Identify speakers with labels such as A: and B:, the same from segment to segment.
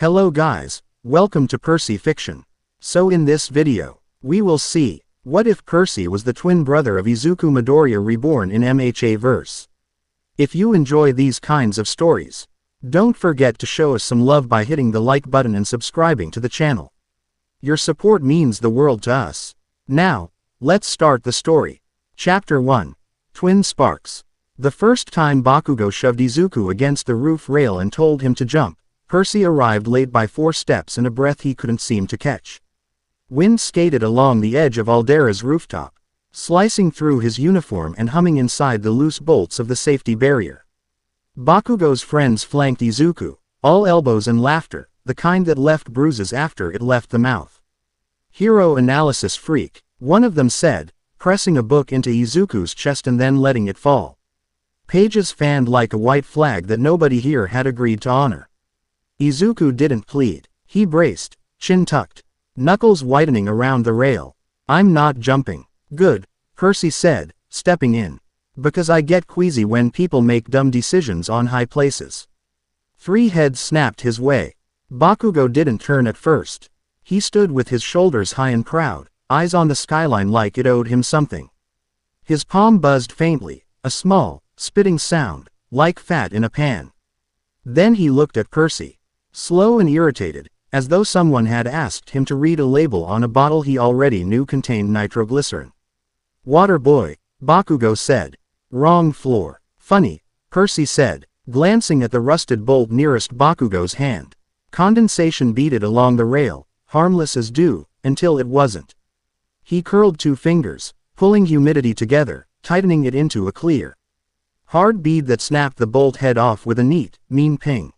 A: Hello guys, welcome to Percy Fiction. So in this video, we will see, what if Percy was the twin brother of Izuku Midoriya reborn in MHA verse? If you enjoy these kinds of stories, don't forget to show us some love by hitting the like button and subscribing to the channel. Your support means the world to us. Now, let's start the story. Chapter 1. Twin Sparks. The first time Bakugo shoved Izuku against the roof rail and told him to jump, Percy arrived late by 4 steps and a breath he couldn't seem to catch. Wind skated along the edge of Aldera's rooftop, slicing through his uniform and humming inside the loose bolts of the safety barrier. Bakugo's friends flanked Izuku, all elbows and laughter, the kind that left bruises after it left the mouth. Hero analysis freak, one of them said, pressing a book into Izuku's chest and then letting it fall. Pages fanned like a white flag that nobody here had agreed to honor. Izuku didn't plead. He braced, chin tucked, knuckles whitening around the rail. "I'm not jumping." "Good," Percy said, stepping in. "Because I get queasy when people make dumb decisions on high places." 3 heads snapped his way. Bakugo didn't turn at first. He stood with his shoulders high and proud, eyes on the skyline like it owed him something. His palm buzzed faintly, a small, spitting sound, like fat in a pan. Then he looked at Percy, slow and irritated, as though someone had asked him to read a label on a bottle he already knew contained nitroglycerin. "Water boy," Bakugo said. "Wrong floor." "Funny," Percy said, glancing at the rusted bolt nearest Bakugo's hand. Condensation beaded along the rail, harmless as dew, until it wasn't. He curled 2 fingers, pulling humidity together, tightening it into a clear, hard bead that snapped the bolt head off with a neat, mean ping.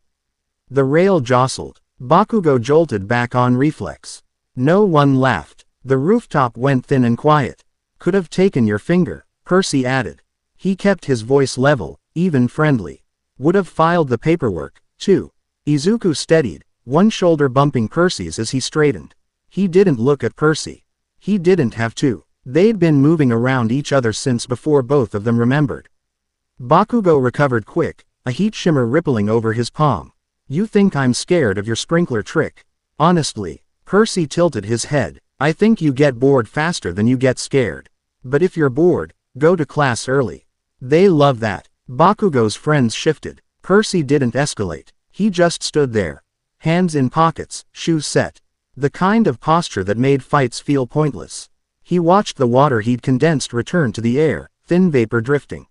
A: The rail jostled. Bakugo jolted back on reflex. No one laughed. The rooftop went thin and quiet. "Could have taken your finger," Percy added. He kept his voice level, even friendly. "Would have filed the paperwork, too." Izuku steadied, one shoulder bumping Percy's as he straightened. He didn't look at Percy. He didn't have to. They'd been moving around each other since before both of them remembered. Bakugo recovered quick, a heat shimmer rippling over his palm. "You think I'm scared of your sprinkler trick?" "Honestly," Percy tilted his head, "I think you get bored faster than you get scared. But if you're bored, go to class early." "They love that." Bakugo's friends shifted. Percy didn't escalate. He just stood there, hands in pockets, shoes set. The kind of posture that made fights feel pointless. He watched the water he'd condensed return to the air, thin vapor drifting.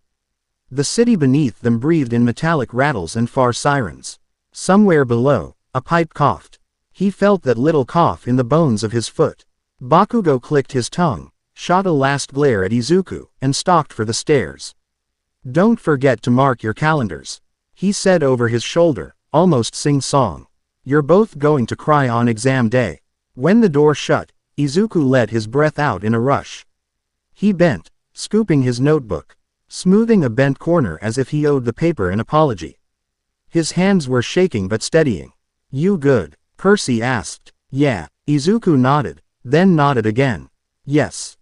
A: The city beneath them breathed in metallic rattles and far sirens. Somewhere below, a pipe coughed. He felt that little cough in the bones of his foot. Bakugo clicked his tongue, shot a last glare at Izuku, and stalked for the stairs. "Don't forget to mark your calendars," he said over his shoulder, almost sing-song. "You're both going to cry on exam day." When the door shut, Izuku let his breath out in a rush. He bent, scooping his notebook, smoothing a bent corner as if he owed the paper an apology. His hands were shaking but steadying. "You good?" Percy asked. "Yeah." Izuku nodded, then nodded again. "Yes.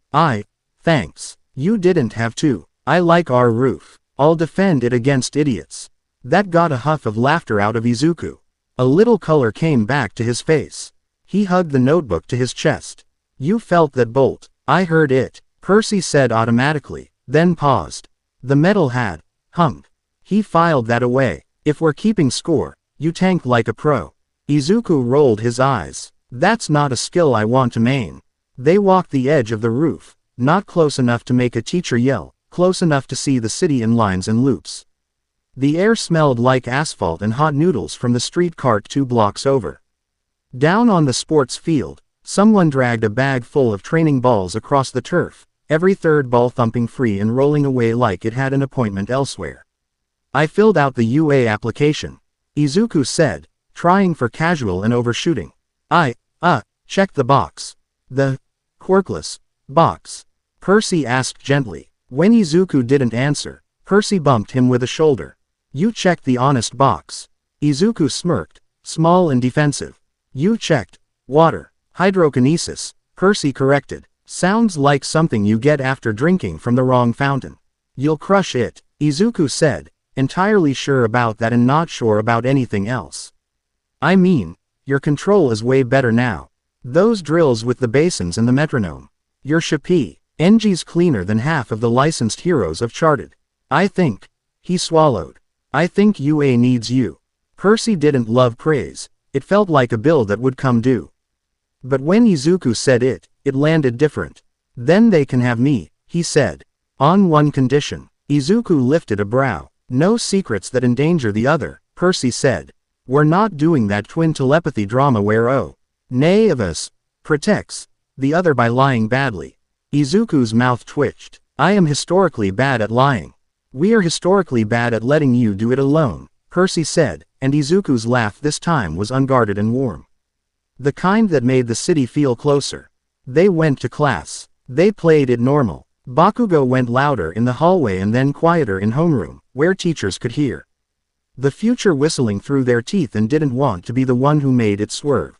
A: Thanks. You didn't have to. I like our roof. I'll defend it against idiots." That got a huff of laughter out of Izuku. A little color came back to his face. He hugged the notebook to his chest. "You felt that bolt." "I heard it," Percy said automatically, then paused. "The metal had hummed." He filed that away. "If we're keeping score, you tank like a pro." Izuku rolled his eyes. "That's not a skill I want to main." They walked the edge of the roof, not close enough to make a teacher yell, close enough to see the city in lines and loops. The air smelled like asphalt and hot noodles from the street cart 2 blocks over. Down on the sports field, someone dragged a bag full of training balls across the turf, every third ball thumping free and rolling away like it had an appointment elsewhere. "I filled out the UA application," Izuku said, trying for casual and overshooting. Check the box." "The quirkless box?" Percy asked gently. When Izuku didn't answer, Percy bumped him with a shoulder. "You checked the honest box." Izuku smirked, small and defensive. "You checked water hydrokinesis," Percy corrected. "Sounds like something you get after drinking from the wrong fountain." "You'll crush it," Izuku said, entirely sure about that and not sure about anything else. "I mean, Your control is way better now. Those drills with the basins and the metronome. Your Shapi, NG's cleaner than half of the licensed heroes of Charted. I think. He swallowed. I think UA needs you. Percy didn't love praise. It felt like a bill that would come due. But when Izuku said it, it landed different. Then they can have me, he said. On one condition. Izuku lifted a brow. No secrets that endanger the other, Percy said. We're not doing that twin telepathy drama where nay of us protects the other by lying badly. Izuku's mouth twitched. I am historically bad at lying. We are historically bad at letting you do it alone, Percy said, and Izuku's laugh this time was unguarded and warm. The kind that made the city feel closer. They went to class. They played it normal. Bakugo went louder in the hallway and then quieter in homeroom, where teachers could hear the future whistling through their teeth and didn't want to be the one who made it swerve.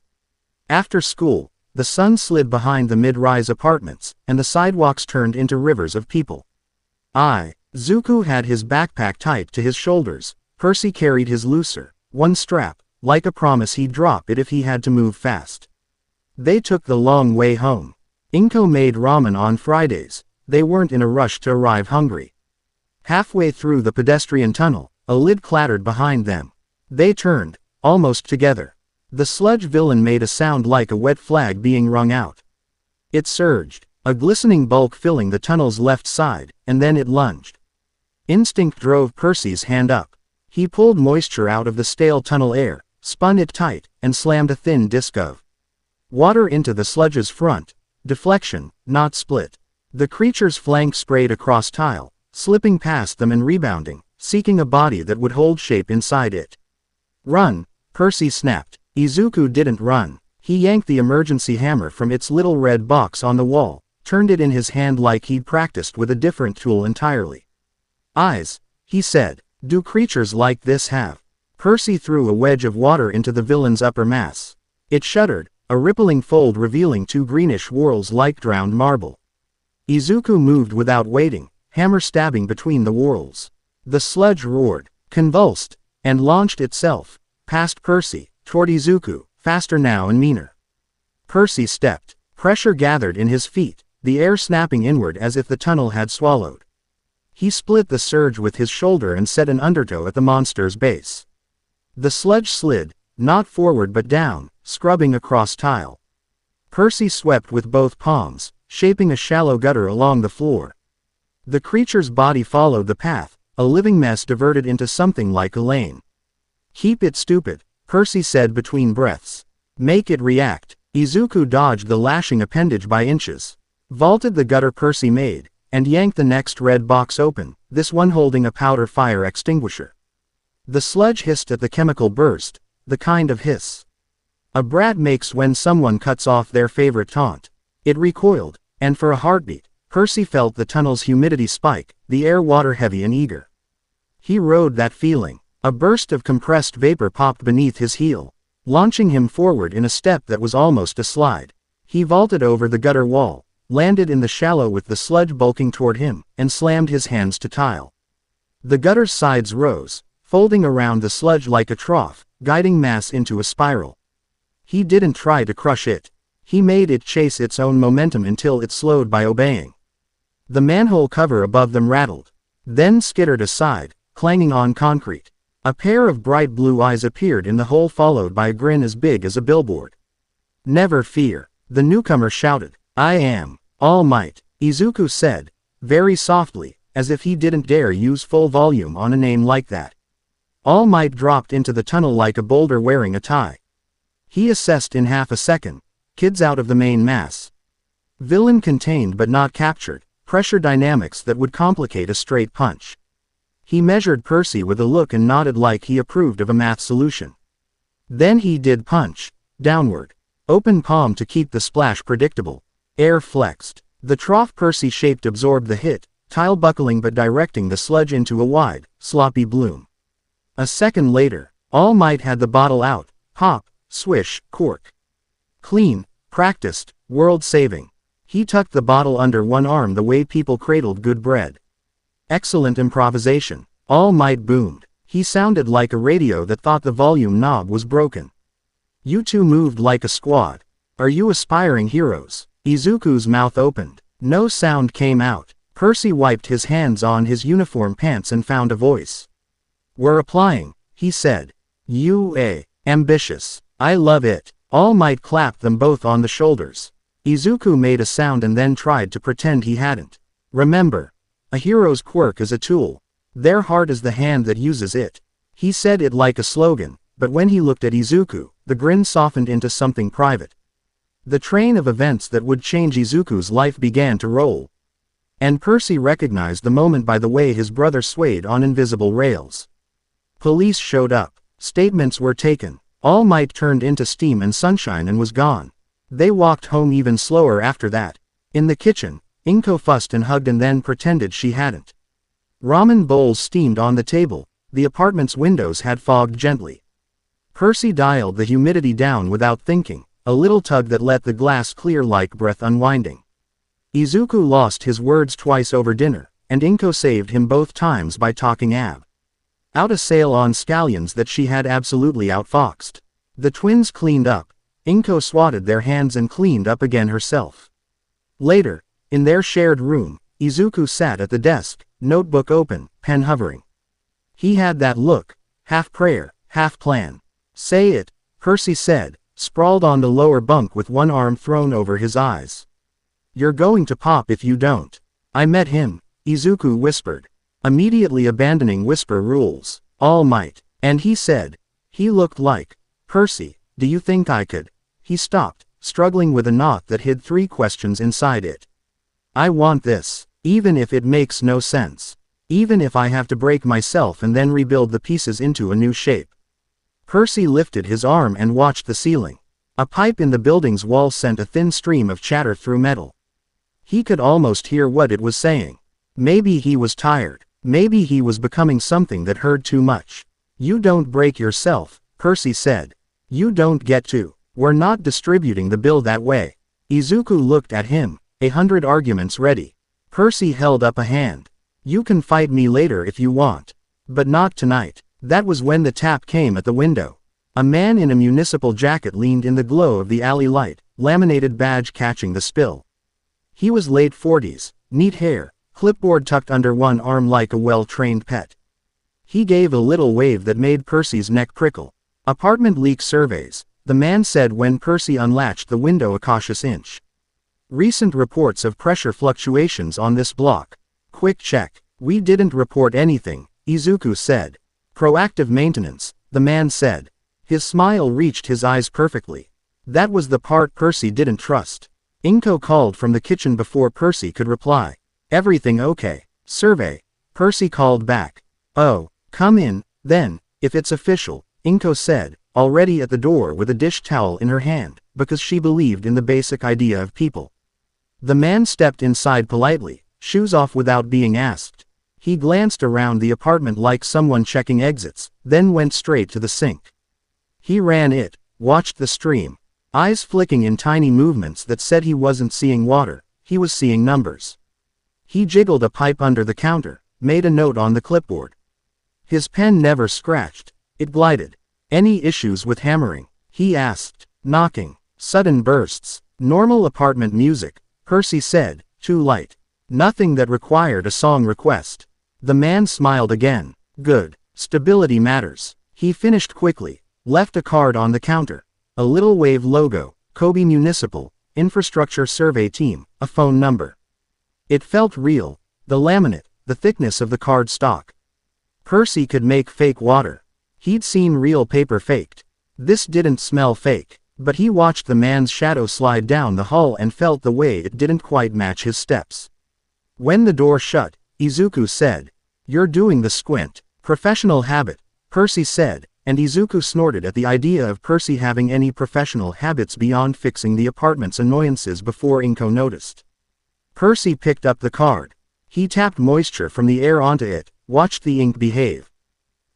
A: After school, the sun slid behind the mid-rise apartments, and the sidewalks turned into rivers of people. Izuku had his backpack tight to his shoulders. Percy carried his looser, one strap, like a promise he'd drop it if he had to move fast. They took the long way home. Inko made ramen on Fridays. They weren't in a rush to arrive hungry. Halfway through the pedestrian tunnel, a lid clattered behind them. They turned, almost together. The sludge villain made a sound like a wet flag being wrung out. It surged, a glistening bulk filling the tunnel's left side, and then it lunged. Instinct drove Percy's hand up. He pulled moisture out of the stale tunnel air, spun it tight, and slammed a thin disc of water into the sludge's front. Deflection, not split. The creature's flank sprayed across tile, slipping past them and rebounding, seeking a body that would hold shape inside it. Run, Percy snapped. Izuku didn't run. He yanked the emergency hammer from its little red box on the wall, turned it in his hand like he'd practiced with a different tool entirely. Eyes, he said. Do creatures like this have? Percy threw a wedge of water into the villain's upper mass. It shuddered, a rippling fold revealing two greenish whorls like drowned marble. Izuku moved without waiting, hammer stabbing between the whorls. The sludge roared, convulsed, and launched itself, past Percy, toward Izuku, faster now and meaner. Percy stepped. Pressure gathered in his feet, the air snapping inward as if the tunnel had swallowed. He split the surge with his shoulder and set an undertow at the monster's base. The sludge slid, not forward but down, scrubbing across tile. Percy swept with both palms, shaping a shallow gutter along the floor. The creature's body followed the path, a living mess diverted into something like a lane. Keep it stupid, Percy said between breaths. Make it react. Izuku dodged the lashing appendage by inches, vaulted the gutter Percy made, and yanked the next red box open, this one holding a powder fire extinguisher. The sludge hissed at the chemical burst, the kind of hiss a brat makes when someone cuts off their favorite taunt. It recoiled, and for a heartbeat, Percy felt the tunnel's humidity spike, the air water heavy and eager. He rode that feeling. A burst of compressed vapor popped beneath his heel, launching him forward in a step that was almost a slide. He vaulted over the gutter wall, landed in the shallow with the sludge bulking toward him, and slammed his hands to tile. The gutter's sides rose, folding around the sludge like a trough, guiding mass into a spiral. He didn't try to crush it. He made it chase its own momentum until it slowed by obeying. The manhole cover above them rattled, then skittered aside, clanging on concrete. A pair of bright blue eyes appeared in the hole followed by a grin as big as a billboard. Never fear, the newcomer shouted. I am All Might, Izuku said, very softly, as if he didn't dare use full volume on a name like that. All Might dropped into the tunnel like a boulder wearing a tie. He assessed in half a second. Kids out of the main mass. Villain contained but not captured, pressure dynamics that would complicate a straight punch. He measured Percy with a look and nodded like he approved of a math solution. Then he did punch, downward. Open palm to keep the splash predictable. Air flexed. The trough Percy shaped absorbed the hit, tile buckling but directing the sludge into a wide, sloppy bloom. A second later, All Might had the bottle out, pop, swish, cork. Clean, practiced, world-saving. He tucked the bottle under one arm the way people cradled good bread. Excellent improvisation. All Might boomed. He sounded like a radio that thought the volume knob was broken. You two moved like a squad. Are you aspiring heroes? Izuku's mouth opened. No sound came out. Percy wiped his hands on his uniform pants and found a voice. We're applying, he said. Ambitious. I love it. All Might clapped them both on the shoulders. Izuku made a sound and then tried to pretend he hadn't. Remember, a hero's quirk is a tool. Their heart is the hand that uses it. He said it like a slogan, but when he looked at Izuku, the grin softened into something private. The train of events that would change Izuku's life began to roll. And Percy recognized the moment by the way his brother swayed on invisible rails. Police showed up. Statements were taken. All Might turned into steam and sunshine and was gone. They walked home even slower after that. In the kitchen, Inko fussed and hugged and then pretended she hadn't. Ramen bowls steamed on the table. The apartment's windows had fogged gently. Percy dialed the humidity down without thinking, a little tug that let the glass clear like breath unwinding. Izuku lost his words twice over dinner, and Inko saved him both times by talking out a sale on scallions that she had absolutely outfoxed. The twins cleaned up. Inko swatted their hands and cleaned up again herself. Later, in their shared room, Izuku sat at the desk, notebook open, pen hovering. He had that look, half prayer, half plan. Say it, Percy said, sprawled on the lower bunk with one arm thrown over his eyes. You're going to pop if you don't. I met him, Izuku whispered. Immediately abandoning whisper rules. All Might. And he said. He looked like. Percy, do you think I could? He stopped, struggling with a knot that hid 3 questions inside it. I want this, even if it makes no sense. Even if I have to break myself and then rebuild the pieces into a new shape. Percy lifted his arm and watched the ceiling. A pipe in the building's wall sent a thin stream of chatter through metal. He could almost hear what it was saying. Maybe he was tired. Maybe he was becoming something that heard too much. You don't break yourself, Percy said. You don't get to. We're not distributing the bill that way. Izuku looked at him, 100 arguments ready. Percy held up a hand. You can fight me later if you want. But not tonight. That was when the tap came at the window. A man in a municipal jacket leaned in the glow of the alley light, laminated badge catching the spill. He was late 40s, neat hair, clipboard tucked under one arm like a well-trained pet. He gave a little wave that made Percy's neck prickle. Apartment leak surveys, the man said when Percy unlatched the window a cautious inch. Recent reports of pressure fluctuations on this block. Quick check. We didn't report anything, Izuku said. Proactive maintenance, the man said. His smile reached his eyes perfectly. That was the part Percy didn't trust. Inko called from the kitchen before Percy could reply. Everything okay? Survey. Percy called back. Oh, come in, then, if it's official, Inko said, already at the door with a dish towel in her hand, because she believed in the basic idea of people. The man stepped inside politely, shoes off without being asked. He glanced around the apartment like someone checking exits, then went straight to the sink. He ran it, watched the stream, eyes flicking in tiny movements that said he wasn't seeing water, he was seeing numbers. He jiggled a pipe under the counter, made a note on the clipboard. His pen never scratched, it glided. Any issues with hammering? He asked. Knocking. Sudden bursts. Normal apartment music, Percy said, too light. Nothing that required a song request. The man smiled again. Good. Stability matters. He finished quickly, left a card on the counter. A little wave logo, Kobe Municipal, Infrastructure Survey Team, a phone number. It felt real. The laminate, the thickness of the card stock. Percy could make fake water. He'd seen real paper faked. This didn't smell fake, but he watched the man's shadow slide down the hall and felt the way it didn't quite match his steps. When the door shut, Izuku said, "You're doing the squint." Professional habit, Percy said, and Izuku snorted at the idea of Percy having any professional habits beyond fixing the apartment's annoyances before Inko noticed. Percy picked up the card. He tapped moisture from the air onto it, watched the ink behave.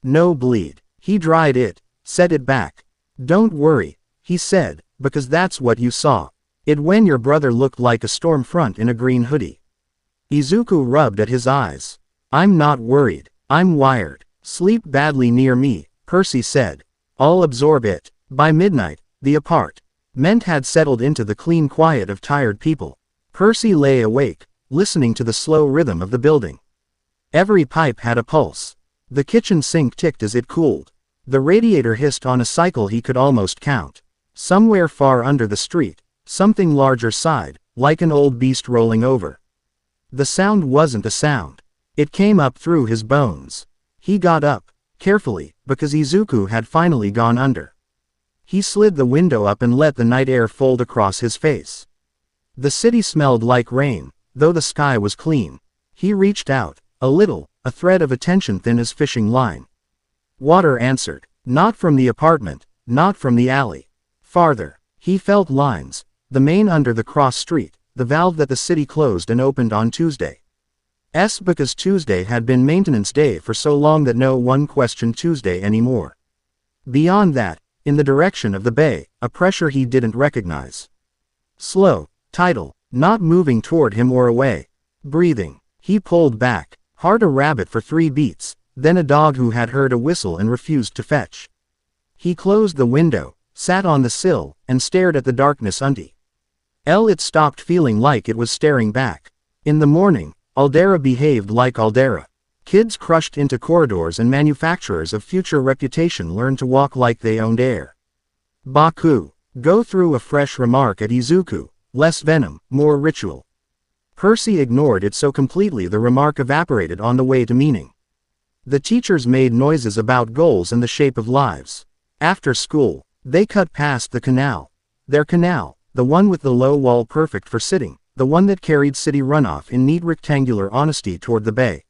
A: No bleed. He dried it, set it back. Don't worry, he said, because that's what you saw. It when your brother looked like a storm front in a green hoodie. Izuku rubbed at his eyes. I'm not worried. I'm wired. Sleep badly near me, Percy said. I'll absorb it. By midnight, The apartment had settled into the clean quiet of tired people. Percy lay awake, listening to the slow rhythm of the building. Every pipe had a pulse. The kitchen sink ticked as it cooled. The radiator hissed on a cycle he could almost count. Somewhere far under the street, something larger sighed, like an old beast rolling over. The sound wasn't a sound. It came up through his bones. He got up, carefully, because Izuku had finally gone under. He slid the window up and let the night air fold across his face. The city smelled like rain, though the sky was clean. He reached out, a little, a thread of attention thin as fishing line. Water answered, not from the apartment, not from the alley. Farther, he felt lines, the main under the cross street, the valve that the city closed and opened on Tuesday. Because Tuesday had been maintenance day for so long that no one questioned Tuesday anymore. Beyond that, in the direction of the bay, a pressure he didn't recognize. Slow, tidal, not moving toward him or away. Breathing. He pulled back, hard a rabbit for 3 beats, then a dog who had heard a whistle and refused to fetch. He closed the window, sat on the sill, and stared at the darkness until it stopped feeling like it was staring back. In the morning, Aldera behaved like Aldera. Kids crushed into corridors and manufacturers of future reputation learned to walk like they owned air. Baku. Go through a fresh remark at Izuku, less venom, more ritual. Percy ignored it so completely the remark evaporated on the way to meaning. The teachers made noises about goals and the shape of lives. After school, they cut past the canal. Their canal, the one with the low wall perfect for sitting, the one that carried city runoff in neat rectangular honesty toward the bay.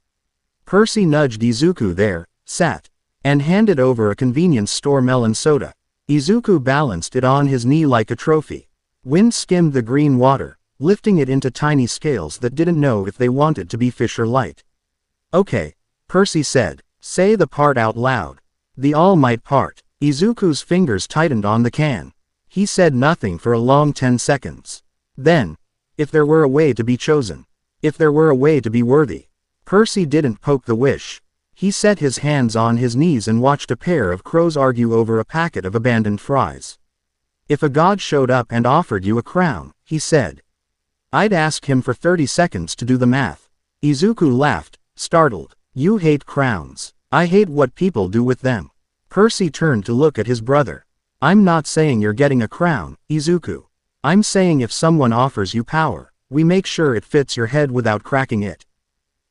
A: Percy nudged Izuku there, sat, and handed over a convenience store melon soda. Izuku balanced it on his knee like a trophy. Wind skimmed the green water, lifting it into tiny scales that didn't know if they wanted to be fish or light. Okay, Percy said, say the part out loud. The All Might part. Izuku's fingers tightened on the can. He said nothing for a long 10 seconds. Then, if there were a way to be chosen. If there were a way to be worthy. Percy didn't poke the wish. He set his hands on his knees and watched a pair of crows argue over a packet of abandoned fries. If a god showed up and offered you a crown, he said. I'd ask him for 30 seconds to do the math. Izuku laughed, startled. You hate crowns. I hate what people do with them. Percy turned to look at his brother. I'm not saying you're getting a crown, Izuku. I'm saying if someone offers you power, we make sure it fits your head without cracking it.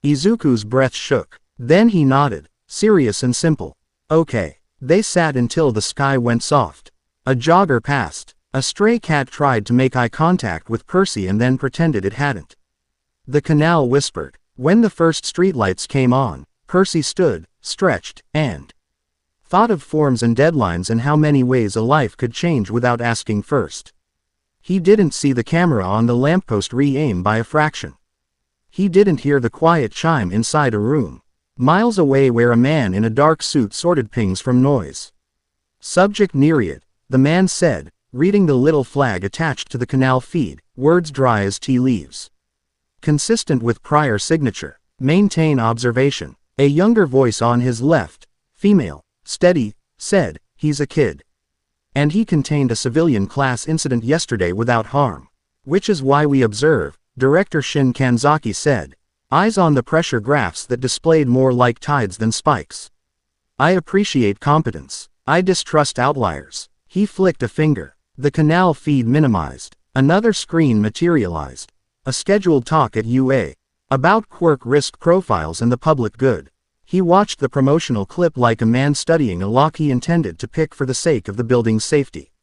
A: Izuku's breath shook. Then he nodded, serious and simple. Okay. They sat until the sky went soft. A jogger passed. A stray cat tried to make eye contact with Percy and then pretended it hadn't. The canal whispered. When the first streetlights came on, Percy stood, stretched, and thought of forms and deadlines and how many ways a life could change without asking first. He didn't see the camera on the lamppost re-aim by a fraction. He didn't hear the quiet chime inside a room, miles away where a man in a dark suit sorted pings from noise. Subject Nereid, the man said, reading the little flag attached to the canal feed, words dry as tea leaves. Consistent with prior signature. Maintain observation. A younger voice on his left, female, steady, said, he's a kid. And he contained a civilian class incident yesterday without harm. Which is why we observe, Director Shin Kanzaki said. Eyes on the pressure graphs that displayed more like tides than spikes. I appreciate competence. I distrust outliers. He flicked a finger. The canal feed minimized. Another screen materialized. A scheduled talk at UA. About quirk risk profiles and the public good. He watched the promotional clip like a man studying a lock he intended to pick for the sake of the building's safety.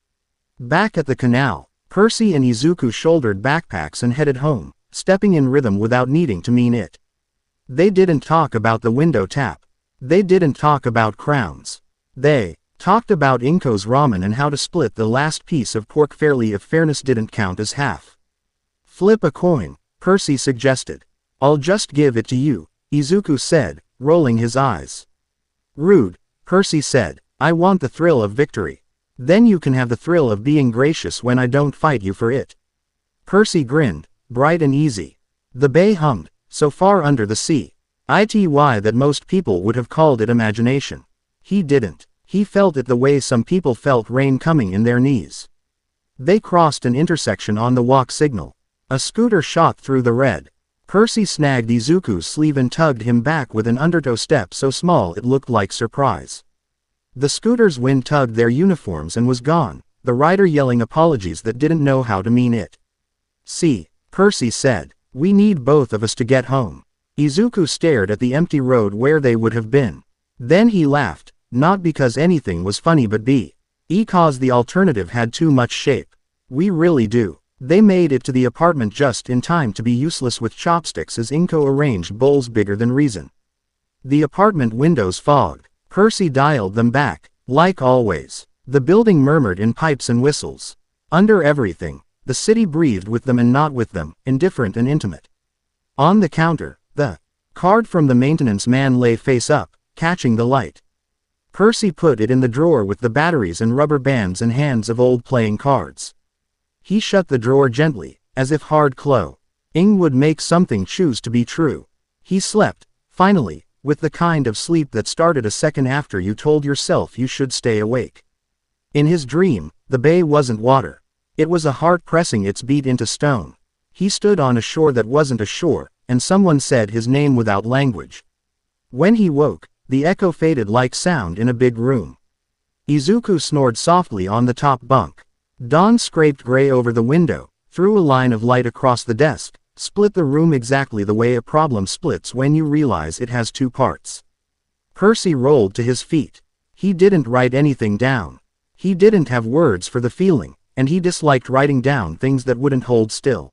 A: Back at the canal, Percy and Izuku shouldered backpacks and headed home, stepping in rhythm without needing to mean it. They didn't talk about the window tap. They didn't talk about crowns. They talked about Inko's ramen and how to split the last piece of pork fairly if fairness didn't count as half. Flip a coin, Percy suggested. I'll just give it to you, Izuku said, rolling his eyes. Rude, Percy said. I want the thrill of victory. Then you can have the thrill of being gracious when I don't fight you for it. Percy grinned, bright and easy. The bay hummed, so far under the sea. Ity that most people would have called it imagination. He didn't. He felt it the way some people felt rain coming in their knees. They crossed an intersection on the walk signal. A scooter shot through the red. Percy snagged Izuku's sleeve and tugged him back with an undertow step so small it looked like surprise. The scooter's wind tugged their uniforms and was gone, the rider yelling apologies that didn't know how to mean it. "See," Percy said, "we need both of us to get home." Izuku stared at the empty road where they would have been. Then he laughed, not because anything was funny but because the alternative had too much shape. "We really do." They made it to the apartment just in time to be useless with chopsticks as Inko arranged bowls bigger than reason. The apartment windows fogged. Percy dialed them back. Like always, the building murmured in pipes and whistles. Under everything, the city breathed with them and not with them, indifferent and intimate. On the counter, the card from the maintenance man lay face up, catching the light. Percy put it in the drawer with the batteries and rubber bands and hands of old playing cards. He shut the drawer gently, as if hard-closing would make something choose to be true. He slept, finally, with the kind of sleep that started a second after you told yourself you should stay awake. In his dream, the bay wasn't water. It was a heart pressing its beat into stone. He stood on a shore that wasn't a shore, and someone said his name without language. When he woke, the echo faded like sound in a big room. Izuku snored softly on the top bunk. Dawn scraped gray over the window, threw a line of light across the desk, split the room exactly the way a problem splits when you realize it has two parts. Percy rolled to his feet. He didn't write anything down. He didn't have words for the feeling, and he disliked writing down things that wouldn't hold still.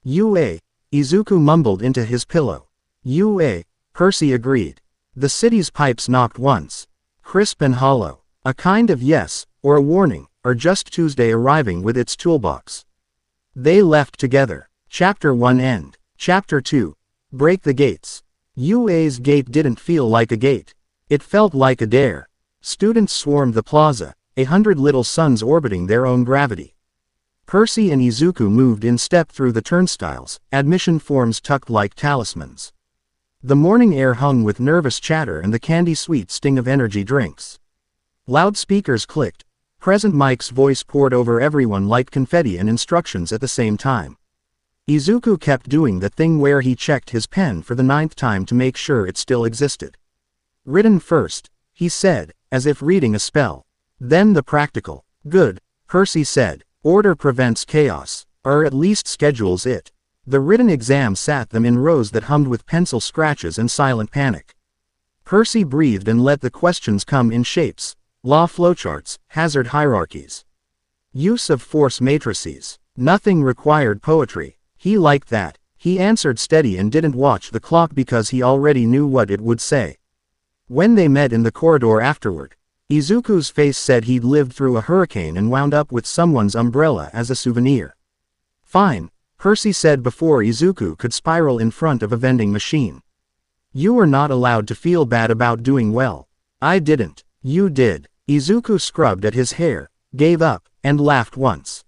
A: "Ua," Izuku mumbled into his pillow. "Ua," Percy agreed. The city's pipes knocked once. Crisp and hollow. A kind of yes, or a warning, or just Tuesday arriving with its toolbox. They left together. Chapter 1 end. Chapter 2. Break the gates. UA's gate didn't feel like a gate. It felt like a dare. Students swarmed the plaza, 100 little suns orbiting their own gravity. Percy and Izuku moved in step through the turnstiles, admission forms tucked like talismans. The morning air hung with nervous chatter and the candy-sweet sting of energy drinks. Loudspeakers clicked. Present Mike's voice poured over everyone like confetti and instructions at the same time. Izuku kept doing the thing where he checked his pen for the 9th time to make sure it still existed. "Written first," he said, as if reading a spell. "Then the practical." "Good," Percy said. "Order prevents chaos, or at least schedules it." The written exam sat them in rows that hummed with pencil scratches and silent panic. Percy breathed and let the questions come in shapes. Law flowcharts, hazard hierarchies. Use of force matrices. Nothing required poetry. He liked that. He answered steady and didn't watch the clock because he already knew what it would say. When they met in the corridor afterward, Izuku's face said he'd lived through a hurricane and wound up with someone's umbrella as a souvenir. "Fine," Percy said before Izuku could spiral in front of a vending machine. "You were not allowed to feel bad about doing well." "I didn't." "You did." Izuku scrubbed at his hair, gave up, and laughed once.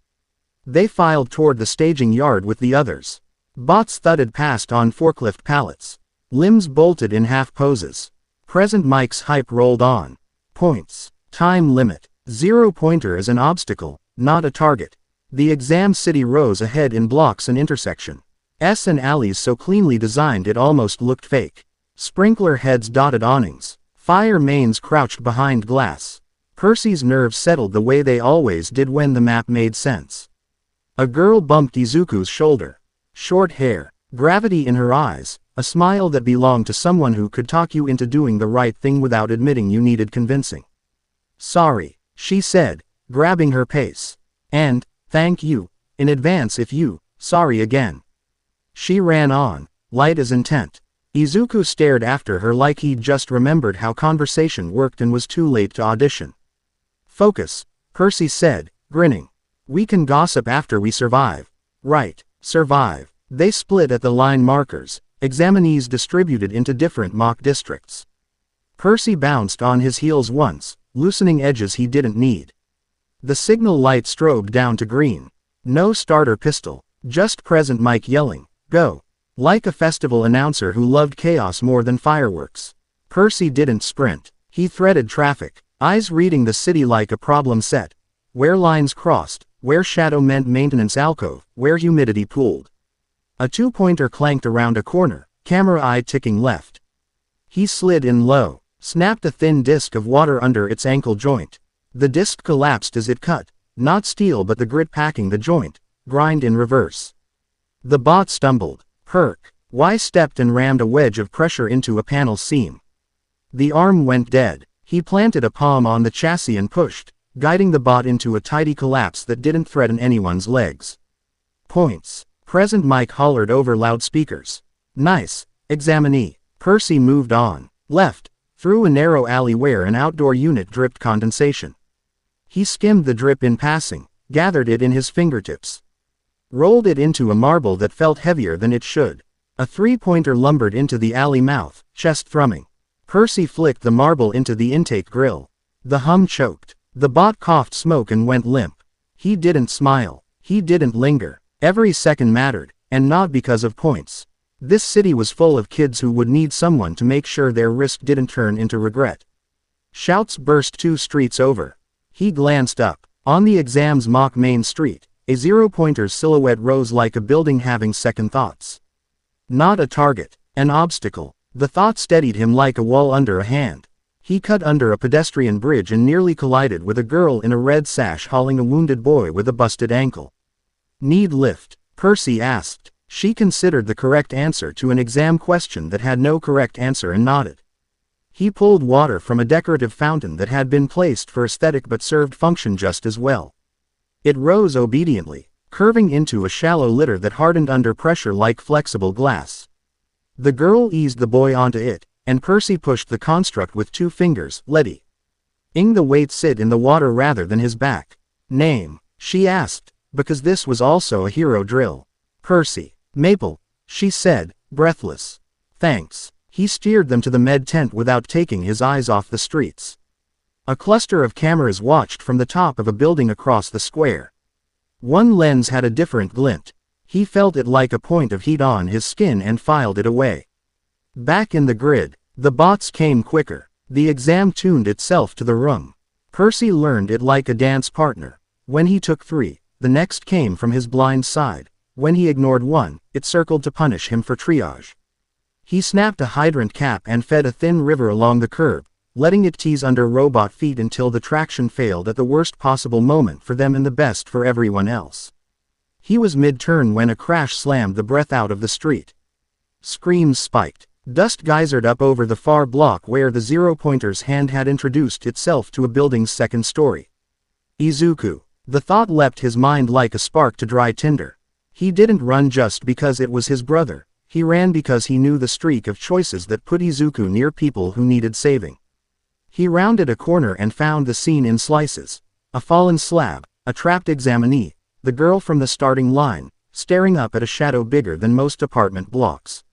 A: They filed toward the staging yard with the others. Bots thudded past on forklift pallets. Limbs bolted in half poses. Present Mike's hype rolled on. Points. Time limit. 0-pointer is an obstacle, not a target. The exam city rose ahead in blocks and intersection. S and alleys so cleanly designed it almost looked fake. Sprinkler heads dotted awnings. Fire mains crouched behind glass. Percy's nerves settled the way they always did when the map made sense. A girl bumped Izuku's shoulder. Short hair, gravity in her eyes, a smile that belonged to someone who could talk you into doing the right thing without admitting you needed convincing. "Sorry," she said, grabbing her pace. "And, thank you, in advance if you, sorry again." She ran on, light as intent. Izuku stared after her like he'd just remembered how conversation worked and was too late to audition. "Focus," Percy said, grinning. "We can gossip after we survive." "Right, survive." They split at the line markers, examinees distributed into different mock districts. Percy bounced on his heels once, loosening edges he didn't need. The signal light strobed down to green. No starter pistol, just Present Mike yelling, "Go!" Like a festival announcer who loved chaos more than fireworks. Percy didn't sprint. He threaded traffic, eyes reading the city like a problem set. Where lines crossed, where shadow meant maintenance alcove, where humidity pooled. A two-pointer clanked around a corner, camera eye ticking left. He slid in low, snapped a thin disc of water under its ankle joint. The disc collapsed as it cut, not steel but the grit packing the joint, grind in reverse. The bot stumbled. Herc. Y stepped and rammed a wedge of pressure into a panel seam. The arm went dead. He planted a palm on the chassis and pushed, guiding the bot into a tidy collapse that didn't threaten anyone's legs. Points. Present Mike hollered over loudspeakers. Nice. Examinee. Percy moved on. Left, through a narrow alley where an outdoor unit dripped condensation. He skimmed the drip in passing, gathered it in his fingertips. Rolled it into a marble that felt heavier than it should. A three-pointer lumbered into the alley mouth, chest thrumming. Percy flicked the marble into the intake grill. The hum choked. The bot coughed smoke and went limp. He didn't smile. He didn't linger. Every second mattered, and not because of points. This city was full of kids who would need someone to make sure their risk didn't turn into regret. Shouts burst 2 streets over. He glanced up. On the exam's mock main street, a zero-pointer's silhouette rose like a building having second thoughts. Not a target, an obstacle. The thought steadied him like a wall under a hand. He cut under a pedestrian bridge and nearly collided with a girl in a red sash hauling a wounded boy with a busted ankle. Need lift? Percy asked. She considered the correct answer to an exam question that had no correct answer and nodded. He pulled water from a decorative fountain that had been placed for aesthetic but served function just as well. It rose obediently, curving into a shallow litter that hardened under pressure like flexible glass. The girl eased the boy onto it, and Percy pushed the construct with 2 fingers, letting the weight sit in the water rather than his back. Name? She asked, because this was also a hero drill. Percy. Maple, she said, breathless. Thanks. He steered them to the med tent without taking his eyes off the streets. A cluster of cameras watched from the top of a building across the square. One lens had a different glint. He felt it like a point of heat on his skin and filed it away. Back in the grid, the bots came quicker. The exam tuned itself to the room. Percy learned it like a dance partner. When he took 3, the next came from his blind side. When he ignored 1, it circled to punish him for triage. He snapped a hydrant cap and fed a thin river along the curb, letting it tease under robot feet until the traction failed at the worst possible moment for them and the best for everyone else. He was mid-turn when a crash slammed the breath out of the street. Screams spiked. Dust geysered up over the far block where the zero-pointer's hand had introduced itself to a building's second story. Izuku. The thought leapt his mind like a spark to dry tinder. He didn't run just because it was his brother. He ran because he knew the streak of choices that put Izuku near people who needed saving. He rounded a corner and found the scene in slices. A fallen slab, a trapped examinee, the girl from the starting line, staring up at a shadow bigger than most apartment blocks.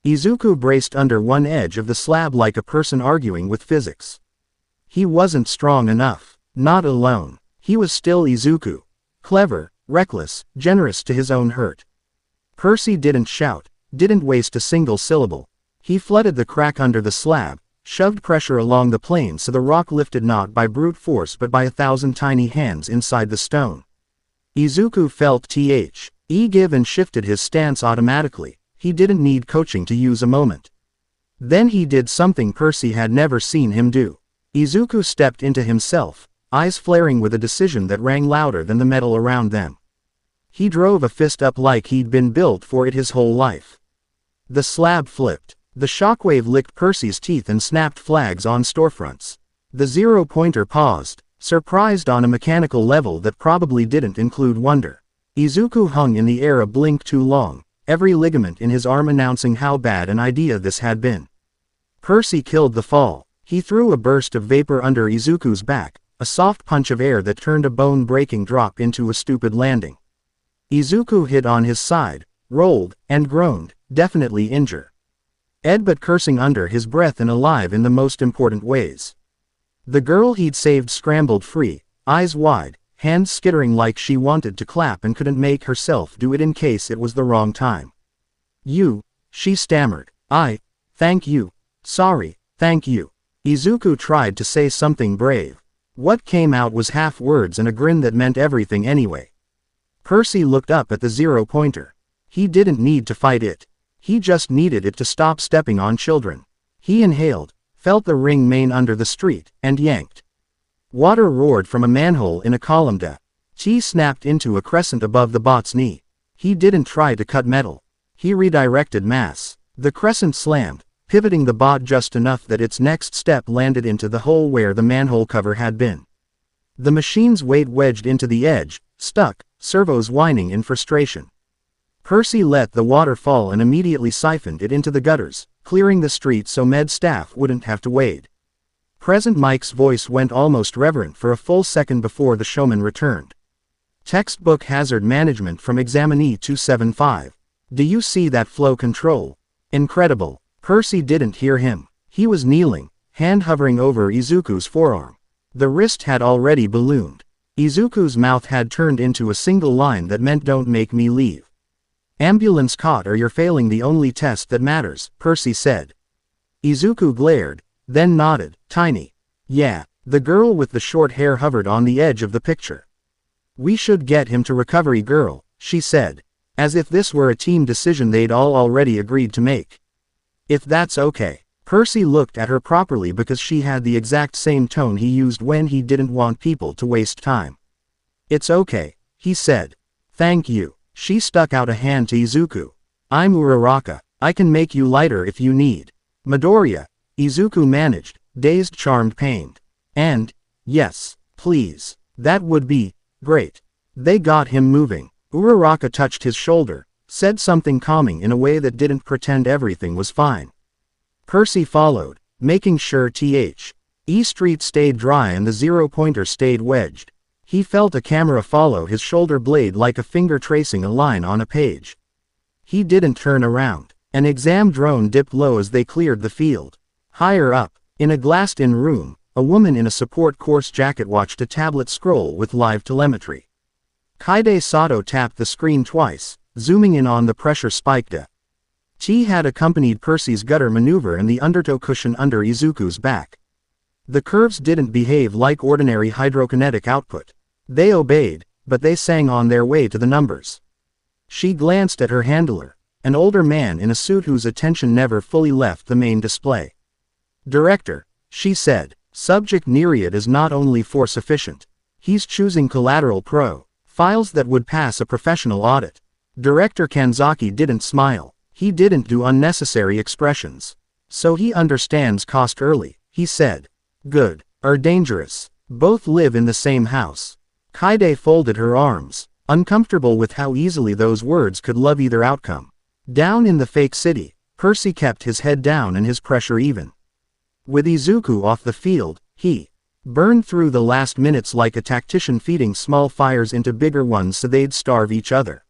A: Izuku braced under one edge of the slab like a person arguing with physics. He wasn't strong enough. Not alone. He was still Izuku. Clever, reckless, generous to his own hurt. Percy didn't shout, didn't waste a single syllable. He flooded the crack under the slab, shoved pressure along the plane so the rock lifted not by brute force but by 1,000 tiny hands inside the stone. Izuku felt give and shifted his stance automatically. He didn't need coaching to use a moment. Then he did something Percy had never seen him do. Izuku stepped into himself, eyes flaring with a decision that rang louder than the metal around them. He drove a fist up like he'd been built for it his whole life. The slab flipped. The shockwave licked Percy's teeth and snapped flags on storefronts. The zero-pointer paused, surprised on a mechanical level that probably didn't include wonder. Izuku hung in the air a blink too long, every ligament in his arm announcing how bad an idea this had been. Percy killed the fall. He threw a burst of vapor under Izuku's back, a soft punch of air that turned a bone-breaking drop into a stupid landing. Izuku hit on his side, rolled, and groaned, definitely injured. But cursing under his breath and alive in the most important ways. The girl he'd saved scrambled free, eyes wide, hands skittering like she wanted to clap and couldn't make herself do it in case it was the wrong time. She stammered. Thank you. Sorry, thank you. Izuku tried to say something brave. What came out was half words and a grin that meant everything anyway. Percy looked up at the zero-pointer. He didn't need to fight it. He just needed it to stop stepping on children. He inhaled, felt the ring main under the street, and yanked. Water roared from a manhole in a column. Chi snapped into a crescent above the bot's knee. He didn't try to cut metal. He redirected mass. The crescent slammed, pivoting the bot just enough that its next step landed into the hole where the manhole cover had been. The machine's weight wedged into the edge, stuck, servos whining in frustration. Percy let the water fall and immediately siphoned it into the gutters, clearing the street so med staff wouldn't have to wade. Present Mike's voice went almost reverent for a full second before the showman returned. Textbook hazard management from examinee 275. Do you see that flow control? Incredible. Percy didn't hear him. He was kneeling, hand hovering over Izuku's forearm. The wrist had already ballooned. Izuku's mouth had turned into a single line that meant "Don't make me leave." "Ambulance caught or you're failing the only test that matters," Percy said. Izuku glared, then nodded. "Tiny. Yeah." The girl with the short hair hovered on the edge of the picture. "We should get him to recovery, girl," she said, as if this were a team decision they'd all already agreed to make. "If that's okay." Percy looked at her properly because she had the exact same tone he used when he didn't want people to waste time. "It's okay," he said. "Thank you." She stuck out a hand to Izuku. "I'm Uraraka. I can make you lighter if you need." "Midoriya," Izuku managed, dazed, charmed, pained. "And, yes, please. That would be great." They got him moving. Uraraka touched his shoulder, said something calming in a way that didn't pretend everything was fine. Percy followed, making sure E Street stayed dry and the zero-pointer stayed wedged. He felt a camera follow his shoulder blade like a finger tracing a line on a page. He didn't turn around. An exam drone dipped low as they cleared the field. Higher up, in a glassed-in room, a woman in a support course jacket watched a tablet scroll with live telemetry. Kaide Sato tapped the screen twice, zooming in on the pressure spike. Chi had accompanied Percy's gutter maneuver and the undertow cushion under Izuku's back. The curves didn't behave like ordinary hydrokinetic output. They obeyed, but they sang on their way to the numbers. She glanced at her handler, an older man in a suit whose attention never fully left the main display. "Director," she said, "Subject Nereid is not only force efficient. He's choosing collateral files that would pass a professional audit." Director Kanzaki didn't smile. He didn't do unnecessary expressions. "So he understands cost early," he said. "Good. Or dangerous. Both live in the same house." Kaide folded her arms, uncomfortable with how easily those words could love either outcome. Down in the fake city, Percy kept his head down and his pressure even. With Izuku off the field, he burned through the last minutes like a tactician feeding small fires into bigger ones so they'd starve each other.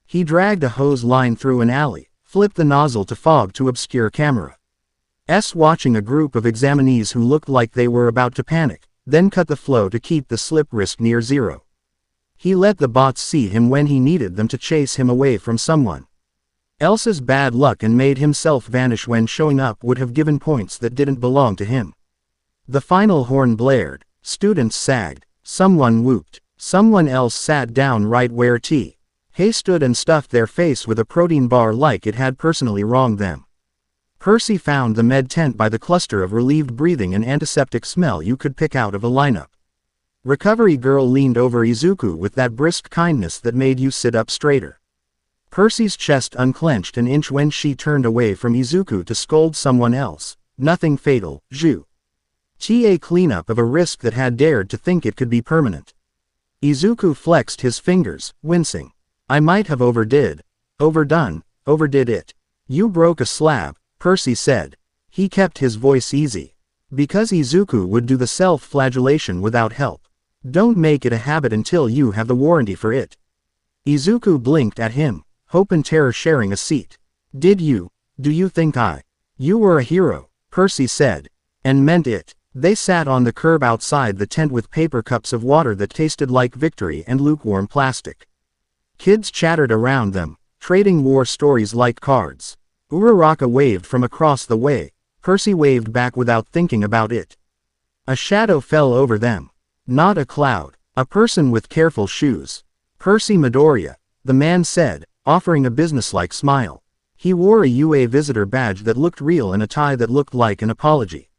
A: He dragged a hose line through an alley, flipped the nozzle to fog to obscure camera. Watching a group of examinees who looked like they were about to panic, then cut the flow to keep the slip risk near zero. He let the bots see him when he needed them to chase him away from someone else's bad luck and made himself vanish when showing up would have given points that didn't belong to him. The final horn blared, students sagged, someone whooped, someone else sat down right where Hay stood and stuffed their face with a protein bar like it had personally wronged them. Percy found the med tent by the cluster of relieved breathing and antiseptic smell you could pick out of a lineup. Recovery girl leaned over Izuku with that brisk kindness that made you sit up straighter. Percy's chest unclenched an inch when she turned away from Izuku to scold someone else. "Nothing fatal, Zhu." A cleanup of a risk that had dared to think it could be permanent. Izuku flexed his fingers, wincing. "I might have overdid it. You broke a slab," Percy said. He kept his voice easy. Because Izuku would do the self-flagellation without help. "Don't make it a habit until you have the warranty for it." Izuku blinked at him, hope and terror sharing a seat. Do you think you were a hero," Percy said. "And meant it." They sat on the curb outside the tent with paper cups of water that tasted like victory and lukewarm plastic. Kids chattered around them, trading war stories like cards. Uraraka waved from across the way. Percy waved back without thinking about it. A shadow fell over them. Not a cloud. A person with careful shoes. Percy Midoriya, the man said, offering a businesslike smile. He wore a UA visitor badge that looked real and a tie that looked like an apology.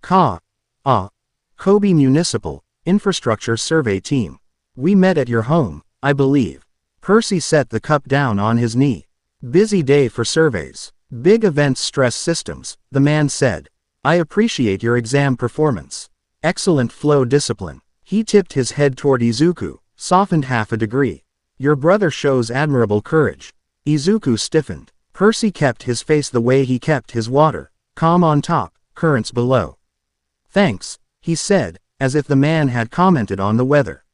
A: Kobe Municipal Infrastructure Survey Team. We met at your home, I believe. Percy set the cup down on his knee. Busy day for surveys. Big events stress systems, the man said. I appreciate your exam performance. Excellent flow discipline. He tipped his head toward Izuku, softened half a degree. Your brother shows admirable courage. Izuku stiffened. Percy kept his face the way he kept his water, calm on top, currents below. Thanks, he said, as if the man had commented on the weather.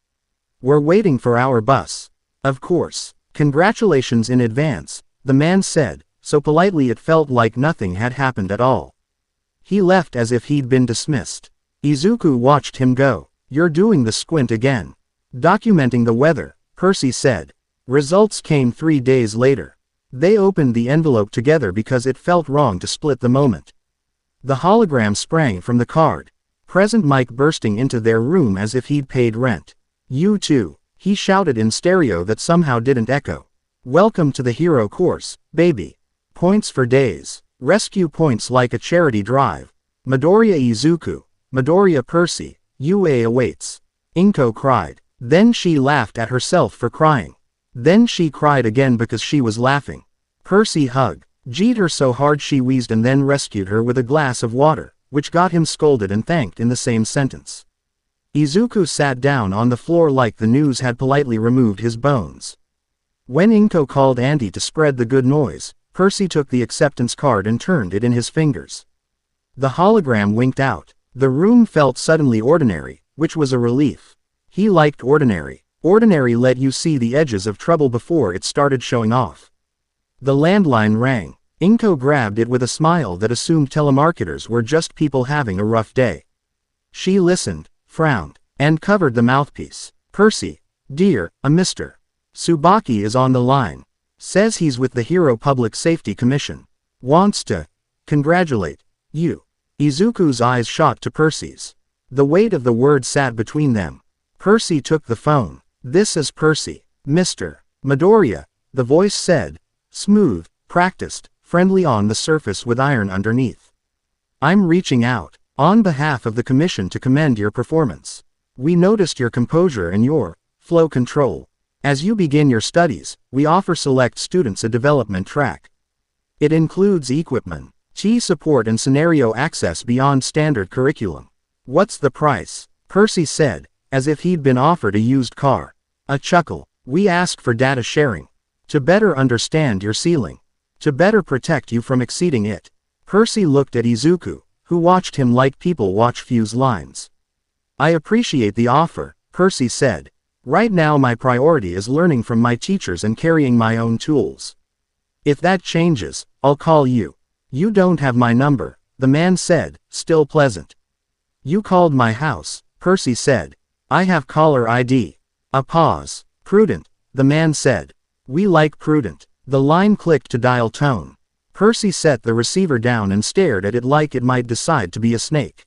A: We're waiting for our bus. Of course. Congratulations in advance, the man said, so politely it felt like nothing had happened at all. He left as if he'd been dismissed. Izuku watched him go. You're doing the squint again. Documenting the weather, Percy said. Results came 3 days later. They opened the envelope together because it felt wrong to split the moment. The hologram sprang from the card. Present Mike bursting into their room as if he'd paid rent. You too, he shouted in stereo that somehow didn't echo. Welcome to the hero course, baby. Points for days. Rescue points like a charity drive. Midoriya Izuku, Midoriya Percy, UA awaits. Inko cried. Then she laughed at herself for crying. Then she cried again because she was laughing. Percy hugged her so hard she wheezed and then rescued her with a glass of water, which got him scolded and thanked in the same sentence. Izuku sat down on the floor like the news had politely removed his bones. When Inko called Andy to spread the good noise, Percy took the acceptance card and turned it in his fingers. The hologram winked out. The room felt suddenly ordinary, which was a relief. He liked ordinary. Ordinary let you see the edges of trouble before it started showing off. The landline rang. Inko grabbed it with a smile that assumed telemarketers were just people having a rough day. She listened, frowned, and covered the mouthpiece. Percy, dear, a Mr. Tsubaki is on the line. Says he's with the Hero Public Safety Commission. Wants to congratulate you. Izuku's eyes shot to Percy's. The weight of the word sat between them. Percy took the phone. This is Percy. Mr. Midoriya, the voice said. Smooth, practiced, friendly on the surface with iron underneath. I'm reaching out, on behalf of the commission to commend your performance. We noticed your composure and your flow control. As you begin your studies, we offer select students a development track. It includes equipment, support and scenario access beyond standard curriculum. What's the price? Percy said, as if he'd been offered a used car. A chuckle. We ask for data sharing. To better understand your ceiling. To better protect you from exceeding it. Percy looked at Izuku, who watched him like people watch fuse lines. I appreciate the offer, Percy said. Right now my priority is learning from my teachers and carrying my own tools. If that changes, I'll call you. You don't have my number, the man said, still pleasant. You called my house, Percy said. I have caller ID. A pause. Prudent, the man said. We like prudent. The line clicked to dial tone. Percy set the receiver down and stared at it like it might decide to be a snake.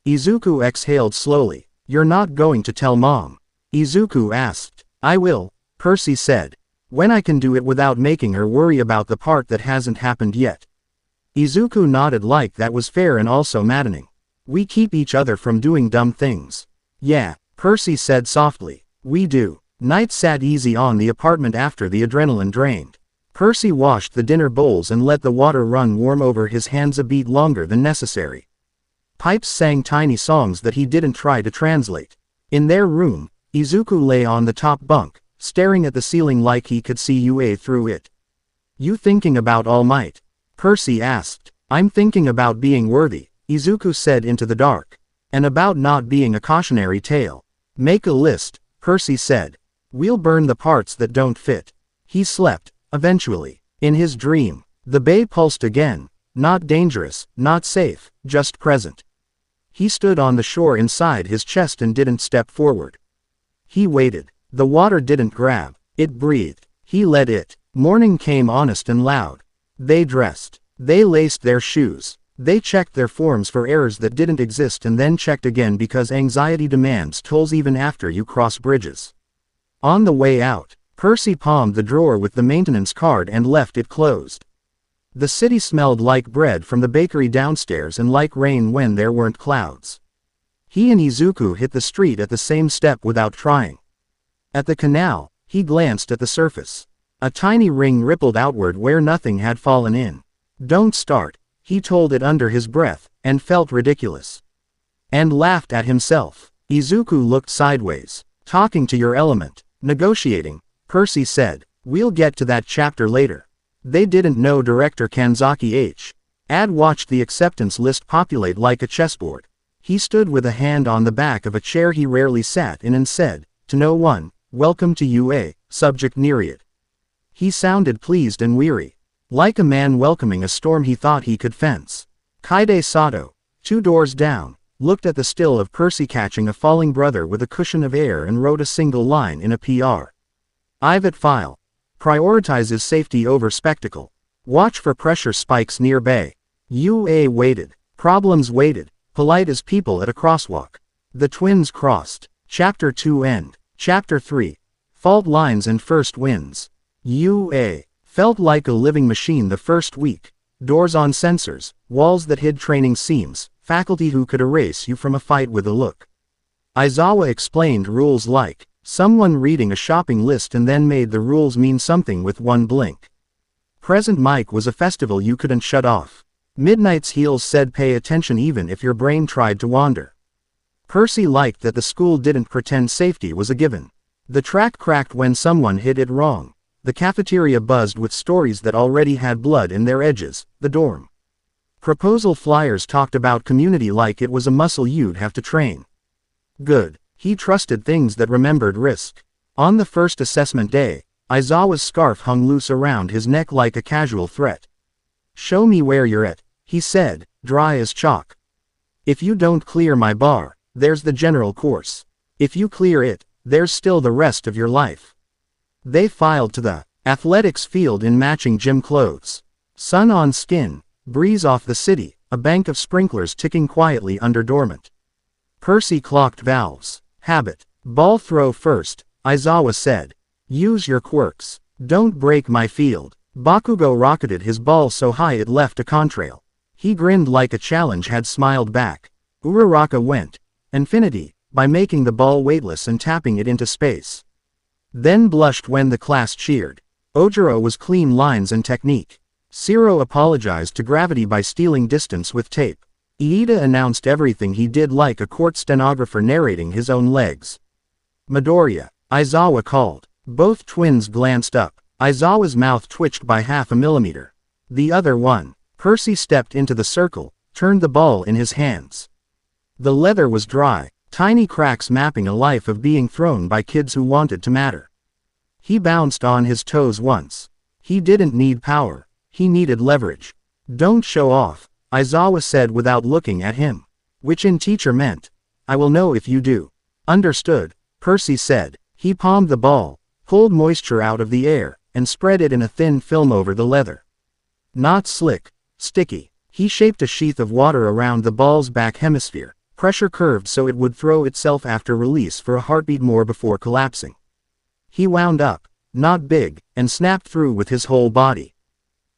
A: Izuku exhaled slowly. You're not going to tell Mom? Izuku asked. I will, Percy said. When I can do it without making her worry about the part that hasn't happened yet. Izuku nodded like that was fair and also maddening. We keep each other from doing dumb things. Yeah, Percy said softly. We do. Night sat easy on the apartment after the adrenaline drained. Percy washed the dinner bowls and let the water run warm over his hands a beat longer than necessary. Pipes sang tiny songs that he didn't try to translate. In their room, Izuku lay on the top bunk, staring at the ceiling like he could see UA through it. You thinking about All Might? Percy asked. I'm thinking about being worthy, Izuku said into the dark. And about not being a cautionary tale. Make a list, Percy said. We'll burn the parts that don't fit. He slept, eventually. In his dream, the bay pulsed again. Not dangerous, not safe, just present. He stood on the shore inside his chest and didn't step forward. He waited. The water didn't grab. It breathed. He let it. Morning came honest and loud. They dressed. They laced their shoes. They checked their forms for errors that didn't exist and then checked again because anxiety demands tolls even after you cross bridges. On the way out, Percy palmed the drawer with the maintenance card and left it closed. The city smelled like bread from the bakery downstairs and like rain when there weren't clouds. He and Izuku hit the street at the same step without trying. At the canal, he glanced at the surface. A tiny ring rippled outward where nothing had fallen in. "Don't start," he told it under his breath, and felt ridiculous. And laughed at himself. Izuku looked sideways. "Talking to your element. Negotiating," Percy said. "We'll get to that chapter later." They didn't know director Kanzaki had watched the acceptance list populate like a chessboard. He stood with a hand on the back of a chair he rarely sat in and said, "To no one, welcome to UA, subject Nereid." He sounded pleased and weary. Like a man welcoming a storm he thought he could fence. Kaide Sato, 2 doors down, looked at the still of Percy catching a falling brother with a cushion of air and wrote a single line in a PR. "Ivat file. Prioritizes safety over spectacle. Watch for pressure spikes near bay." UA waited. Problems waited. Polite as people at a crosswalk. The twins crossed. Chapter 2 end. Chapter 3. Fault lines and first wins. UA felt like a living machine the first week. Doors on sensors, walls that hid training seams, faculty who could erase you from a fight with a look. Aizawa explained rules like someone reading a shopping list and then made the rules mean something with one blink. Present mic was a festival you couldn't shut off. Midnight's Heels said pay attention even if your brain tried to wander. Percy liked that the school didn't pretend safety was a given. The track cracked when someone hit it wrong. The cafeteria buzzed with stories that already had blood in their edges. The dorm proposal flyers talked about community like it was a muscle you'd have to train. Good. He trusted things that remembered risk. On the first assessment day, Aizawa's scarf hung loose around his neck like a casual threat. "Show me where you're at," he said, dry as chalk. "If you don't clear my bar, there's the general course. If you clear it, there's still the rest of your life." They filed to the athletics field in matching gym clothes. Sun on skin, breeze off the city, a bank of sprinklers ticking quietly under dormant. Percy clocked valves. "Habit. Ball throw first," Aizawa said. "Use your quirks. Don't break my field." Bakugo rocketed his ball so high it left a contrail. He grinned like a challenge had smiled back. Uraraka went infinity by making the ball weightless and tapping it into space. Then blushed when the class cheered. Ojiro was clean lines and technique. Zero apologized to gravity by stealing distance with tape. Iida announced everything he did like a court stenographer narrating his own legs. "Midoria," Aizawa called. Both twins glanced up. Aizawa's mouth twitched by half a millimeter. "The other one." Percy stepped into the circle, turned the ball in his hands. The leather was dry, tiny cracks mapping a life of being thrown by kids who wanted to matter. He bounced on his toes once. He didn't need power. He needed leverage. "Don't show off," Aizawa said without looking at him. Which in teacher meant, "I will know if you do." "Understood," Percy said. He palmed the ball, pulled moisture out of the air, and spread it in a thin film over the leather. Not slick. Sticky. He shaped a sheath of water around the ball's back hemisphere, pressure curved so it would throw itself after release for a heartbeat more before collapsing. He wound up, not big, and snapped through with his whole body.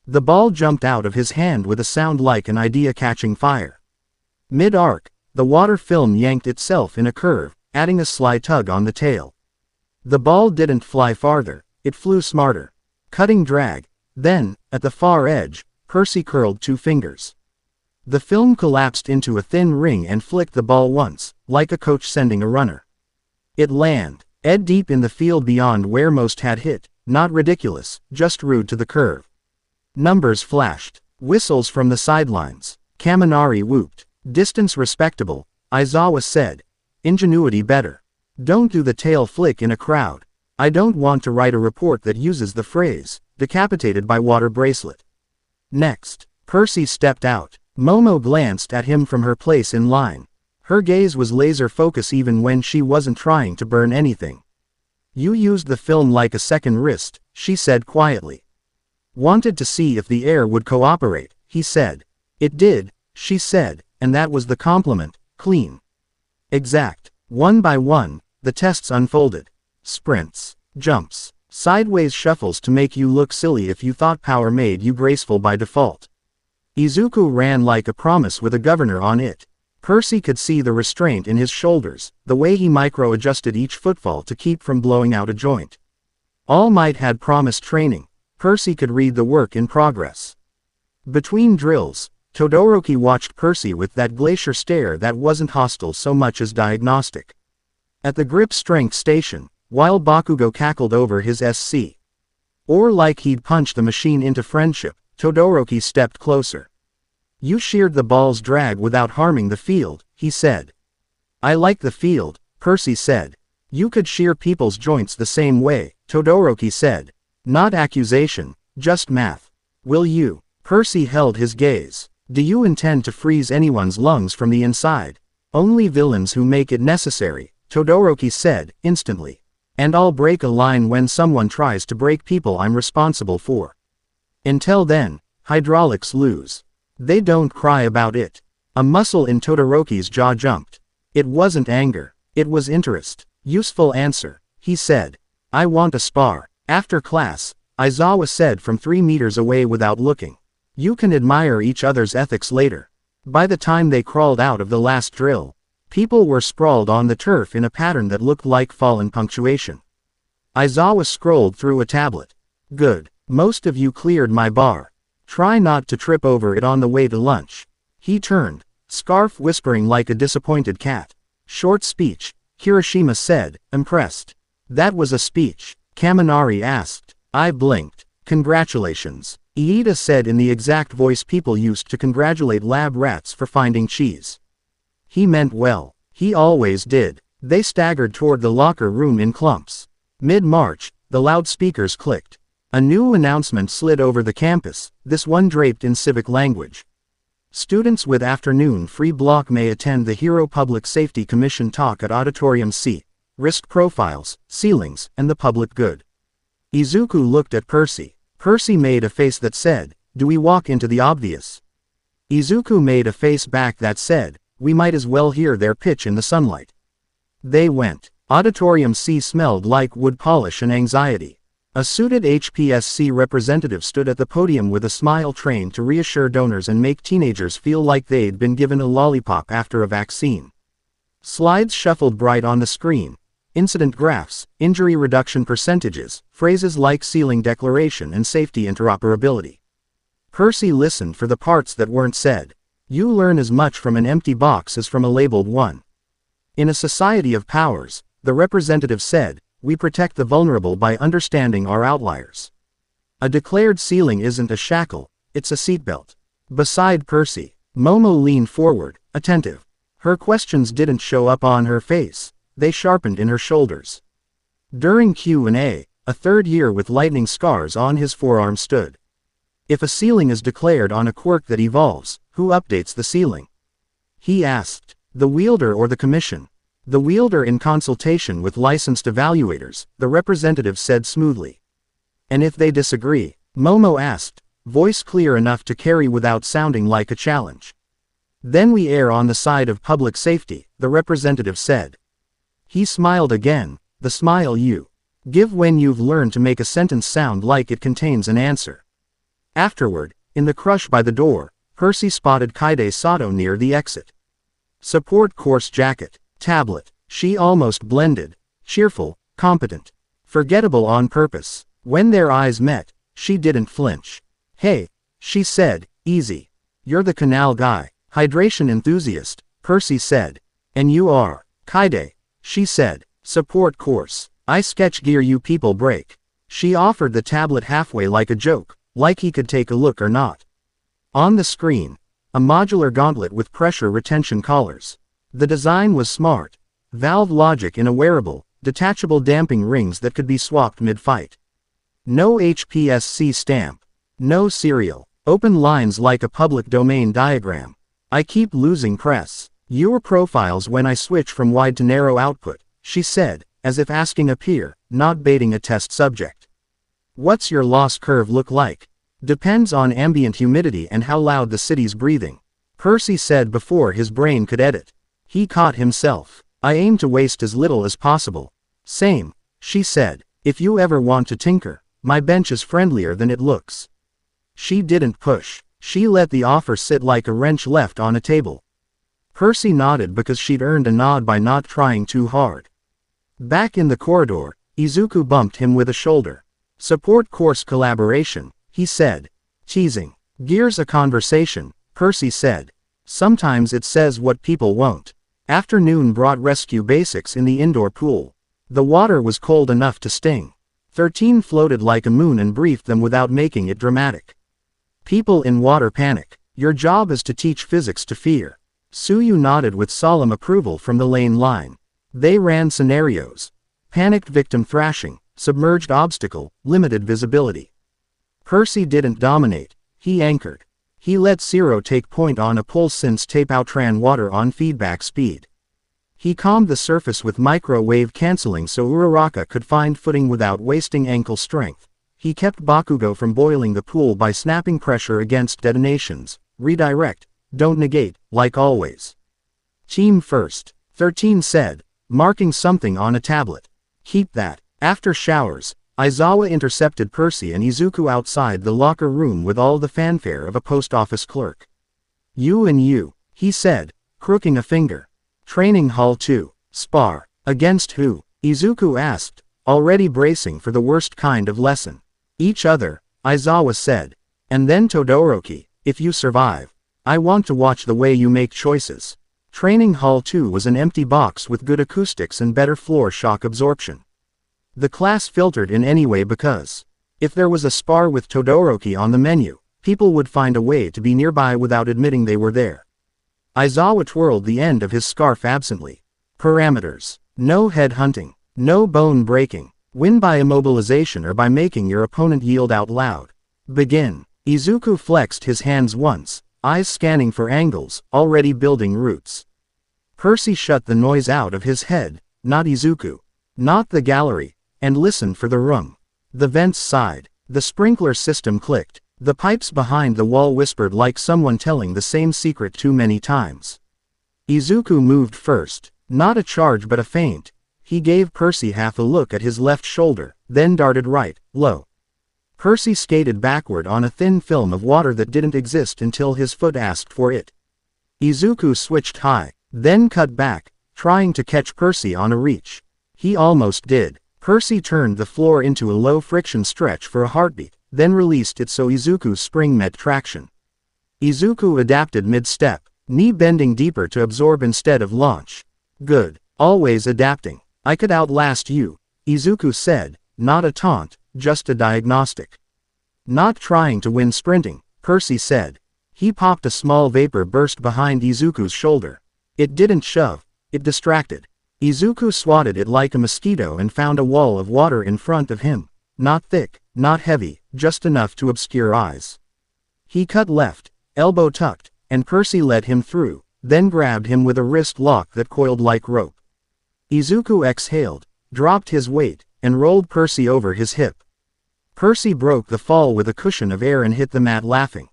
A: The ball jumped out of his hand with a sound like an idea catching fire. Mid-arc, the water film yanked itself in a curve, adding a sly tug on the tail. The ball didn't fly farther, it flew smarter. Cutting drag. Then, at the far edge, Percy curled 2 fingers. The film collapsed into a thin ring and flicked the ball once, like a coach sending a runner. It landed deep in the field beyond where most had hit, not ridiculous, just rude to the curve. Numbers flashed. Whistles from the sidelines. Kaminari whooped. "Distance respectable," Aizawa said. "Ingenuity better. Don't do the tail flick in a crowd. I don't want to write a report that uses the phrase, decapitated by water bracelet." Next, Percy stepped out. Momo glanced at him from her place in line. Her gaze was laser focus even when she wasn't trying to burn anything. "You used the film like a second wrist," she said quietly. "Wanted to see if the air would cooperate," he said. "It did," she said, and that was the compliment, clean. Exact. One by one, the tests unfolded. sprints, jumps, sideways shuffles to make you look silly if you thought power made you graceful by default. Izuku ran like a promise with a governor on it. Percy could see the restraint in his shoulders, the way he micro-adjusted each footfall to keep from blowing out a joint. All Might had promised training. Percy could read the work in progress. Between drills, Todoroki watched Percy with that glacier stare that wasn't hostile so much as diagnostic. At the grip strength station, while Bakugo cackled over his SC. Or like he'd punched the machine into friendship, Todoroki stepped closer. "You sheared the ball's drag without harming the field," he said. "I like the field," Percy said. "You could shear people's joints the same way," Todoroki said. "Not accusation, just math. Will you?" Percy held his gaze. "Do you intend to freeze anyone's lungs from the inside?" "Only villains who make it necessary," Todoroki said, instantly. "And I'll break a line when someone tries to break people I'm responsible for. Until then, hydraulics lose. They don't cry about it." A muscle in Todoroki's jaw jumped. It wasn't anger. It was interest. "Useful answer," he said. "I want a spar." "After class," Aizawa said from 3 meters away without looking. "You can admire each other's ethics later." By the time they crawled out of the last drill, people were sprawled on the turf in a pattern that looked like fallen punctuation. Aizawa scrolled through a tablet. "Good. Most of you cleared my bar. Try not to trip over it on the way to lunch." He turned, scarf whispering like a disappointed cat. "Short speech," Kirishima said, impressed. "That was a speech?" Kaminari asked. I blinked. "Congratulations," Iida said in the exact voice people used to congratulate lab rats for finding cheese. He meant well. He always did. They staggered toward the locker room in clumps. Mid-march, the loudspeakers clicked. A new announcement slid over the campus, this one draped in civic language. "Students with afternoon free block may attend the Hero Public Safety Commission talk at Auditorium C. Risk profiles, ceilings, and the public good." Izuku looked at Percy. Percy made a face that said, "Do we walk into the obvious?" Izuku made a face back that said, "We might as well hear their pitch in the sunlight." They went. Auditorium C smelled like wood polish and anxiety. A suited HPSC representative stood at the podium with a smile trained to reassure donors and make teenagers feel like they'd been given a lollipop after a vaccine. Slides shuffled bright on the screen. Incident graphs, injury reduction percentages, phrases like ceiling declaration and safety interoperability. Percy listened for the parts that weren't said. You learn as much from an empty box as from a labeled one. In a society of powers, the representative said, we protect the vulnerable by understanding our outliers. A declared ceiling isn't a shackle, it's a seatbelt. Beside Percy, Momo leaned forward, attentive. Her questions didn't show up on her face, they sharpened in her shoulders. During Q&A, a third year with lightning scars on his forearm stood. If a ceiling is declared on a quirk that evolves, who updates the ceiling? He asked. The wielder or the commission? The wielder in consultation with licensed evaluators, the representative said smoothly. And if they disagree? Momo asked, voice clear enough to carry without sounding like a challenge. Then we err on the side of public safety, the representative said. He smiled again, the smile you give when you've learned to make a sentence sound like it contains an answer. Afterward, in the crush by the door, Percy spotted Kaide Sato near the exit. Support course jacket, tablet, she almost blended, cheerful, competent, forgettable on purpose. When their eyes met, she didn't flinch. Hey, she said, easy. You're the canal guy, hydration enthusiast, Percy said. And you are, Kaide, she said, support course. I sketch gear you people break. She offered the tablet halfway like a joke, like he could take a look or not. On the screen, a modular gauntlet with pressure retention collars. The design was smart. Valve logic in a wearable, detachable damping rings that could be swapped mid-fight. No HPSC stamp. No serial. Open lines like a public domain diagram. I keep losing press. Your profiles when I switch from wide to narrow output, she said, as if asking a peer, not baiting a test subject. What's your loss curve look like? Depends on ambient humidity and how loud the city's breathing. Percy said before his brain could edit. He caught himself. I aim to waste as little as possible. Same. she said. If you ever want to tinker, my bench is friendlier than it looks. She didn't push. She let the offer sit like a wrench left on a table. Percy nodded because she'd earned a nod by not trying too hard. Back in the corridor, Izuku bumped him with a shoulder. Support course collaboration, he said. Teasing. Gears a conversation, Percy said. Sometimes it says what people won't. Afternoon brought rescue basics in the indoor pool. The water was cold enough to sting. 13 floated like a moon and briefed them without making it dramatic. People in water panic. Your job is to teach physics to fear. Suyu nodded with solemn approval from the lane line. They ran scenarios. Panicked victim thrashing, submerged obstacle, limited visibility. Percy didn't dominate, he anchored. He let Zero take point on a pull since tape outran water on feedback speed. He calmed the surface with microwave canceling so Uraraka could find footing without wasting ankle strength. He kept Bakugo from boiling the pool by snapping pressure against detonations. Redirect, don't negate, like always. Team first, 13 said, marking something on a tablet. Keep that. After showers, Aizawa intercepted Percy and Izuku outside the locker room with all the fanfare of a post office clerk. You and you, he said, crooking a finger. Training Hall 2. Spar. Against who? Izuku asked, already bracing for the worst kind of lesson. Each other, Aizawa said. And then Todoroki, if you survive. I want to watch the way you make choices. Training Hall 2 was an empty box with good acoustics and better floor shock absorption. The class filtered in anyway because, if there was a spar with Todoroki on the menu, people would find a way to be nearby without admitting they were there. Aizawa twirled the end of his scarf absently. Parameters. No head hunting. No bone breaking. Win by immobilization or by making your opponent yield out loud. Begin. Izuku flexed his hands once, eyes scanning for angles, already building roots. Percy shut the noise out of his head, not Izuku. Not the gallery, and listened for the room. The vents sighed. The sprinkler system clicked. The pipes behind the wall whispered like someone telling the same secret too many times. Izuku moved first, not a charge but a feint. He gave Percy half a look at his left shoulder, then darted right, low. Percy skated backward on a thin film of water that didn't exist until his foot asked for it. Izuku switched high, then cut back, trying to catch Percy on a reach. He almost did. Percy turned the floor into a low-friction stretch for a heartbeat, then released it so Izuku's spring met traction. Izuku adapted mid-step, knee bending deeper to absorb instead of launch. Good. Always adapting. I could outlast you, Izuku said, not a taunt, just a diagnostic. Not trying to win sprinting, Percy said. He popped a small vapor burst behind Izuku's shoulder. It didn't shove, it distracted. Izuku swatted it like a mosquito and found a wall of water in front of him. Not thick, not heavy, just enough to obscure eyes. He cut left, elbow tucked, and Percy led him through, then grabbed him with a wrist lock that coiled like rope. Izuku exhaled, dropped his weight, and rolled Percy over his hip. Percy broke the fall with a cushion of air and hit the mat laughing.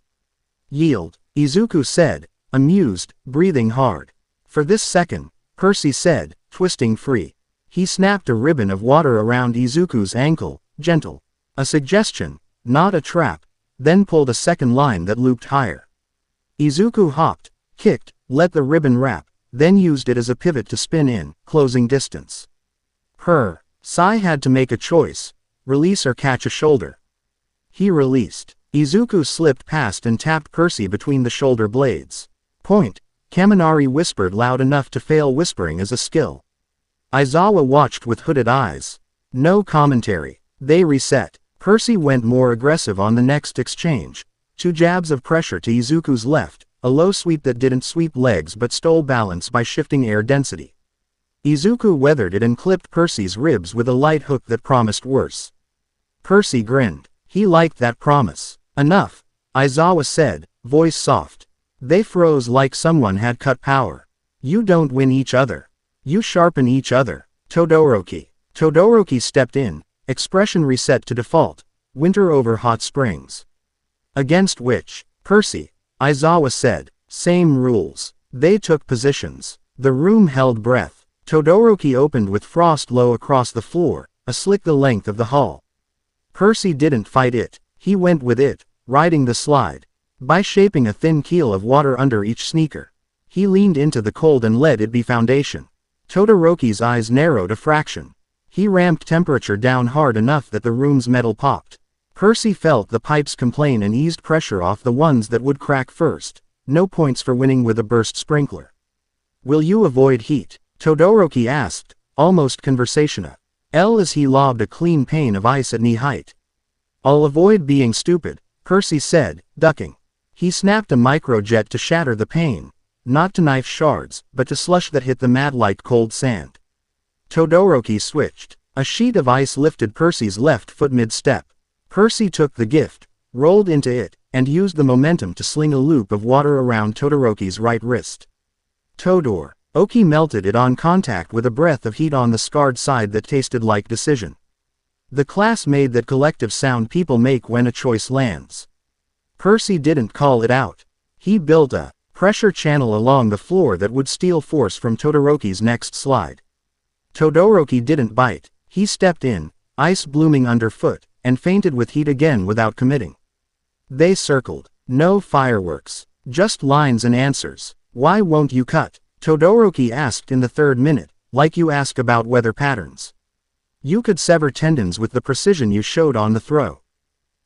A: Yield, Izuku said, amused, breathing hard. For this second, Percy said, twisting free. He snapped a ribbon of water around Izuku's ankle, gentle. A suggestion, not a trap, then pulled a second line that looped higher. Izuku hopped, kicked, let the ribbon wrap, then used it as a pivot to spin in, closing distance. Sai had to make a choice, release or catch a shoulder. He released. Izuku slipped past and tapped Percy between the shoulder blades. Point, Kaminari whispered loud enough to fail whispering as a skill. Aizawa watched with hooded eyes. No commentary. They reset. Percy went more aggressive on the next exchange. 2 jabs of pressure to Izuku's left, a low sweep that didn't sweep legs but stole balance by shifting air density. Izuku weathered it and clipped Percy's ribs with a light hook that promised worse. Percy grinned. He liked that promise. Enough, Aizawa said, voice soft. They froze like someone had cut power. You don't win each other. You sharpen each other. Todoroki. Todoroki stepped in, expression reset to default. Winter over hot springs. Against which? Percy. Aizawa said. Same rules. They took positions. The room held breath. Todoroki opened with frost low across the floor, a slick the length of the hull. Percy didn't fight it, he went with it, riding the slide. By shaping a thin keel of water under each sneaker, he leaned into the cold and let it be foundation. Todoroki's eyes narrowed a fraction. He ramped temperature down hard enough that the room's metal popped. Percy felt the pipes complain and eased pressure off the ones that would crack first. No points for winning with a burst sprinkler. Will you avoid heat? Todoroki asked, almost conversational. As he lobbed a clean pane of ice at knee height. I'll avoid being stupid, Percy said, ducking. He snapped a microjet to shatter the pane. Not to knife shards, but to slush that hit the mat like cold sand. Todoroki switched. A sheet of ice lifted Percy's left foot mid-step. Percy took the gift, rolled into it, and used the momentum to sling a loop of water around Todoroki's right wrist. Todoroki melted it on contact with a breath of heat on the scarred side that tasted like decision. The class made that collective sound people make when a choice lands. Percy didn't call it out. He built a pressure channel along the floor that would steal force from Todoroki's next slide. Todoroki didn't bite. He stepped in, ice blooming underfoot, and fainted with heat again without committing. They circled. No fireworks. Just lines and answers. Why won't you cut? Todoroki asked in the third minute, like you ask about weather patterns. You could sever tendons with the precision you showed on the throw.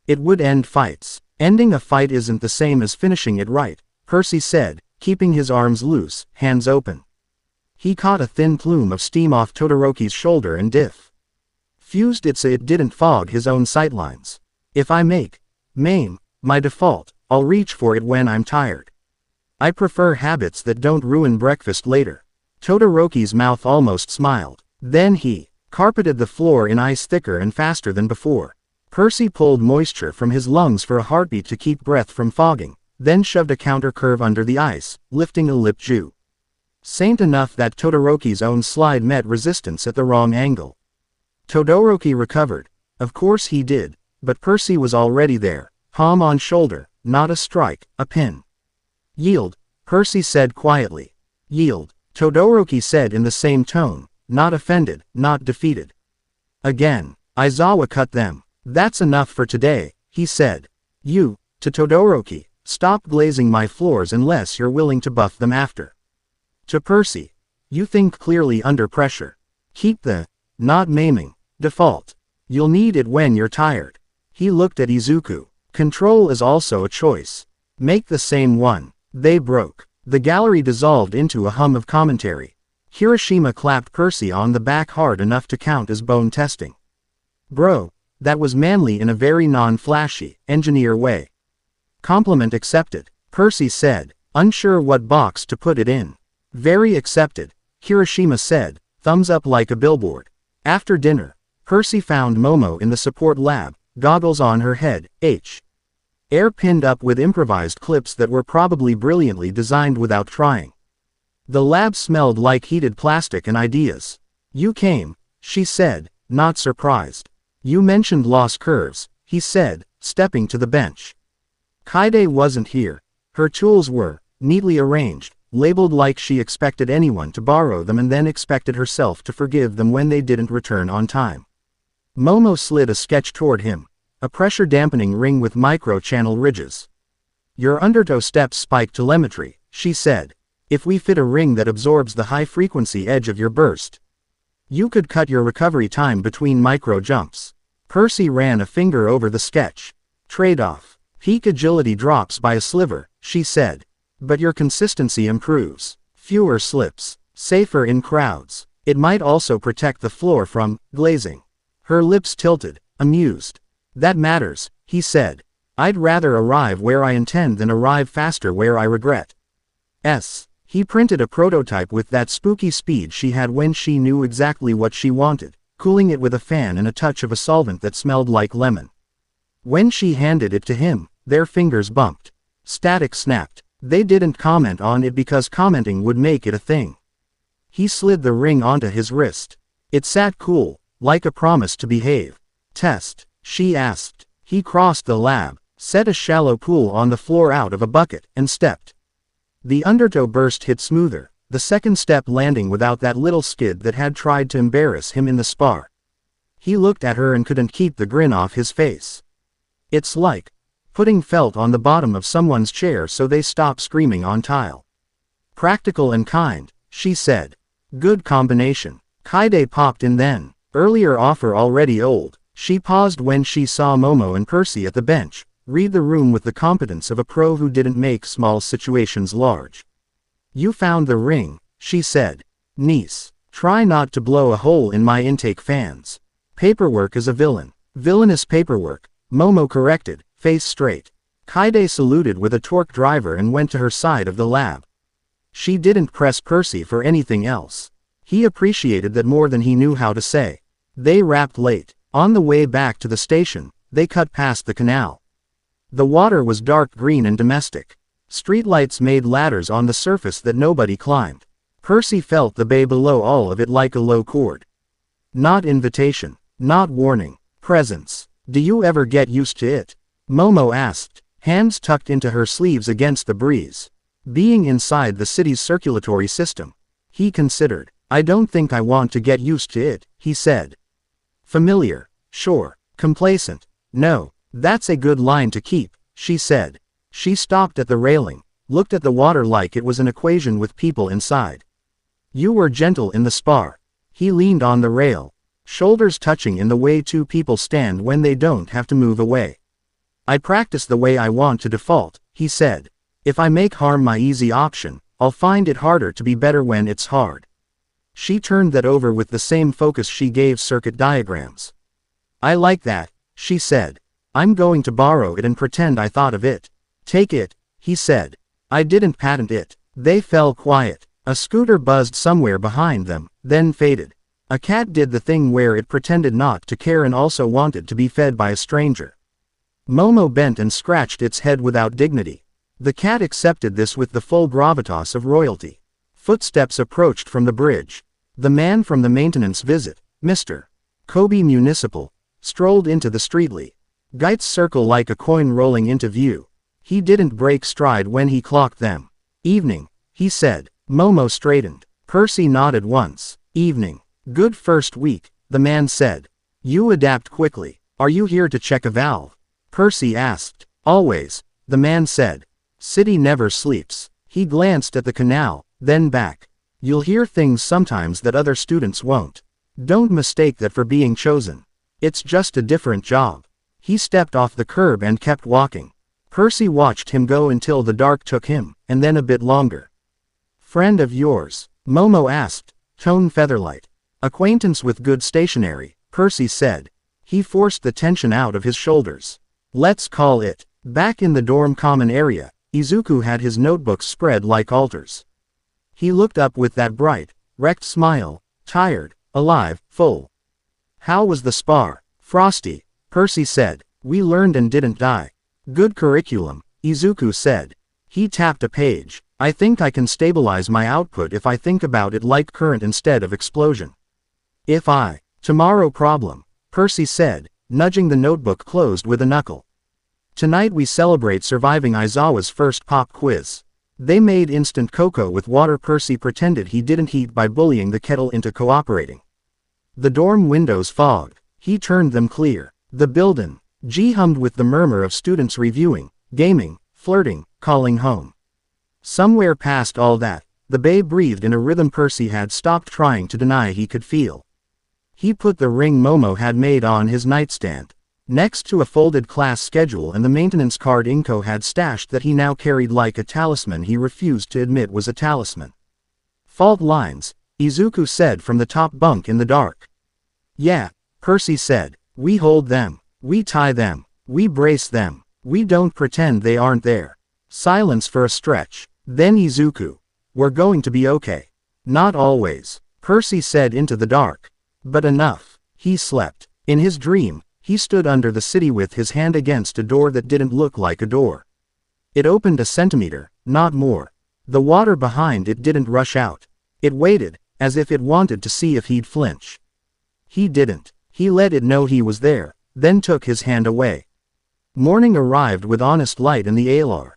A: It would end fights. Ending a fight isn't the same as finishing it right, Percy said, keeping his arms loose, hands open. He caught a thin plume of steam off Todoroki's shoulder and fused it so it didn't fog his own sightlines. If I maim, my default, I'll reach for it when I'm tired. I prefer habits that don't ruin breakfast later. Todoroki's mouth almost smiled. Then he carpeted the floor in ice thicker and faster than before. Percy pulled moisture from his lungs for a heartbeat to keep breath from fogging, then shoved a counter curve under the ice, lifting a lip Jew. Saint enough that Todoroki's own slide met resistance at the wrong angle. Todoroki recovered. Of course he did, but Percy was already there, palm on shoulder, not a strike, a pin. Yield, Percy said quietly. Yield, Todoroki said in the same tone, not offended, not defeated. Again, Aizawa cut them. That's enough for today, he said. You, to Todoroki, stop glazing my floors unless you're willing to buff them after. To Percy, you think clearly under pressure. Keep the, not maiming, default. You'll need it when you're tired. He looked at Izuku. Control is also a choice. Make the same one. They broke. The gallery dissolved into a hum of commentary. Hiroshima clapped Percy on the back hard enough to count as bone testing. Bro, that was manly in a very non-flashy, engineer way. Compliment accepted, Percy said, unsure what box to put it in. Very accepted, Hiroshima said, thumbs up like a billboard. After dinner, Percy found Momo in the support lab, goggles on her head, hair pinned up with improvised clips that were probably brilliantly designed without trying. The lab smelled like heated plastic and ideas. You came, she said, not surprised. You mentioned lost curves, he said, stepping to the bench. Kaide wasn't here. Her tools were neatly arranged, labeled like she expected anyone to borrow them and then expected herself to forgive them when they didn't return on time. Momo slid a sketch toward him, a pressure-dampening ring with micro-channel ridges. Your undertow steps spike telemetry, she said. If we fit a ring that absorbs the high-frequency edge of your burst, you could cut your recovery time between micro-jumps. Percy ran a finger over the sketch. Trade-off. Peak agility drops by a sliver, she said. But your consistency improves. Fewer slips. Safer in crowds. It might also protect the floor from glazing. Her lips tilted, amused. That matters, he said. I'd rather arrive where I intend than arrive faster where I regret. He printed a prototype with that spooky speed she had when she knew exactly what she wanted, cooling it with a fan and a touch of a solvent that smelled like lemon. When she handed it to him, their fingers bumped. Static snapped. They didn't comment on it because commenting would make it a thing. He slid the ring onto his wrist. It sat cool, like a promise to behave. Test, she asked. He crossed the lab, set a shallow pool on the floor out of a bucket, and stepped. The undertow burst hit smoother, the second step landing without that little skid that had tried to embarrass him in the spar. He looked at her and couldn't keep the grin off his face. It's like putting felt on the bottom of someone's chair so they stop screaming on tile. Practical and kind, she said. Good combination. Kaide popped in then. Earlier offer already old. She paused when she saw Momo and Percy at the bench, read the room with the competence of a pro who didn't make small situations large. You found the ring, she said. Niece, try not to blow a hole in my intake fans. Paperwork is a villain. Villainous paperwork, Momo corrected, face straight. Kaide saluted with a torque driver and went to her side of the lab. She didn't press Percy for anything else. He appreciated that more than he knew how to say. They wrapped late. On the way back to the station, they cut past the canal. The water was dark green and domestic. Streetlights made ladders on the surface that nobody climbed. Percy felt the bay below all of it like a low chord. Not invitation. Not warning. Presence. Do you ever get used to it? Momo asked, hands tucked into her sleeves against the breeze. Being inside the city's circulatory system. He considered. I don't think I want to get used to it, he said. Familiar. Sure. Complacent. No. That's a good line to keep, she said. She stopped at the railing, looked at the water like it was an equation with people inside. You were gentle in the spar. He leaned on the rail, shoulders touching in the way two people stand when they don't have to move away. I practice the way I want to default, he said. If I make harm my easy option, I'll find it harder to be better when it's hard. She turned that over with the same focus she gave circuit diagrams. I like that, she said. I'm going to borrow it and pretend I thought of it. Take it, he said. I didn't patent it. They fell quiet. A scooter buzzed somewhere behind them, then faded. A cat did the thing where it pretended not to care and also wanted to be fed by a stranger. Momo bent and scratched its head without dignity. The cat accepted this with the full gravitas of royalty. Footsteps approached from the bridge. The man from the maintenance visit, Mr. Kobe Municipal, strolled into the streetly. Geit's circle like a coin rolling into view. He didn't break stride when he clocked them. Evening, he said. Momo straightened. Percy nodded once. Evening. Good first week, the man said. You adapt quickly. Are you here to check a valve? Percy asked. Always, the man said. City never sleeps. He glanced at the canal, then back. You'll hear things sometimes that other students won't. Don't mistake that for being chosen. It's just a different job. He stepped off the curb and kept walking. Percy watched him go until the dark took him, and then a bit longer. Friend of yours? Momo asked, tone featherlight. Acquaintance with good stationery, Percy said. He forced the tension out of his shoulders. Let's call it. Back in the dorm common area, Izuku had his notebooks spread like altars. He looked up with that bright, wrecked smile, tired, alive, full. How was the spar? Frosty, Percy said. We learned and didn't die. Good curriculum, Izuku said. He tapped a page. I think I can stabilize my output if I think about it like current instead of explosion. If I. Tomorrow problem, Percy said, nudging the notebook closed with a knuckle. Tonight we celebrate surviving Aizawa's first pop quiz. They made instant cocoa with water. Percy pretended he didn't heat by bullying the kettle into cooperating. The dorm windows fogged. He turned them clear. The building. G hummed with the murmur of students reviewing, gaming, flirting, calling home. Somewhere past all that, the bay breathed in a rhythm Percy had stopped trying to deny he could feel. He put the ring Momo had made on his nightstand, next to a folded class schedule and the maintenance card Inko had stashed that he now carried like a talisman he refused to admit was a talisman. Fault lines, Izuku said from the top bunk in the dark. Yeah, Percy said. We hold them. We tie them. We brace them. We don't pretend they aren't there. Silence for a stretch. Then Izuku. We're going to be okay. Not always, Percy said into the dark. But enough. He slept. In his dream, he stood under the city with his hand against a door that didn't look like a door. It opened a centimeter, not more. The water behind it didn't rush out. It waited, as if it wanted to see if he'd flinch. He didn't. He let it know he was there, then took his hand away. Morning arrived with honest light in the alar.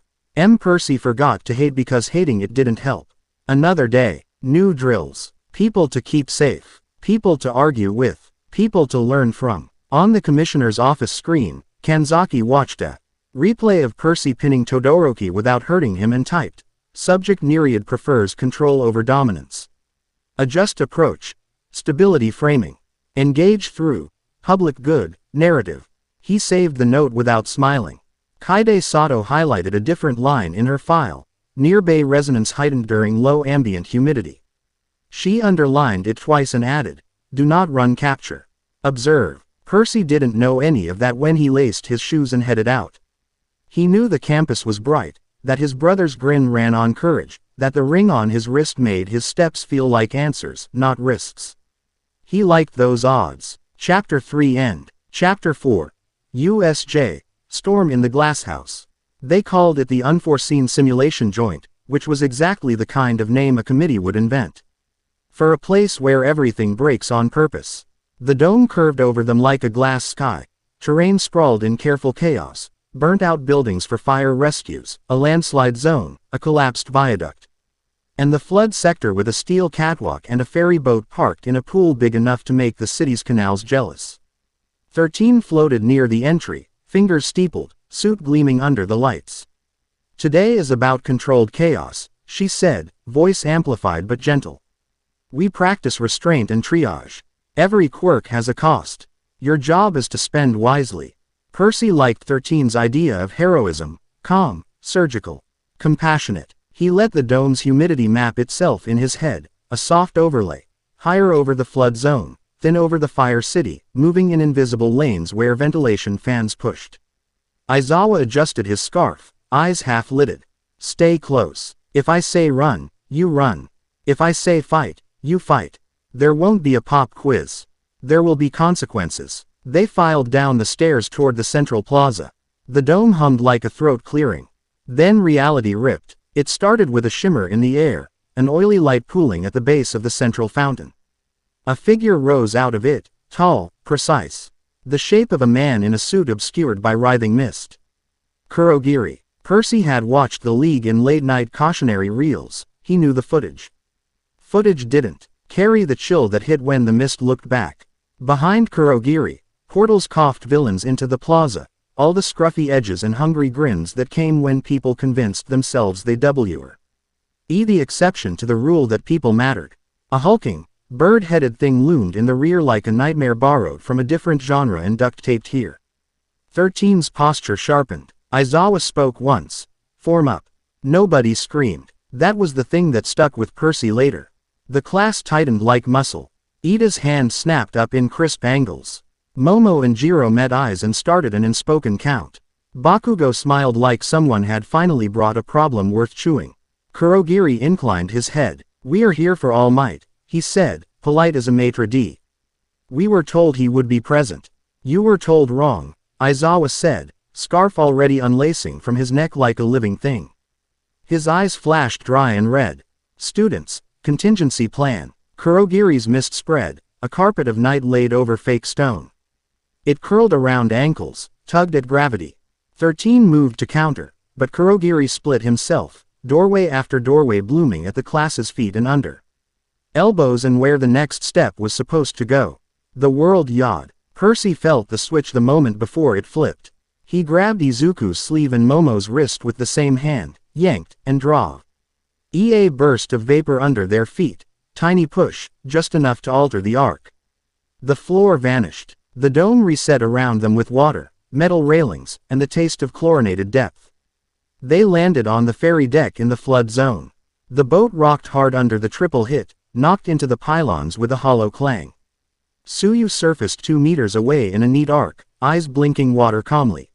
A: Percy forgot to hate because hating it didn't help. Another day, new drills, people to keep safe, people to argue with, People to learn from. On the commissioner's office screen, Kanzaki watched a replay of Percy pinning Todoroki without hurting him and typed, "Subject Nereid prefers control over dominance. Adjust approach. Stability framing. Engage through public good narrative." He saved the note without smiling. Kaide Sato highlighted a different line in her file. Nearby resonance heightened during low ambient humidity. She underlined it twice and added, "Do not run capture. Observe." Percy didn't know any of that when he laced his shoes and headed out. He knew the campus was bright, that his brother's grin ran on courage, that the ring on his wrist made his steps feel like answers, not risks. He liked those odds. Chapter 3 End. Chapter 4. USJ. Storm in the Glasshouse. They called it the Unforeseen Simulation Joint, which was exactly the kind of name a committee would invent. For a place where everything breaks on purpose. The dome curved over them like a glass sky. Terrain sprawled in careful chaos. Burnt-out buildings for fire rescues, a landslide zone, a collapsed viaduct. And the flood sector with a steel catwalk and a ferry boat parked in a pool big enough to make the city's canals jealous. 13 floated near the entry, fingers steepled, suit gleaming under the lights. "Today is about controlled chaos," she said, voice amplified but gentle. "We practice restraint and triage. Every quirk has a cost. Your job is to spend wisely." Percy liked 13's idea of heroism, calm, surgical, compassionate. He let the dome's humidity map itself in his head, a soft overlay, higher over the flood zone, thin over the fire city, moving in invisible lanes where ventilation fans pushed. Aizawa adjusted his scarf, eyes half-lidded. "Stay close. If I say run, you run. If I say fight, you fight. There won't be a pop quiz. There will be consequences." They filed down the stairs toward the central plaza. The dome hummed like a throat clearing. Then reality ripped. It started with a shimmer in the air, an oily light pooling at the base of the central fountain. A figure rose out of it, tall, precise. The shape of a man in a suit obscured by writhing mist. Kurogiri. Percy had watched the League in late-night cautionary reels. He knew the footage. Footage didn't carry the chill that hit when the mist looked back. Behind Kurogiri, portals coughed villains into the plaza, all the scruffy edges and hungry grins that came when people convinced themselves they were the exception to the rule that people mattered. A hulking, bird-headed thing loomed in the rear like a nightmare borrowed from a different genre and duct-taped here. 13's posture sharpened. Aizawa spoke once. "Form up." Nobody screamed. That was the thing that stuck with Percy later. The class tightened like muscle. Ida's hand snapped up in crisp angles. Momo and Jiro met eyes and started an unspoken count. Bakugo smiled like someone had finally brought a problem worth chewing. Kurogiri inclined his head. "We are here for All Might," he said, polite as a maitre d'. "We were told he would be present." "You were told wrong," Aizawa said, scarf already unlacing from his neck like a living thing. His eyes flashed dry and red. "Students, contingency plan." Kurogiri's mist spread, a carpet of night laid over fake stone. It curled around ankles, tugged at gravity. 13 moved to counter, but Kurogiri split himself, doorway after doorway blooming at the class's feet and under. Elbows and where the next step was supposed to go. The world yawed. Percy felt the switch the moment before it flipped. He grabbed Izuku's sleeve and Momo's wrist with the same hand, yanked, and drove. A burst of vapor under their feet. Tiny push, just enough to alter the arc. The floor vanished. The dome reset around them with water, metal railings, and the taste of chlorinated depth. They landed on the ferry deck in the flood zone. The boat rocked hard under the triple hit, knocked into the pylons with a hollow clang. Tsuyu surfaced 2 meters away in a neat arc, eyes blinking water calmly.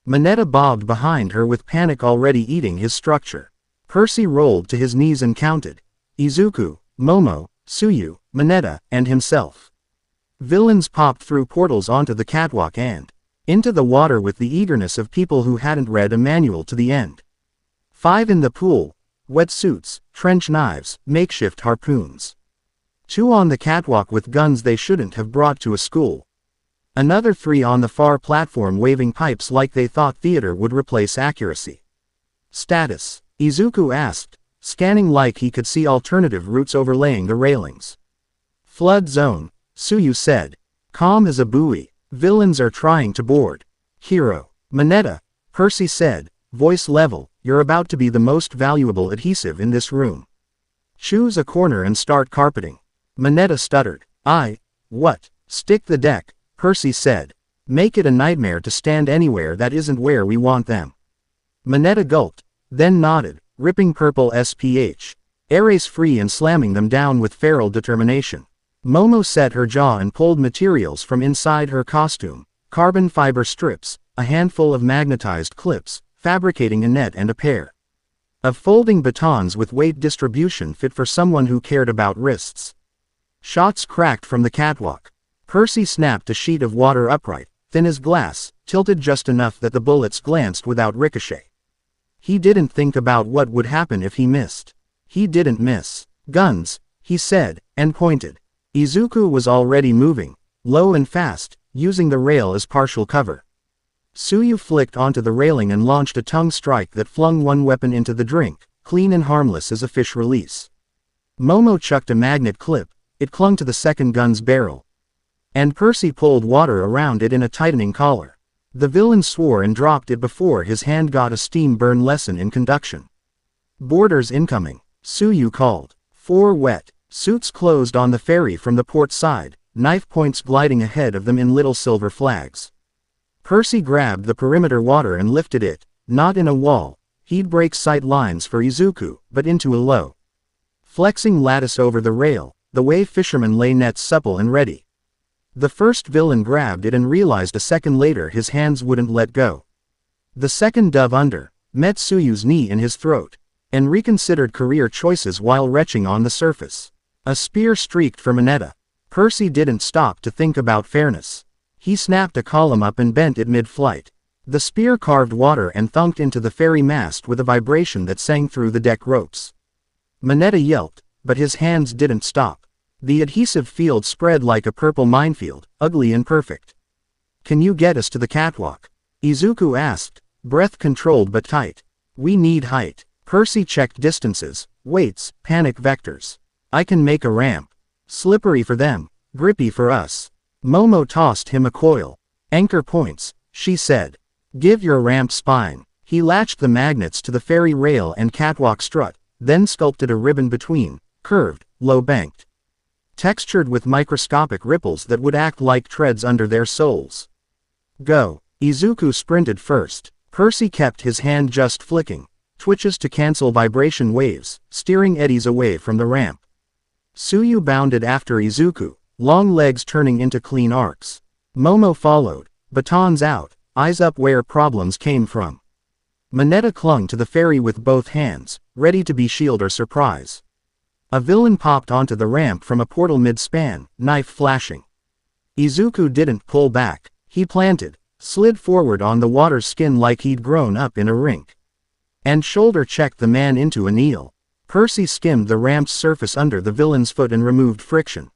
A: Mineta bobbed behind her with panic already eating his structure. Percy rolled to his knees and counted. Izuku, Momo, Tsuyu, Mineta, and himself. Villains popped through portals onto the catwalk and into the water with the eagerness of people who hadn't read a manual to the end. 5 in the pool, wetsuits, trench knives, makeshift harpoons. 2 on the catwalk with guns they shouldn't have brought to a school. Another 3 on the far platform waving pipes like they thought theater would replace accuracy. "Status?" Izuku asked, scanning like he could see alternative routes overlaying the railings. "Flood zone," Tsuyu said. Calm as a buoy. Villains are trying to board. Hero. Mineta, Percy said, voice level, you're about to be the most valuable adhesive in this room. Choose a corner and start carpeting. Mineta stuttered. What? Stick the deck, Percy said. Make it a nightmare to stand anywhere that isn't where we want them. Mineta gulped, then nodded, ripping purple SPH. Arrays free and slamming them down with feral determination. Momo set her jaw and pulled materials from inside her costume, carbon fiber strips, a handful of magnetized clips, fabricating a net and a pair of folding batons with weight distribution fit for someone who cared about wrists. Shots cracked from the catwalk. Percy snapped a sheet of water upright, thin as glass, tilted just enough that the bullets glanced without ricochet. He didn't think about what would happen if he missed. He didn't miss. Guns, he said, and pointed. Izuku was already moving, low and fast, using the rail as partial cover. Tsuyu flicked onto the railing and launched a tongue strike that flung one weapon into the drink, clean and harmless as a fish release. Momo chucked a magnet clip, it clung to the second gun's barrel. And Percy pulled water around it in a tightening collar. The villain swore and dropped it before his hand got a steam burn lesson in conduction. Boarders incoming, Tsuyu called. 4 wet suits closed on the ferry from the port side, knife points gliding ahead of them in little silver flags. Percy grabbed the perimeter water and lifted it, not in a wall, he'd break sight lines for Izuku, but into a low flexing lattice over the rail, the way fishermen lay nets supple and ready. The first villain grabbed it and realized a second later his hands wouldn't let go. The second dove under, met Tsuyu's knee in his throat, and reconsidered career choices while retching on the surface. A spear streaked for Mineta. Percy didn't stop to think about fairness. He snapped a column up and bent it mid-flight. The spear carved water and thunked into the ferry mast with a vibration that sang through the deck ropes. Mineta yelped, but his hands didn't stop. The adhesive field spread like a purple minefield, ugly and perfect. Can you get us to the catwalk? Izuku asked, breath controlled but tight. We need height. Percy checked distances, weights, panic vectors. I can make a ramp. Slippery for them, grippy for us. Momo tossed him a coil. Anchor points, she said. Give your ramp spine. He latched the magnets to the ferry rail and catwalk strut, then sculpted a ribbon between, curved, low-banked. Textured with microscopic ripples that would act like treads under their soles. Go. Izuku sprinted first. Percy kept his hand just flicking, twitches to cancel vibration waves, steering eddies away from the ramp. Tsuyu bounded after Izuku, long legs turning into clean arcs. Momo followed, batons out, eyes up where problems came from. Mineta clung to the ferry with both hands, ready to be shield or surprise. A villain popped onto the ramp from a portal mid-span, knife flashing. Izuku didn't pull back, he planted, slid forward on the water's skin like he'd grown up in a rink. And shoulder-checked the man into a kneel. Percy skimmed the ramp's surface under the villain's foot and removed friction.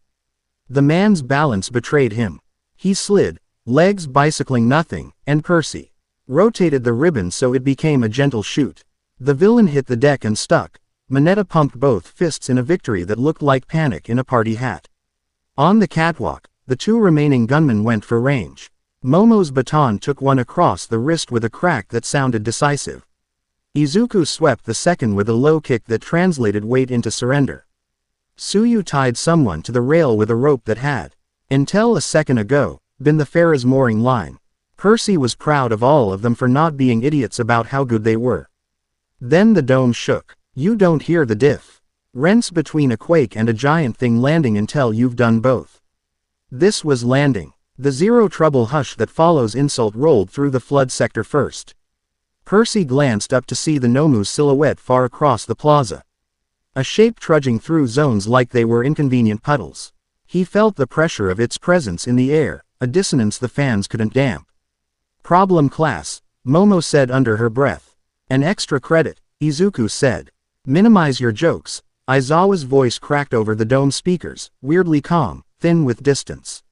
A: The man's balance betrayed him. He slid, legs bicycling nothing, and Percy rotated the ribbon so it became a gentle shoot. The villain hit the deck and stuck. Mineta pumped both fists in a victory that looked like panic in a party hat. On the catwalk, the 2 remaining gunmen went for range. Momo's baton took one across the wrist with a crack that sounded decisive. Izuku swept the second with a low kick that translated weight into surrender. Tsuyu tied someone to the rail with a rope that had, until a second ago, been the ferry's mooring line. Percy was proud of all of them for not being idiots about how good they were. Then the dome shook. You don't hear the diff. Rents between a quake and a giant thing landing until you've done both. This was landing. The zero trouble hush that follows insult rolled through the flood sector first. Percy glanced up to see the Nomu's silhouette far across the plaza. A shape trudging through zones like they were inconvenient puddles. He felt the pressure of its presence in the air, a dissonance the fans couldn't damp. Problem class, Momo said under her breath. An extra credit, Izuku said. Minimize your jokes. Aizawa's voice cracked over the dome speakers, weirdly calm, thin with distance.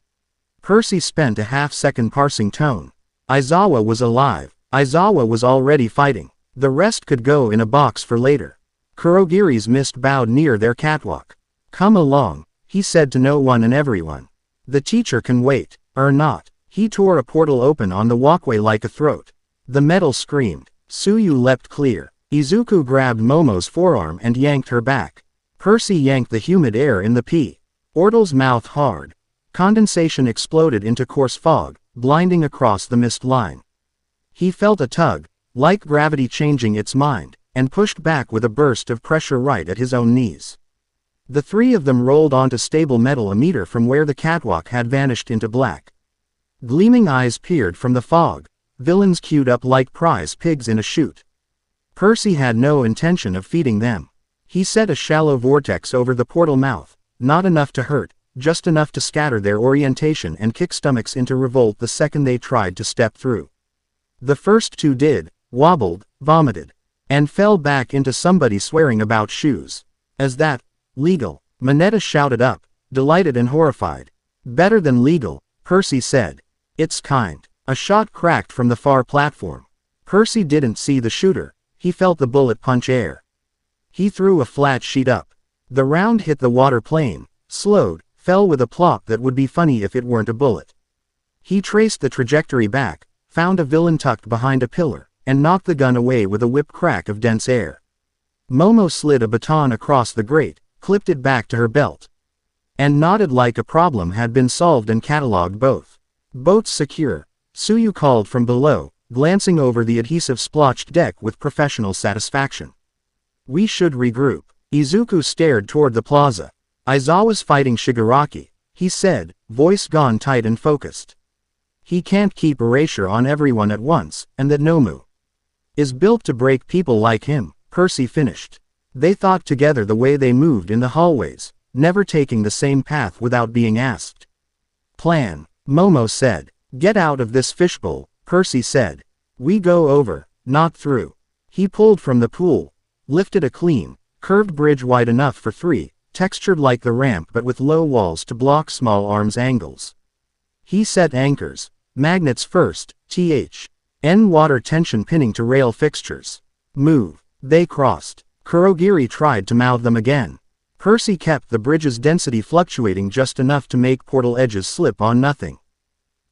A: Percy spent a half-second parsing tone. Aizawa was alive. Aizawa was already fighting. The rest could go in a box for later. Kurogiri's mist bowed near their catwalk. Come along, he said to no one and everyone. The teacher can wait, or not. He tore a portal open on the walkway like a throat. The metal screamed. Tsuyu leapt clear. Izuku grabbed Momo's forearm and yanked her back. Percy yanked the humid air in the portal's mouth hard. Condensation exploded into coarse fog, blinding across the mist line. He felt a tug, like gravity changing its mind, and pushed back with a burst of pressure right at his own knees. The three of them rolled onto stable metal a meter from where the catwalk had vanished into black. Gleaming eyes peered from the fog, villains queued up like prize pigs in a chute. Percy had no intention of feeding them. He set a shallow vortex over the portal mouth, not enough to hurt, just enough to scatter their orientation and kick stomachs into revolt the second they tried to step through. The first two did, wobbled, vomited, and fell back into somebody swearing about shoes. As that, legal, Mineta shouted up, delighted and horrified. Better than legal, Percy said. It's kind. A shot cracked from the far platform. Percy didn't see the shooter, he felt the bullet punch air. He threw a flat sheet up. The round hit the water plane, slowed, fell with a plop that would be funny if it weren't a bullet. He traced the trajectory back, found a villain tucked behind a pillar, and knocked the gun away with a whip crack of dense air. Momo slid a baton across the grate, clipped it back to her belt, and nodded like a problem had been solved and catalogued both. Boats secure, Tsuyu called from below, glancing over the adhesive splotched deck with professional satisfaction. We should regroup. Izuku stared toward the plaza. Aizawa's fighting Shigaraki, he said, voice gone tight and focused. He can't keep erasure on everyone at once, and that Nomu is built to break people like him, Percy finished. They thought together the way they moved in the hallways, never taking the same path without being asked. Plan, Momo said. Get out of this fishbowl, Percy said. We go over, not through. He pulled from the pool, lifted a clean, curved bridge wide enough for three, textured like the ramp but with low walls to block small arms angles. He set anchors, magnets first, THN water tension pinning to rail fixtures. Move. They crossed. Kurogiri tried to mouth them again. Percy kept the bridge's density fluctuating just enough to make portal edges slip on nothing.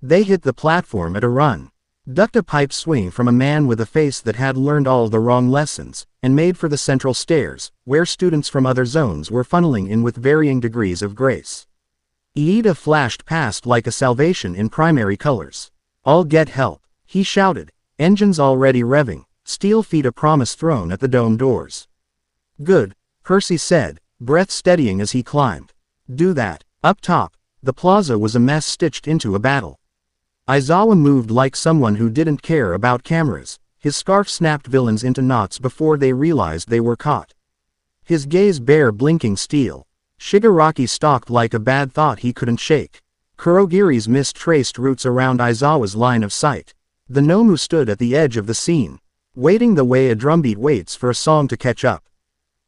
A: They hit the platform at a run. Ducked a pipe swing from a man with a face that had learned all the wrong lessons, and made for the central stairs, where students from other zones were funneling in with varying degrees of grace. Iida flashed past like a salvation in primary colors. I'll get help, he shouted, engines already revving, steel feet a promise thrown at the dome doors. Good, Percy said, breath steadying as he climbed. Do that. Up top, the plaza was a mess stitched into a battle. Aizawa moved like someone who didn't care about cameras. His scarf snapped villains into knots before they realized they were caught. His gaze bare blinking steel. Shigaraki stalked like a bad thought he couldn't shake. Kurogiri's mist traced routes around Aizawa's line of sight. The Nomu stood at the edge of the scene, waiting the way a drumbeat waits for a song to catch up.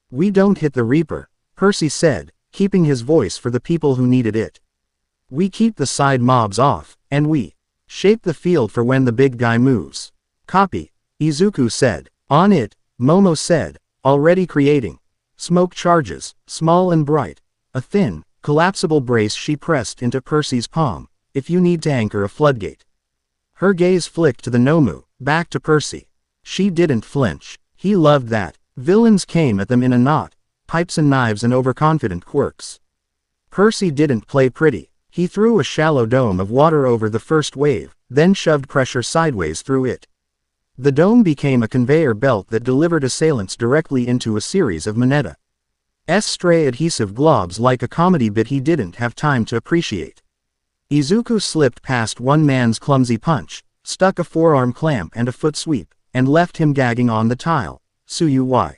A: We don't hit the Reaper, Percy said, keeping his voice for the people who needed it. We keep the side mobs off, and we shape the field for when the big guy moves. Copy, Izuku said. On it, Momo said, already creating. Smoke charges, small and bright. A thin, collapsible brace she pressed into Percy's palm, if you need to anchor a floodgate. Her gaze flicked to the Nomu, back to Percy. She didn't flinch. He loved that. Villains came at them in a knot, pipes and knives and overconfident quirks. Percy didn't play pretty. He threw a shallow dome of water over the first wave, then shoved pressure sideways through it. The dome became a conveyor belt that delivered assailants directly into a series of Mineta's stray adhesive globs like a comedy bit he didn't have time to appreciate. Izuku slipped past one man's clumsy punch, stuck a forearm clamp and a foot sweep, and left him gagging on the tile. Tsuyu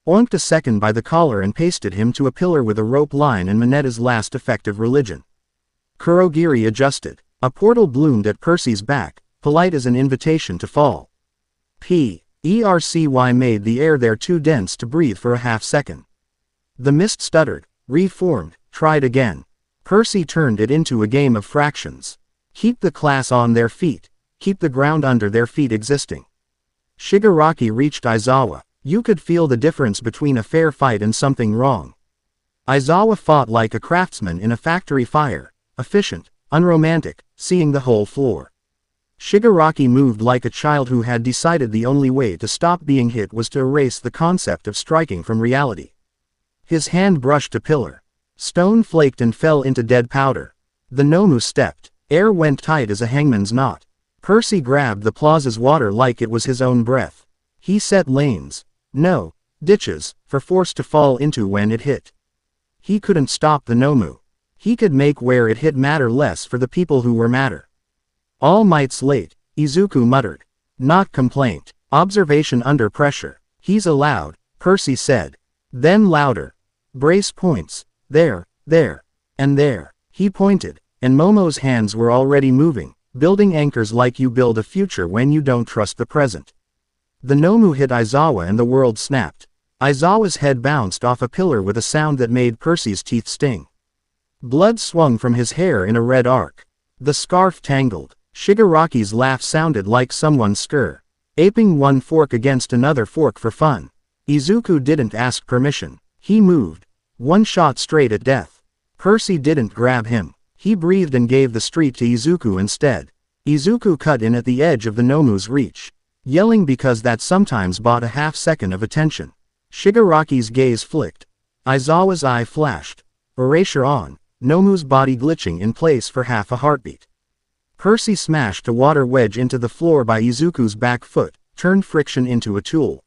A: oinked a second by the collar and pasted him to a pillar with a rope line and Mineta's last effective religion. Kurogiri adjusted. A portal bloomed at Percy's back, polite as an invitation to fall. Percy made the air there too dense to breathe for a half second. The mist stuttered, reformed, tried again. Percy turned it into a game of fractions. Keep the class on their feet. Keep the ground under their feet existing. Shigaraki reached Aizawa. You could feel the difference between a fair fight and something wrong. Aizawa fought like a craftsman in a factory fire, efficient, unromantic, seeing the whole floor. Shigaraki moved like a child who had decided the only way to stop being hit was to erase the concept of striking from reality. His hand brushed a pillar. Stone flaked and fell into dead powder. The Nomu stepped. Air went tight as a hangman's knot. Percy grabbed the plaza's water like it was his own breath. He set lanes. No, ditches, for force to fall into when it hit. He couldn't stop the Nomu. He could make where it hit matter less for the people who were matter. All Might's late, Izuku muttered. Not complaint. Observation under pressure. He's allowed, Percy said. Then louder. Brace points. There, and there. He pointed, and Momo's hands were already moving, building anchors like you build a future when you don't trust the present. The Nomu hit Aizawa and the world snapped. Aizawa's head bounced off a pillar with a sound that made Percy's teeth sting. Blood swung from his hair in a red arc. The scarf tangled. Shigaraki's laugh sounded like someone aping one fork against another fork for fun. Izuku didn't ask permission. He moved. One shot straight at death. Percy didn't grab him. He breathed and gave the street to Izuku instead. Izuku cut in at the edge of the Nomu's reach, yelling because that sometimes bought a half second of attention. Shigaraki's gaze flicked. Aizawa's eye flashed. Erasure on. Nomu's body glitching in place for half a heartbeat. Percy smashed a water wedge into the floor by Izuku's back foot, turned friction into a tool.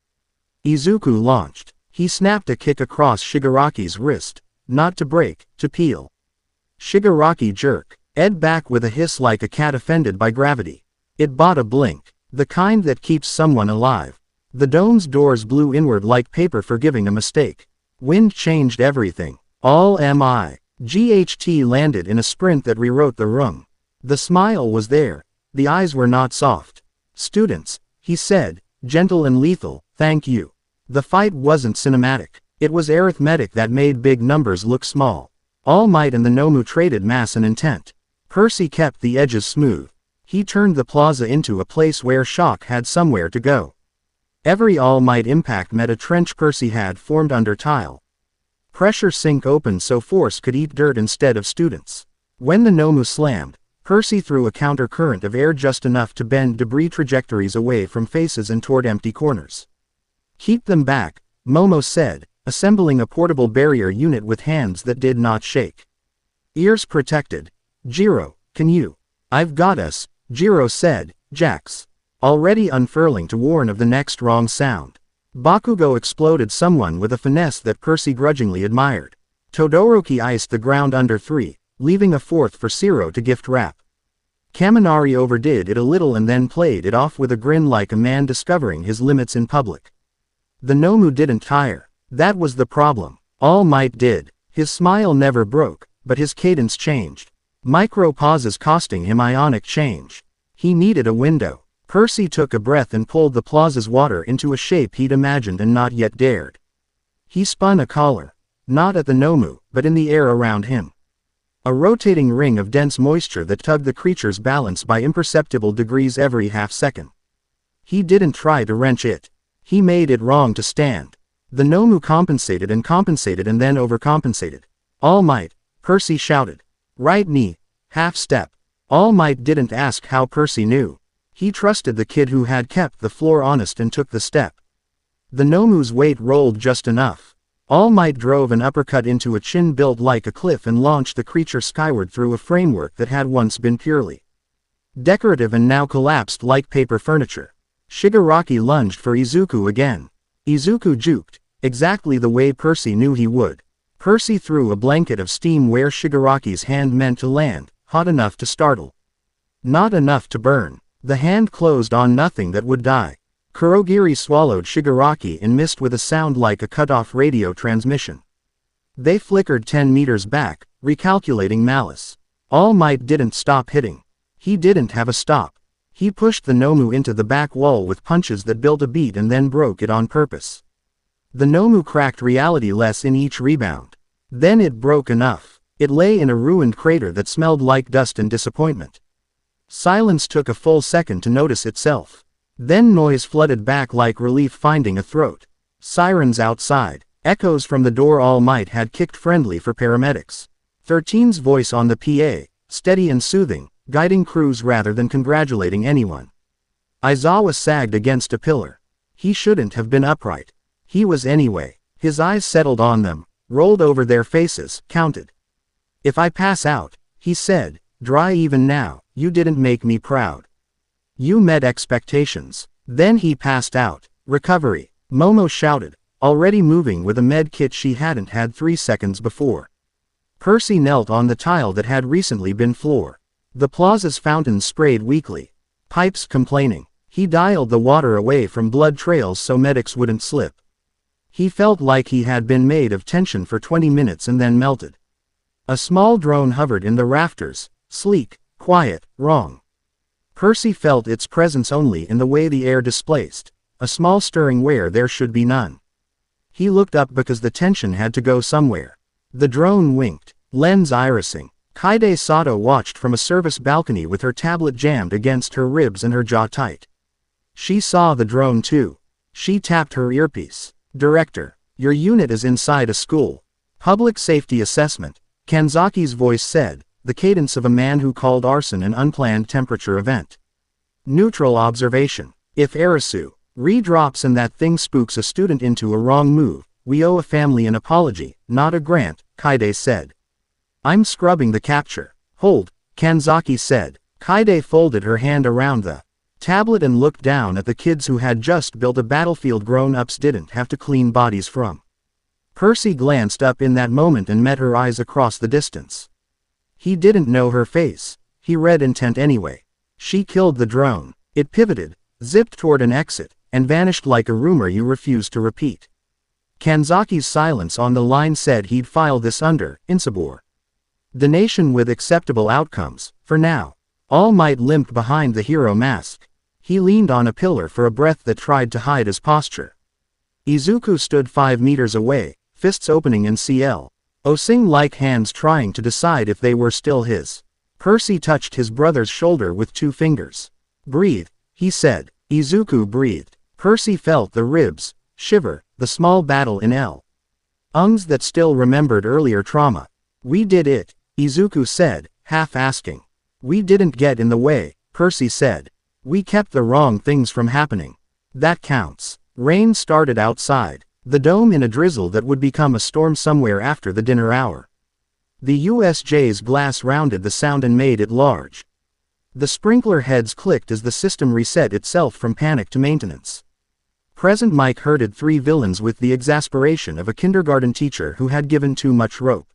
A: Izuku launched. He snapped a kick across Shigaraki's wrist. Not to break, to peel. Shigaraki jerked. Ed back with a hiss like a cat offended by gravity. It bought a blink. The kind that keeps someone alive. The dome's doors blew inward like paper forgiving a mistake. Wind changed everything. All mi. GHT landed in a sprint that rewrote the room. The smile was there. The eyes were not soft. Students, he said, gentle and lethal, thank you. The fight wasn't cinematic. It was arithmetic that made big numbers look small. All Might and the Nomu traded mass and intent. Percy kept the edges smooth. He turned the plaza into a place where shock had somewhere to go. Every All Might impact met a trench Percy had formed under tile. Pressure sink opened so force could eat dirt instead of students. When the Nomu slammed, Percy threw a counter-current of air just enough to bend debris trajectories away from faces and toward empty corners. Keep them back, Momo said, assembling a portable barrier unit with hands that did not shake. Ears protected. Jiro, can you? I've got us, Jiro said, Jax. Already unfurling to warn of the next wrong sound. Bakugo exploded someone with a finesse that Percy grudgingly admired. Todoroki iced the ground under 3, leaving a fourth for Zero to gift wrap. Kaminari overdid it a little and then played it off with a grin like a man discovering his limits in public. The Nomu didn't tire. That was the problem. All Might did. His smile never broke, but his cadence changed. Micro pauses costing him ionic change. He needed a window. Percy took a breath and pulled the plaza's water into a shape he'd imagined and not yet dared. He spun a collar. Not at the Nomu, but in the air around him. A rotating ring of dense moisture that tugged the creature's balance by imperceptible degrees every half second. He didn't try to wrench it. He made it wrong to stand. The Nomu compensated and then overcompensated. All Might, Percy shouted. Right knee, half step. All Might didn't ask how Percy knew. He trusted the kid who had kept the floor honest and took the step. The Nomu's weight rolled just enough. All Might drove an uppercut into a chin built like a cliff and launched the creature skyward through a framework that had once been purely decorative and now collapsed like paper furniture. Shigaraki lunged for Izuku again. Izuku juked, exactly the way Percy knew he would. Percy threw a blanket of steam where Shigaraki's hand meant to land, hot enough to startle. Not enough to burn. The hand closed on nothing that would die. Kurogiri swallowed Shigaraki and missed with a sound like a cut-off radio transmission. They flickered 10 meters back, recalculating malice. All Might didn't stop hitting. He didn't have a stop. He pushed the Nomu into the back wall with punches that built a beat and then broke it on purpose. The Nomu cracked reality less in each rebound. Then it broke enough. It lay in a ruined crater that smelled like dust and disappointment. Silence took a full second to notice itself. Then noise flooded back like relief finding a throat. Sirens outside. Echoes from the door. All Might had kicked friendly for paramedics. 13's voice on the PA. steady and soothing, guiding crews rather than congratulating anyone. Aizawa sagged against a pillar. He shouldn't have been upright. He was anyway. His eyes settled on them, rolled over their faces, counted. If I pass out, he said, dry even now, you didn't make me proud. You met expectations. Then he passed out. Recovery. Momo shouted, already moving with a med kit she hadn't had 3 seconds before. Percy knelt on the tile that had recently been floor. The plaza's fountain sprayed weakly. Pipes complaining. He dialed the water away from blood trails so medics wouldn't slip. He felt like he had been made of tension for 20 minutes and then melted. A small drone hovered in the rafters, sleek, quiet, wrong. Percy felt its presence only in the way the air displaced, a small stirring where there should be none. He looked up because the tension had to go somewhere. The drone winked, lens irising. Kaide Sato watched from a service balcony with her tablet jammed against her ribs and her jaw tight. She saw the drone too. She tapped her earpiece. Director, your unit is inside a school. Public safety assessment, Kanzaki's voice said, the cadence of a man who called arson an unplanned temperature event. Neutral observation. If Arisu redrops and that thing spooks a student into a wrong move, we owe a family an apology, not a grant, Kaide said. I'm scrubbing the capture. Hold, Kanzaki said. Kaide folded her hand around the tablet and looked down at the kids who had just built a battlefield grown-ups didn't have to clean bodies from. Percy glanced up in that moment and met her eyes across the distance. He didn't know her face. He read intent anyway. She killed the drone. It pivoted, zipped toward an exit, and vanished like a rumor you refused to repeat. Kanzaki's silence on the line said he'd file this under insubor. Donation with acceptable outcomes, for now. All Might limped behind the hero mask. He leaned on a pillar for a breath that tried to hide his posture. Izuku stood 5 meters away, fists opening in CL. Osing-like hands trying to decide if they were still his. Percy touched his brother's shoulder with 2 fingers. Breathe, he said. Izuku breathed. Percy felt the ribs shiver, the small battle in lungs that still remembered earlier trauma. We did it, Izuku said, half asking. We didn't get in the way, Percy said. We kept the wrong things from happening. That counts. Rain started outside, the dome in a drizzle that would become a storm somewhere after the dinner hour. The USJ's glass rounded the sound and made it large. The sprinkler heads clicked as the system reset itself from panic to maintenance. Present Mike herded 3 villains with the exasperation of a kindergarten teacher who had given too much rope.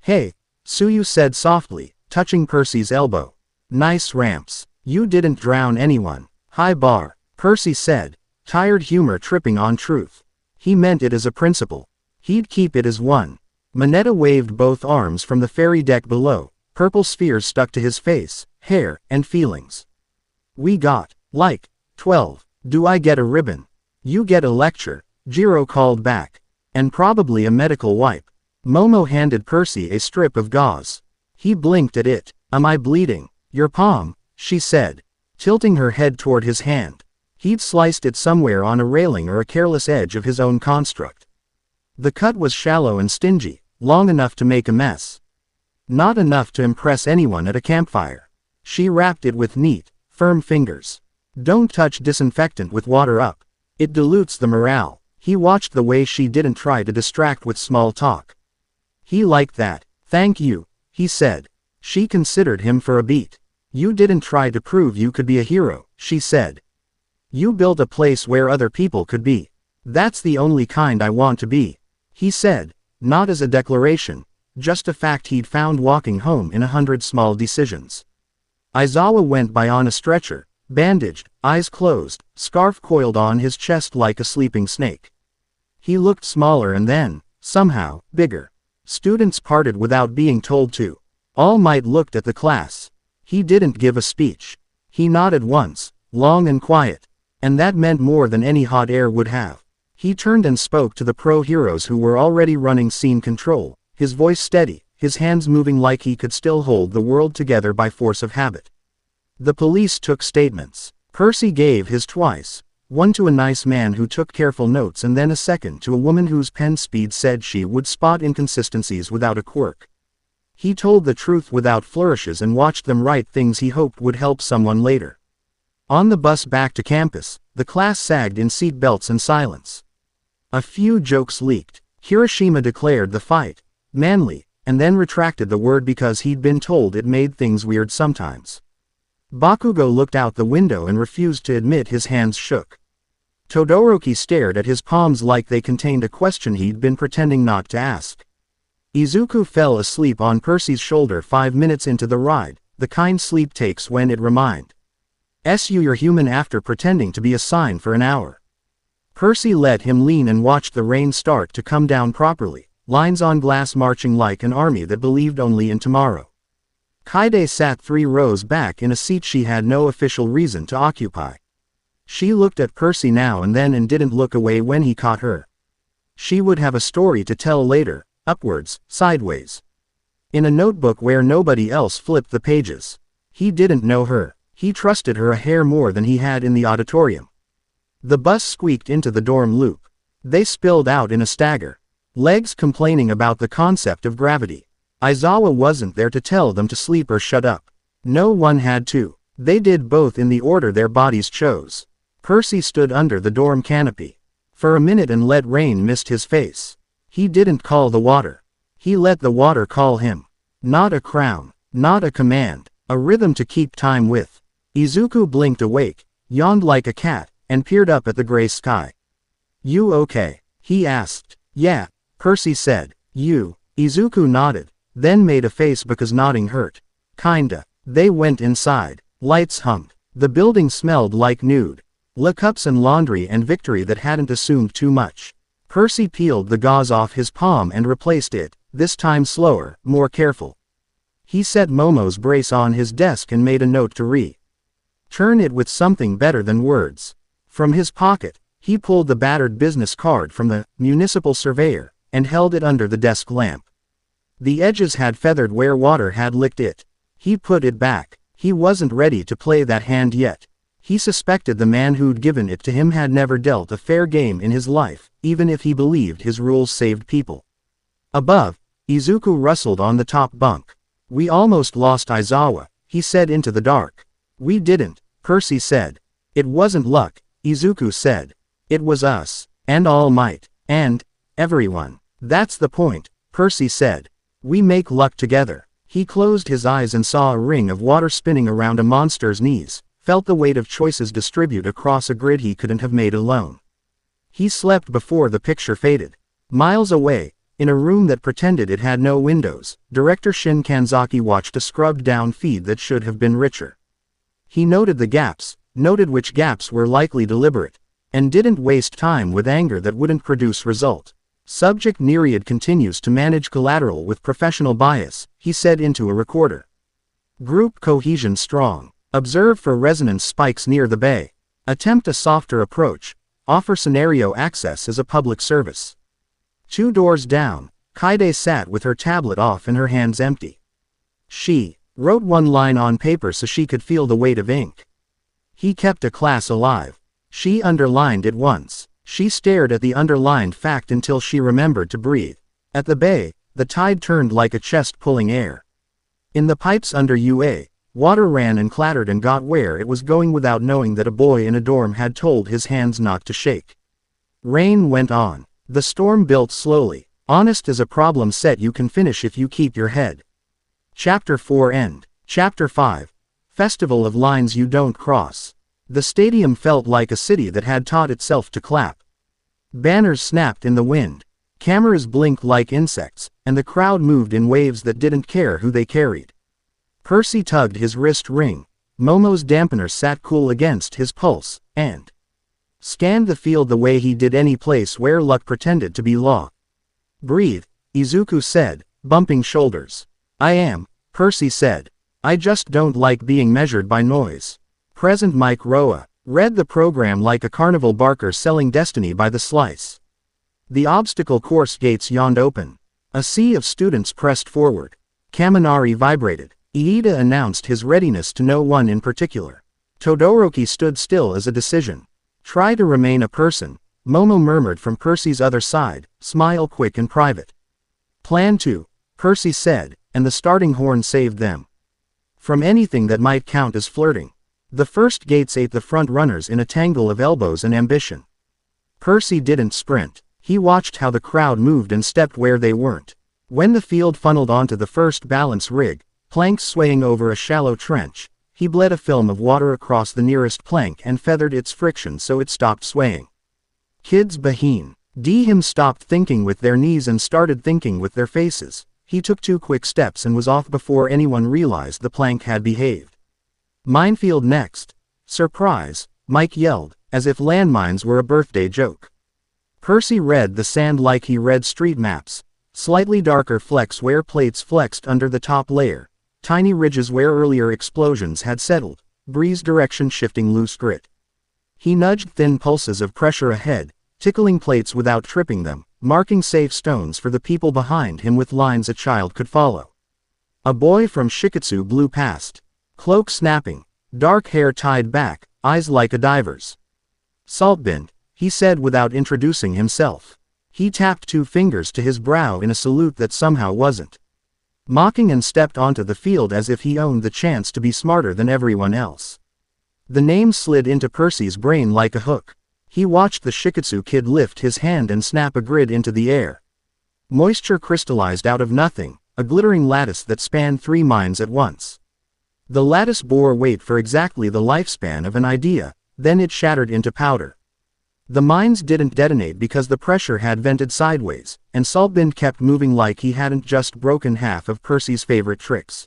A: Hey, Suyu said softly, touching Percy's elbow. Nice ramps. You didn't drown anyone. High bar, Percy said, tired humor tripping on truth. He meant it as a principle. He'd keep it as one. Mineta waved both arms from the ferry deck below, purple spheres stuck to his face, hair, and feelings. We got, like, 12. Do I get a ribbon? You get a lecture, Jiro called back. And probably a medical wipe. Momo handed Percy a strip of gauze. He blinked at it. Am I bleeding? Your palm, she said, tilting her head toward his hand. He'd sliced it somewhere on a railing or a careless edge of his own construct. The cut was shallow and stingy, long enough to make a mess. Not enough to impress anyone at a campfire. She wrapped it with neat, firm fingers. Don't touch disinfectant with water up. It dilutes the morale. He watched the way she didn't try to distract with small talk. He liked that. Thank you, he said. She considered him for a beat. You didn't try to prove you could be a hero, she said. You built a place where other people could be. That's the only kind I want to be, he said, not as a declaration, just a fact he'd found walking home in 100 small decisions. Aizawa went by on a stretcher, bandaged, eyes closed, scarf coiled on his chest like a sleeping snake. He looked smaller and then, somehow, bigger. Students parted without being told to. All Might looked at the class. He didn't give a speech. He nodded once, long and quiet. And that meant more than any hot air would have. He turned and spoke to the pro-heroes who were already running scene control, his voice steady, his hands moving like he could still hold the world together by force of habit. The police took statements. Percy gave his twice, one to a nice man who took careful notes and then a second to a woman whose pen speed said she would spot inconsistencies without a quirk. He told the truth without flourishes and watched them write things he hoped would help someone later. On the bus back to campus, the class sagged in seat belts and silence. A few jokes leaked. Hiroshima declared the fight manly, and then retracted the word because he'd been told it made things weird sometimes. Bakugo looked out the window and refused to admit his hands shook. Todoroki stared at his palms like they contained a question he'd been pretending not to ask. Izuku fell asleep on Percy's shoulder 5 minutes into the ride, the kind sleep takes when it reminds you you're human after pretending to be a sign for an hour. Percy let him lean and watched the rain start to come down properly, lines on glass marching like an army that believed only in tomorrow. Kaede sat 3 rows back in a seat she had no official reason to occupy. She looked at Percy now and then and didn't look away when he caught her. She would have a story to tell later, upwards, sideways. In a notebook where nobody else flipped the pages. He didn't know her. He trusted her a hair more than he had in the auditorium. The bus squeaked into the dorm loop. They spilled out in a stagger. Legs complaining about the concept of gravity. Aizawa wasn't there to tell them to sleep or shut up. No one had to. They did both in the order their bodies chose. Percy stood under the dorm canopy. For a minute and let rain mist his face. He didn't call the water. He let the water call him. Not a crown. Not a command. A rhythm to keep time with. Izuku blinked awake, yawned like a cat, and peered up at the gray sky. "You okay?" he asked. "Yeah," Percy said. "You?" Izuku nodded, then made a face because nodding hurt. "Kinda." They went inside. Lights hummed. The building smelled like nude. Le cups and laundry and victory that hadn't assumed too much. Percy peeled the gauze off his palm and replaced it, this time slower, more careful. He set Momo's brace on his desk and made a note to return it with something better than words. From his pocket, he pulled the battered business card from the municipal surveyor, and held it under the desk lamp. The edges had feathered where water had licked it. He put it back. He wasn't ready to play that hand yet. He suspected the man who'd given it to him had never dealt a fair game in his life, even if he believed his rules saved people. Above, Izuku rustled on the top bunk. "We almost lost Aizawa," he said into the dark. "We didn't," Percy said. "It wasn't luck," Izuku said. "It was us. And All Might. And everyone. That's the point," Percy said. "We make luck together." He closed his eyes and saw a ring of water spinning around a monster's knees, felt the weight of choices distribute across a grid he couldn't have made alone. He slept before the picture faded. Miles away, in a room that pretended it had no windows, director Shin Kanzaki watched a scrubbed-down feed that should have been richer. He noted the gaps, noted which gaps were likely deliberate, and didn't waste time with anger that wouldn't produce result. "Subject Nereid continues to manage collateral with professional bias," he said into a recorder. "Group cohesion strong. Observe for resonance spikes near the bay. Attempt a softer approach. Offer scenario access as a public service." 2 doors down, Kaede sat with her tablet off and her hands empty. She wrote one line on paper so she could feel the weight of ink. He kept a class alive. She underlined it once. She stared at the underlined fact until she remembered to breathe. At the bay, the tide turned like a chest pulling air. In the pipes under UA, water ran and clattered and got where it was going without knowing that a boy in a dorm had told his hands not to shake. Rain went on. The storm built slowly. Honest is a problem set you can finish if you keep your head. Chapter 4 End. Chapter 5. Festival of Lines You Don't Cross. The stadium felt like a city that had taught itself to clap. Banners snapped in the wind. Cameras blinked like insects, and the crowd moved in waves that didn't care who they carried. Percy tugged his wrist ring. Momo's dampener sat cool against his pulse, and scanned the field the way he did any place where luck pretended to be law. "Breathe," Izuku said, bumping shoulders. "I am," Percy said. "I just don't like being measured by noise." Present Mike Roa read the program like a carnival barker selling destiny by the slice. The obstacle course gates yawned open. A sea of students pressed forward. Kaminari vibrated. Iida announced his readiness to no one in particular. Todoroki stood still as a decision. "Try to remain a person," Momo murmured from Percy's other side, "smile quick and private." "Plan to," Percy said, and the starting horn saved them from anything that might count as flirting. The first gates ate the front runners in a tangle of elbows and ambition. Percy didn't sprint. He watched how the crowd moved and stepped where they weren't. When the field funneled onto the first balance rig, planks swaying over a shallow trench, he bled a film of water across the nearest plank and feathered its friction so it stopped swaying. Kids Baheen. Him stopped thinking with their knees and started thinking with their faces. He took 2 quick steps and was off before anyone realized the plank had behaved. Minefield next. Surprise, Mike yelled, as if landmines were a birthday joke. Percy read the sand like he read street maps. Slightly darker flecks where plates flexed under the top layer. Tiny ridges where earlier explosions had settled, breeze direction shifting loose grit. He nudged thin pulses of pressure ahead, tickling plates without tripping them, marking safe stones for the people behind him with lines a child could follow. A boy from Shikatsu blew past. Cloak snapping, dark hair tied back, eyes like a diver's. Saltbin, he said without introducing himself. He tapped 2 fingers to his brow in a salute that somehow wasn't mocking and stepped onto the field as if he owned the chance to be smarter than everyone else. The name slid into Percy's brain like a hook. He watched the Shikatsu kid lift his hand and snap a grid into the air. Moisture crystallized out of nothing, a glittering lattice that spanned 3 mines at once. The lattice bore weight for exactly the lifespan of an idea, then it shattered into powder. The mines didn't detonate because the pressure had vented sideways, and Saltbin kept moving like he hadn't just broken half of Percy's favorite tricks.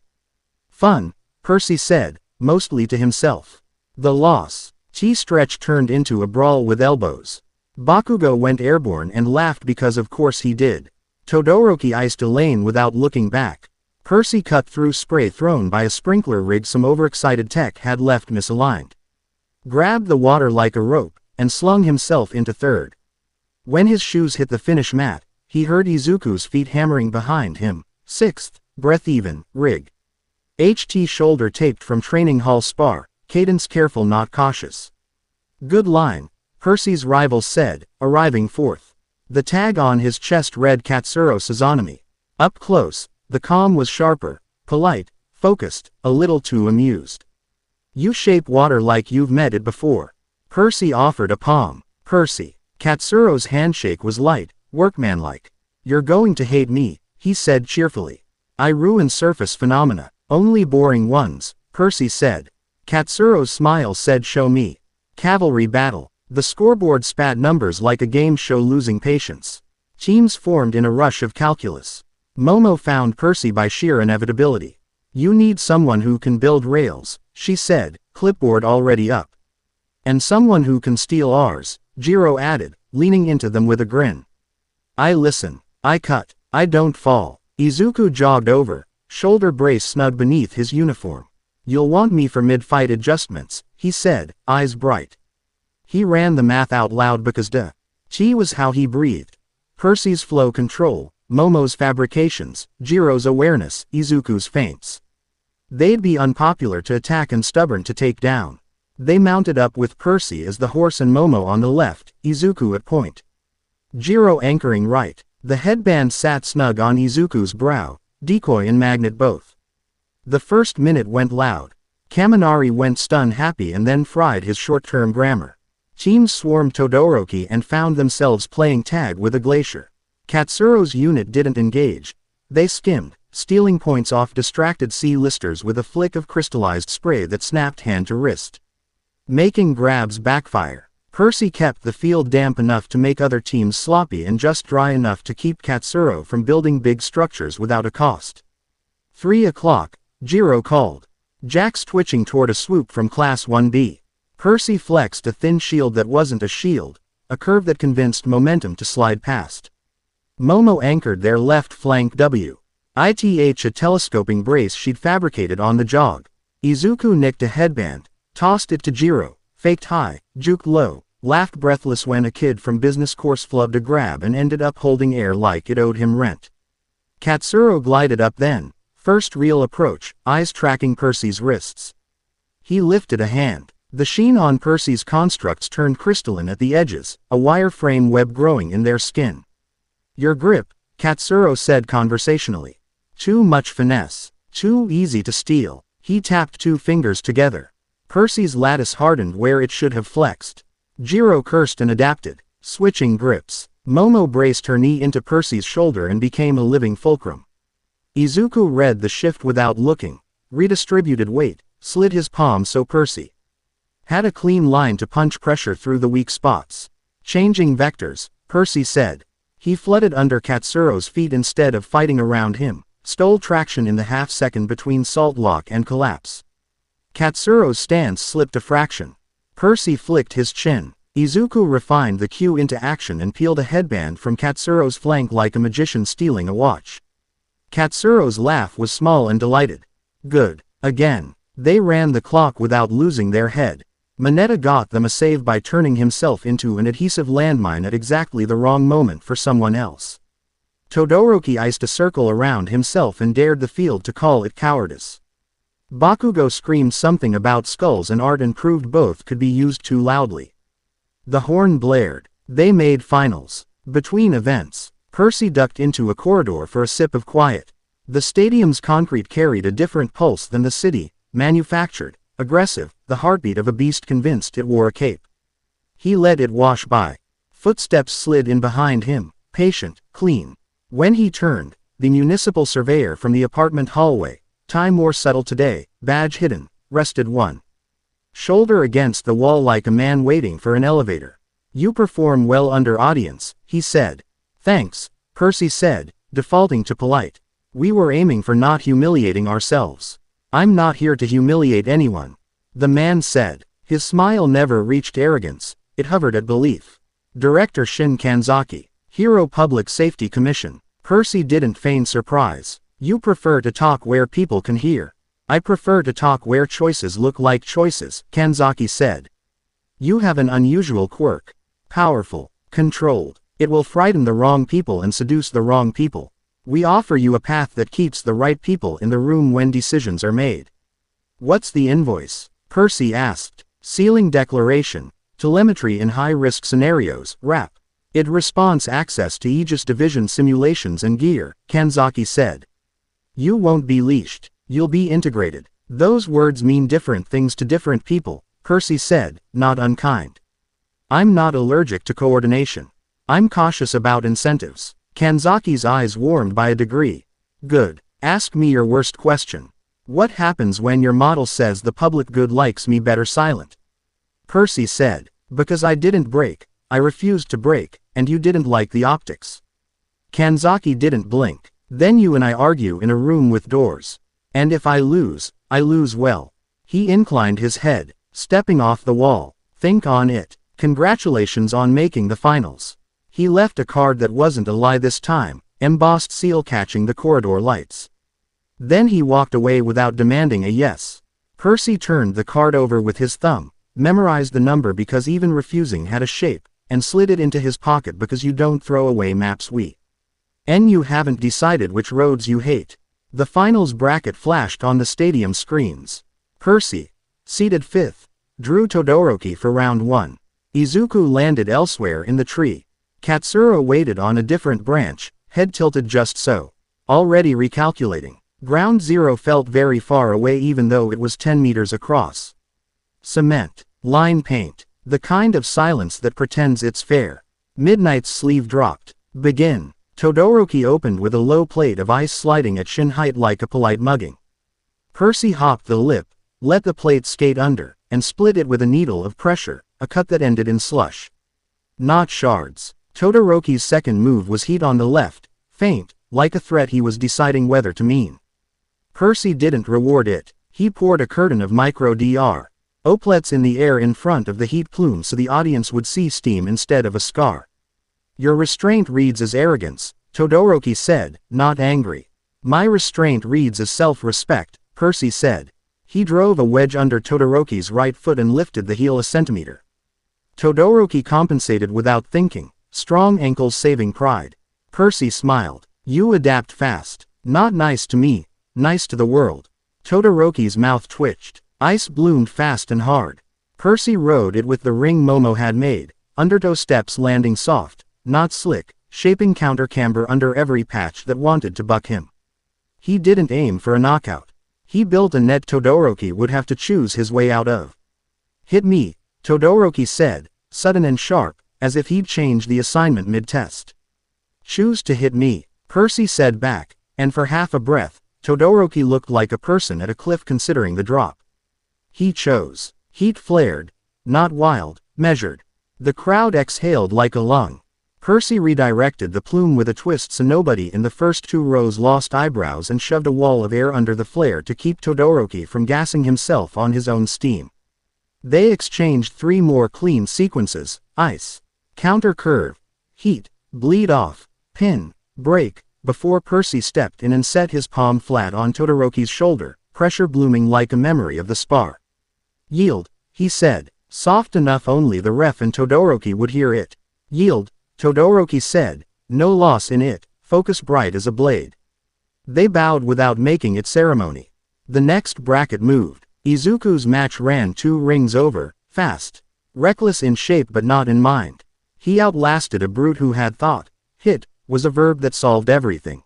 A: Fun, Percy said, mostly to himself. The loss. T-stretch turned into a brawl with elbows. Bakugo went airborne and laughed because of course he did. Todoroki iced a lane without looking back. Percy cut through spray thrown by a sprinkler rig some overexcited tech had left misaligned. Grabbed the water like a rope, and slung himself into third. When his shoes hit the finish mat, he heard Izuku's feet hammering behind him. 6th, breath even, rig. HT shoulder taped from training hall spar, cadence careful not cautious. Good line, Percy's rival said, arriving 4th. The tag on his chest read Katsuro Sazanami. Up close, the calm was sharper, polite, focused, a little too amused. You shape water like you've met it before. Percy offered a palm. Percy. Katsuro's handshake was light, workmanlike. You're going to hate me, he said cheerfully. I ruin surface phenomena, only boring ones, Percy said. Katsuro's smile said show me. Cavalry battle. The scoreboard spat numbers like a game show losing patience. Teams formed in a rush of calculus. Momo found Percy by sheer inevitability. You need someone who can build rails, she said, clipboard already up. And someone who can steal ours, Jiro added, leaning into them with a grin. I listen, I cut, I don't fall. Izuku jogged over, shoulder brace snug beneath his uniform. You'll want me for mid-fight adjustments, he said, eyes bright. He ran the math out loud because Chi was how he breathed. Percy's flow control, Momo's fabrications, Jiro's awareness, Izuku's feints. They'd be unpopular to attack and stubborn to take down. They mounted up with Percy as the horse and Momo on the left, Izuku at point. Jiro anchoring right. The headband sat snug on Izuku's brow, decoy and magnet both. The first minute went loud. Kaminari went stun happy and then fried his short-term grammar. Teams swarmed Todoroki and found themselves playing tag with a glacier. Katsuro's unit didn't engage. They skimmed, stealing points off distracted C-listers with a flick of crystallized spray that snapped hand to wrist. Making grabs backfire. Percy kept the field damp enough to make other teams sloppy and just dry enough to keep Katsuro from building big structures without a cost. 3 o'clock, Jiro called. Jax twitching toward a swoop from Class 1B. Percy flexed a thin shield that wasn't a shield, a curve that convinced momentum to slide past. Momo anchored their left flank W. ITH a telescoping brace she'd fabricated on the jog. Izuku nicked a headband, tossed it to Jiro, faked high, juked low, laughed breathless when a kid from business course flubbed a grab and ended up holding air like it owed him rent. Katsuro glided up then, first real approach, eyes tracking Percy's wrists. He lifted a hand. The sheen on Percy's constructs turned crystalline at the edges, a wireframe web growing in their skin. Your grip, Katsuro said conversationally. Too much finesse. Too easy to steal. He tapped 2 fingers together. Percy's lattice hardened where it should have flexed. Jiro cursed and adapted, switching grips. Momo braced her knee into Percy's shoulder and became a living fulcrum. Izuku read the shift without looking, redistributed weight, slid his palm so Percy had a clean line to punch pressure through the weak spots. Changing vectors, Percy said. He flooded under Katsuro's feet instead of fighting around him, stole traction in the half-second between salt lock and collapse. Katsuro's stance slipped a fraction. Percy flicked his chin. Izuku refined the cue into action and peeled a headband from Katsuro's flank like a magician stealing a watch. Katsuro's laugh was small and delighted. Good. Again. They ran the clock without losing their head. Mineta got them a save by turning himself into an adhesive landmine at exactly the wrong moment for someone else. Todoroki iced a circle around himself and dared the field to call it cowardice. Bakugo screamed something about skulls and art and proved both could be used too loudly. The horn blared. They made finals. Between events, Percy ducked into a corridor for a sip of quiet. The stadium's concrete carried a different pulse than the city, manufactured, aggressive, the heartbeat of a beast convinced it wore a cape. He let it wash by. Footsteps slid in behind him, patient, clean. When he turned, the municipal surveyor from the apartment hallway, tie more subtle today, badge hidden, rested one shoulder against the wall like a man waiting for an elevator. You perform well under audience, he said. Thanks, Percy said, defaulting to polite. We were aiming for not humiliating ourselves. I'm not here to humiliate anyone. The man said. His smile never reached arrogance, it hovered at belief. Director Shin Kanzaki, Hero Public Safety Commission. Percy didn't feign surprise. You prefer to talk where people can hear. I prefer to talk where choices look like choices, Kanzaki said. You have an unusual quirk. Powerful, controlled. It will frighten the wrong people and seduce the wrong people. We offer you a path that keeps the right people in the room when decisions are made. What's the invoice? Percy asked. Sealing declaration. Telemetry in high-risk scenarios, RAP. It responds access to Aegis Division simulations and gear, Kanzaki said. You won't be leashed. You'll be integrated. Those words mean different things to different people, Percy said, not unkind. I'm not allergic to coordination. I'm cautious about incentives. Kanzaki's eyes warmed by a degree. Good. Ask me your worst question. What happens when your model says the public good likes me better silent? Percy said. Because I didn't break, I refused to break, and you didn't like the optics. Kanzaki didn't blink. Then you and I argue in a room with doors. And if I lose well. He inclined his head, stepping off the wall. Think on it. Congratulations on making the finals. He left a card that wasn't a lie this time, embossed seal catching the corridor lights. Then he walked away without demanding a yes. Percy turned the card over with his thumb, memorized the number because even refusing had a shape, and slid it into his pocket because you don't throw away maps and you haven't decided which roads you hate. The finals bracket flashed on the stadium screens. Percy, seated 5th, drew Todoroki for round 1. Izuku landed elsewhere in the tree. Katsuro waited on a different branch, head tilted just so. Already recalculating. Ground zero felt very far away even though it was 10 meters across. Cement. Line paint. The kind of silence that pretends it's fair. Midnight's sleeve dropped. Begin. Todoroki opened with a low plate of ice sliding at shin height like a polite mugging. Percy hopped the lip, let the plate skate under, and split it with a needle of pressure, a cut that ended in slush. Not shards. Todoroki's second move was heat on the left, faint, like a threat he was deciding whether to mean. Percy didn't reward it. He poured a curtain of micro-DR. Oplets in the air in front of the heat plume so the audience would see steam instead of a scar. Your restraint reads as arrogance, Todoroki said, not angry. My restraint reads as self-respect, Percy said. He drove a wedge under Todoroki's right foot and lifted the heel a centimeter. Todoroki compensated without thinking, strong ankles saving pride. Percy smiled. You adapt fast. Not nice to me, nice to the world. Todoroki's mouth twitched. Ice bloomed fast and hard. Percy rode it with the ring Momo had made, undertow steps landing soft, not slick, shaping counter camber under every patch that wanted to buck him. He didn't aim for a knockout. He built a net Todoroki would have to choose his way out of. Hit me, Todoroki said, sudden and sharp, as if he'd changed the assignment mid-test. Choose to hit me, Percy said back, and for half a breath, Todoroki looked like a person at a cliff considering the drop. He chose. Heat flared. Not wild, measured. The crowd exhaled like a lung. Percy redirected the plume with a twist so nobody in the first 2 rows lost eyebrows and shoved a wall of air under the flare to keep Todoroki from gassing himself on his own steam. They exchanged 3 more clean sequences: ice, counter curve, heat, bleed off, pin, break, before Percy stepped in and set his palm flat on Todoroki's shoulder, pressure blooming like a memory of the spar. Yield, he said, soft enough only the ref and Todoroki would hear it. Yield, Todoroki said, no loss in it, focus bright as a blade. They bowed without making it ceremony. The next bracket moved. Izuku's match ran 2 rings over, fast. Reckless in shape but not in mind. He outlasted a brute who had thought. Hit was a verb that solved everything.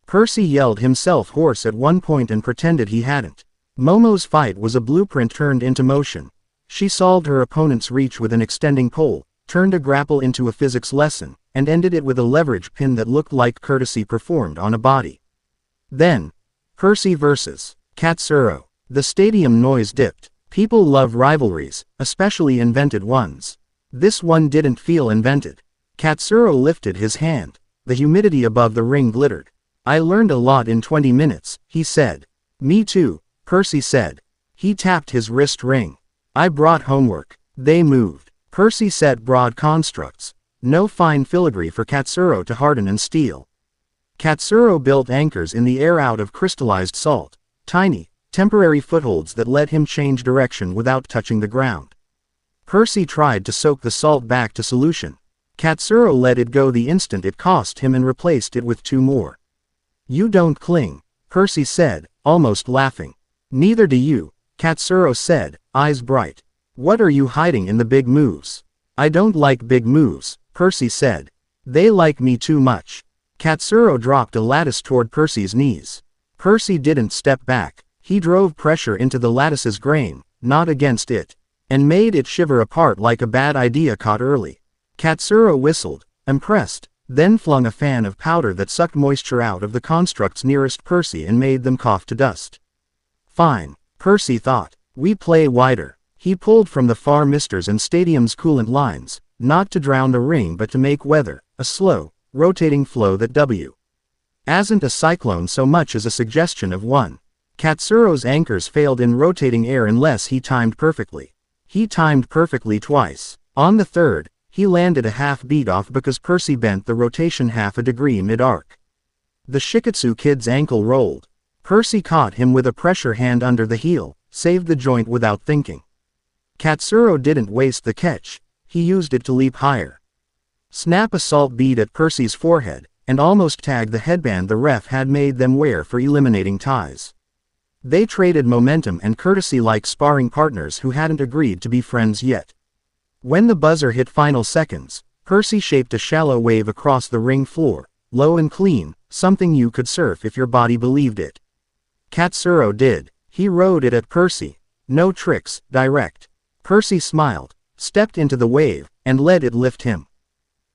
A: Percy yelled himself hoarse at one point and pretended he hadn't. Momo's fight was a blueprint turned into motion. She solved her opponent's reach with an extending pole, turned a grapple into a physics lesson, and ended it with a leverage pin that looked like courtesy performed on a body. Then, Percy vs. Katsuro. The stadium noise dipped. People love rivalries, especially invented ones. This one didn't feel invented. Katsuro lifted his hand. The humidity above the ring glittered. I learned a lot in 20 minutes, he said. Me too, Percy said. He tapped his wrist ring. I brought homework. They moved. Percy set broad constructs. No fine filigree for Katsuro to harden and steel. Katsuro built anchors in the air out of crystallized salt. Tiny, temporary footholds that let him change direction without touching the ground. Percy tried to soak the salt back to solution. Katsuro let it go the instant it cost him and replaced it with 2 more. You don't cling, Percy said, almost laughing. Neither do you, Katsuro said, eyes bright. What are you hiding in the big moves? I don't like big moves, Percy said. They like me too much. Katsuro dropped a lattice toward Percy's knees. Percy didn't step back. He drove pressure into the lattice's grain, not against it, and made it shiver apart like a bad idea caught early. Katsuro whistled, impressed, then flung a fan of powder that sucked moisture out of the constructs nearest Percy and made them cough to dust. Fine, Percy thought. We play wider. He pulled from the far misters and stadium's coolant lines, not to drown the ring but to make weather, a slow, rotating flow that wasn't a cyclone so much as a suggestion of one. Katsuro's anchors failed in rotating air unless he timed perfectly. He timed perfectly twice. On the third, he landed a half beat off because Percy bent the rotation half a degree mid-arc. The Shikatsu kid's ankle rolled. Percy caught him with a pressure hand under the heel, saved the joint without thinking. Katsuro didn't waste the catch, he used it to leap higher. Snap a salt bead at Percy's forehead, and almost tagged the headband the ref had made them wear for eliminating ties. They traded momentum and courtesy like sparring partners who hadn't agreed to be friends yet. When the buzzer hit final seconds, Percy shaped a shallow wave across the ring floor, low and clean, something you could surf if your body believed it. Katsuro did. He rode it at Percy. No tricks, direct. Percy smiled, stepped into the wave, and let it lift him.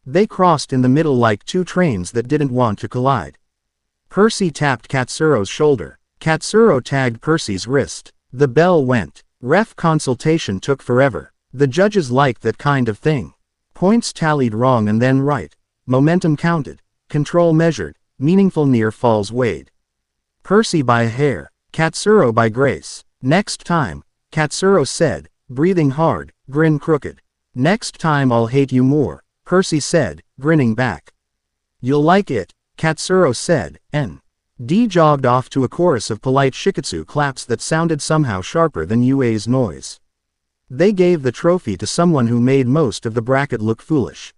A: They crossed in the middle like 2 trains that didn't want to collide. Percy tapped Katsuro's shoulder. Katsuro tagged Percy's wrist. The bell went. Ref consultation took forever. The judges liked that kind of thing. Points tallied wrong and then right. Momentum counted. Control measured. Meaningful near falls weighed. Percy by a hair. Katsuro by grace. Next time, Katsuro said, breathing hard, grin crooked. Next time I'll hate you more, Percy said, grinning back. You'll like it, Katsuro said, and jogged off to a chorus of polite Shikatsu claps that sounded somehow sharper than UA's noise. They gave the trophy to someone who made most of the bracket look foolish.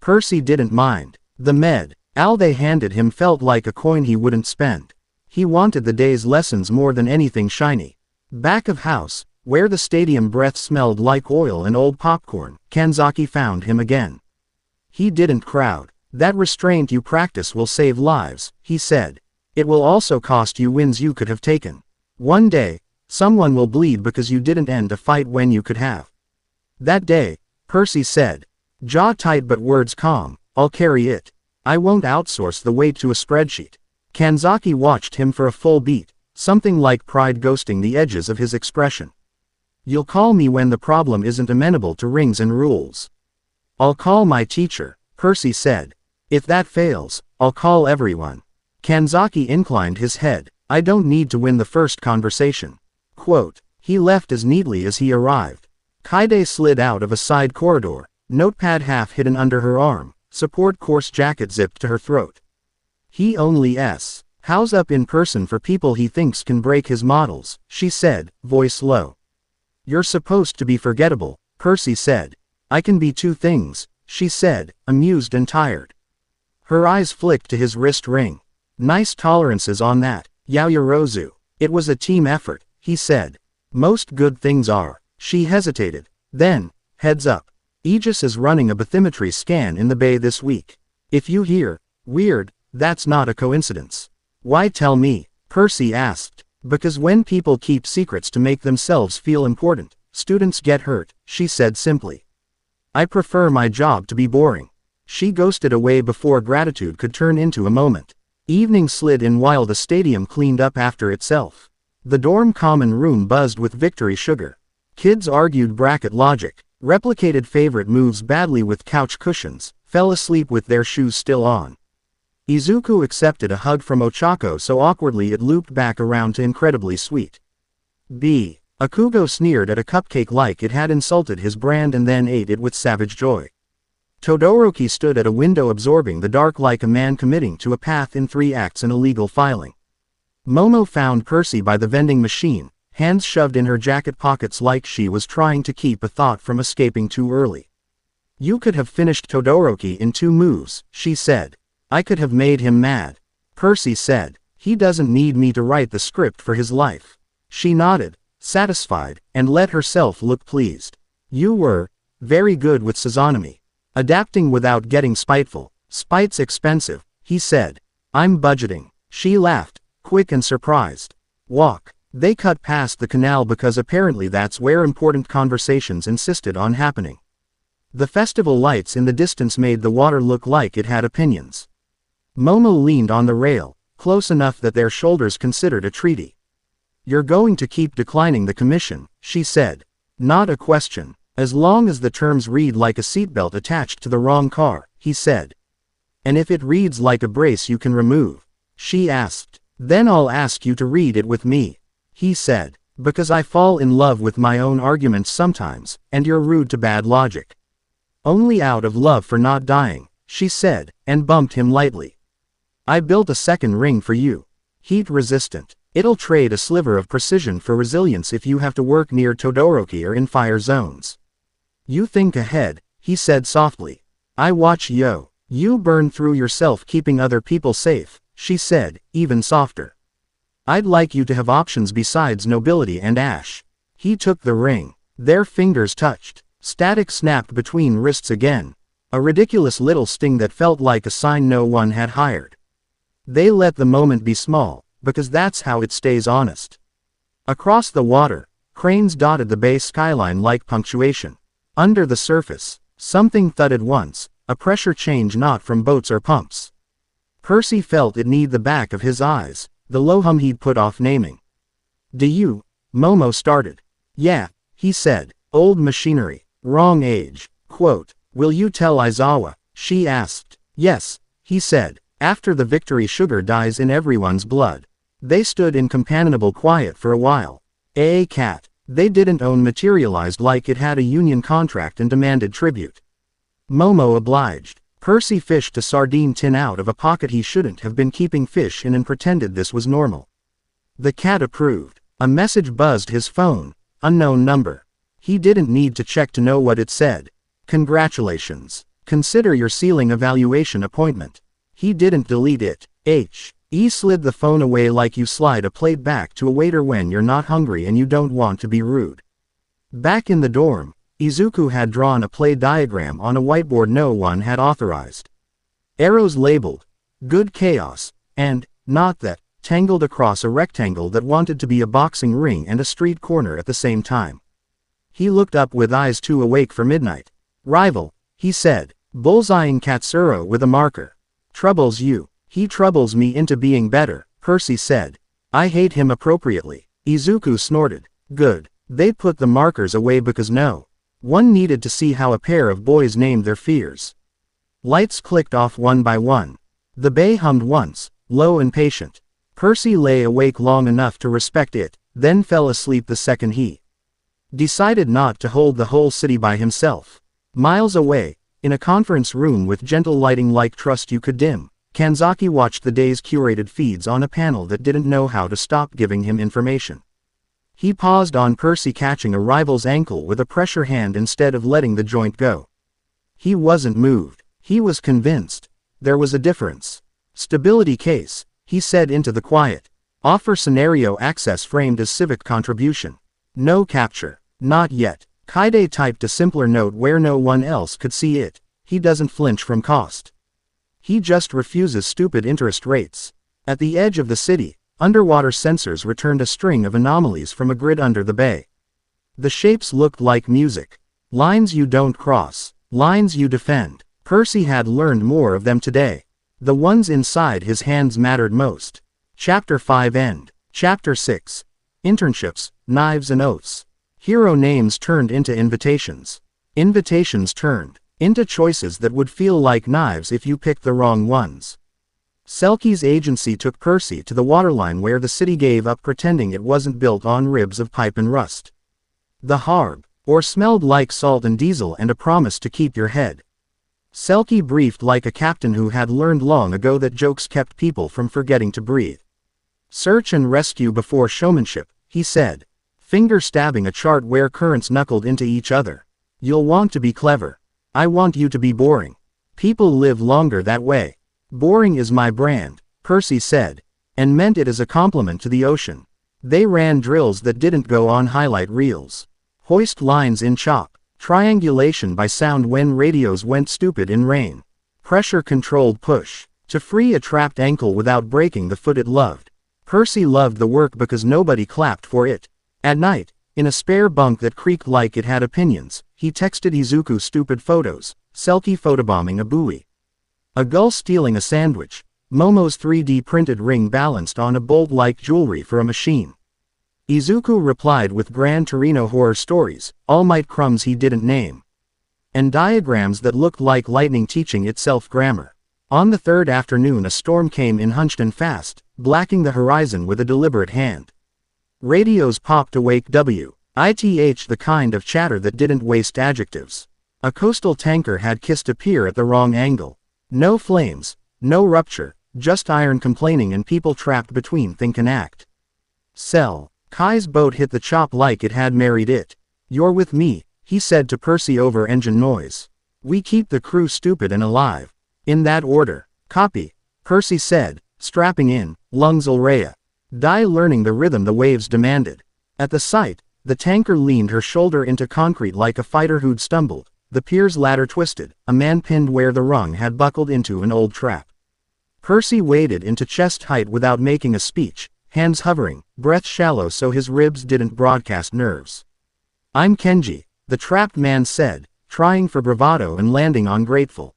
A: Percy didn't mind. The medal they handed him felt like a coin he wouldn't spend. He wanted the day's lessons more than anything shiny. Back of house, where the stadium breath smelled like oil and old popcorn, Kanzaki found him again. He didn't crowd. That restraint you practice will save lives, he said. It will also cost you wins you could have taken. One day, someone will bleed because you didn't end a fight when you could have. That day, Percy said, jaw tight but words calm, I'll carry it. I won't outsource the weight to a spreadsheet. Kanzaki watched him for a full beat, something like pride ghosting the edges of his expression. You'll call me when the problem isn't amenable to rings and rules. I'll call my teacher, Percy said. If that fails, I'll call everyone. Kanzaki inclined his head. I don't need to win the first conversation. Quote, he left as neatly as he arrived. Kaide slid out of a side corridor, notepad half hidden under her arm, support course jacket zipped to her throat. He only hows up in person for people he thinks can break his models, she said, voice low. You're supposed to be forgettable, Percy said. I can be two things, she said, amused and tired. Her eyes flicked to his wrist ring. Nice tolerances on that, Yaoyorozu. It was a team effort, he said. Most good things are. She hesitated. Then, heads up. Aegis is running a bathymetry scan in the bay this week. If you hear weird, that's not a coincidence. Why tell me? Percy asked. Because when people keep secrets to make themselves feel important, students get hurt, she said simply. I prefer my job to be boring. She ghosted away before gratitude could turn into a moment. Evening slid in while the stadium cleaned up after itself. The dorm common room buzzed with victory sugar. Kids argued bracket logic, replicated favorite moves badly with couch cushions, fell asleep with their shoes still on. Izuku accepted a hug from Ochako so awkwardly it looped back around to incredibly sweet. Akugo sneered at a cupcake like it had insulted his brand and then ate it with savage joy. Todoroki stood at a window absorbing the dark like a man committing to a path in 3 acts and illegal filing. Momo found Percy by the vending machine, hands shoved in her jacket pockets like she was trying to keep a thought from escaping too early. You could have finished Todoroki in 2 moves, she said. I could have made him mad. Percy said. He doesn't need me to write the script for his life. She nodded, satisfied, and let herself look pleased. You were very good with Susanami. Adapting without getting spiteful. Spite's expensive, he said. I'm budgeting. She laughed, quick and surprised. Walk. They cut past the canal because apparently that's where important conversations insisted on happening. The festival lights in the distance made the water look like it had opinions. Momo leaned on the rail, close enough that their shoulders considered a treaty. You're going to keep declining the commission, she said. Not a question. As long as the terms read like a seatbelt attached to the wrong car, he said. And if it reads like a brace you can remove? She asked. Then I'll ask you to read it with me, he said. Because I fall in love with my own arguments sometimes, and you're rude to bad logic. Only out of love for not dying, she said, and bumped him lightly. I built a second ring for you. Heat resistant. It'll trade a sliver of precision for resilience if you have to work near Todoroki or in fire zones. You think ahead, he said softly. I watch you burn through yourself keeping other people safe, she said, even softer. I'd like you to have options besides nobility and ash. He took the ring. Their fingers touched. Static snapped between wrists again. A ridiculous little sting that felt like a sign no one had hired. They let the moment be small, because that's how it stays honest. Across the water, cranes dotted the bay skyline like punctuation. Under the surface, something thudded once, a pressure change not from boats or pumps. Percy felt it need the back of his eyes, the low hum he'd put off naming. Do you? Momo started. Yeah, he said, old machinery, wrong age. Quote, will you tell Aizawa? She asked. Yes, he said, after the victory sugar dies in everyone's blood. They stood in companionable quiet for a while. Cat. They didn't own materialized like it had a union contract and demanded tribute. Momo obliged. Percy fished a sardine tin out of a pocket he shouldn't have been keeping fish in and pretended this was normal. The cat approved. A message buzzed his phone. Unknown number. He didn't need to check to know what it said. Congratulations. Consider your ceiling evaluation appointment. He didn't delete it. He slid the phone away like you slide a plate back to a waiter when you're not hungry and you don't want to be rude. Back in the dorm, Izuku had drawn a play diagram on a whiteboard no one had authorized. Arrows labeled, Good Chaos, and not that, tangled across a rectangle that wanted to be a boxing ring and a street corner at the same time. He looked up with eyes too awake for midnight. Rival, he said, bullseyeing Katsuro with a marker. Troubles you. He troubles me into being better, Percy said. I hate him appropriately. Izuku snorted. Good. They put the markers away because no one needed to see how a pair of boys named their fears. Lights clicked off one by one. The bay hummed once, low and patient. Percy lay awake long enough to respect it, then fell asleep the second he decided not to hold the whole city by himself. Miles away, in a conference room with gentle lighting like trust you could dim, Kanzaki watched the day's curated feeds on a panel that didn't know how to stop giving him information. He paused on Percy catching a rival's ankle with a pressure hand instead of letting the joint go. He wasn't moved. He was convinced. There was a difference. Stability case, he said into the quiet. Offer scenario access framed as civic contribution. No capture. Not yet. Kaide typed a simpler note where no one else could see it. He doesn't flinch from cost. He just refuses stupid interest rates. At the edge of the city, underwater sensors returned a string of anomalies from a grid under the bay. The shapes looked like music. Lines you don't cross. Lines you defend. Percy had learned more of them today. The ones inside his hands mattered most. Chapter 5 End. Chapter 6. Internships, Knives and Oaths. Hero names turned into invitations. Invitations turned into choices that would feel like knives if you picked the wrong ones. Selkie's agency took Percy to the waterline where the city gave up pretending it wasn't built on ribs of pipe and rust. The harb, or smelled like salt and diesel and a promise to keep your head. Selkie briefed like a captain who had learned long ago that jokes kept people from forgetting to breathe. Search and rescue before showmanship, he said, finger stabbing a chart where currents knuckled into each other. You'll want to be clever. I want you to be boring. People live longer that way. Boring is my brand, Percy said, and meant it as a compliment to the ocean. They ran drills that didn't go on highlight reels. Hoist lines in chop. Triangulation by sound when radios went stupid in rain. Pressure-controlled push. To free a trapped ankle without breaking the foot it loved. Percy loved the work because nobody clapped for it. At night, in a spare bunk that creaked like it had opinions, he texted Izuku stupid photos, Selkie photobombing a buoy. A gull stealing a sandwich. Momo's 3D printed ring balanced on a bolt-like jewelry for a machine. Izuku replied with Gran Torino horror stories, All Might crumbs he didn't name. And diagrams that looked like lightning teaching itself grammar. On the third afternoon a storm came in hunched and fast, blacking the horizon with a deliberate hand. Radios popped awake WITH the kind of chatter that didn't waste adjectives. A coastal tanker had kissed a pier at the wrong angle. No flames, no rupture, just iron complaining and people trapped between think and act. Sell. Kai's boat hit the chop like it had married it. You're with me, he said to Percy over engine noise. We keep the crew stupid and alive. In that order. Copy, Percy said, strapping in, lungs Ulrea. Die learning the rhythm the waves demanded. At the sight, the tanker leaned her shoulder into concrete like a fighter who'd stumbled. The pier's ladder twisted, a man pinned where the rung had buckled into an old trap. Percy waded into chest height without making a speech, hands hovering, breath shallow so his ribs didn't broadcast nerves. I'm Kenji, the trapped man said, trying for bravado and landing on grateful.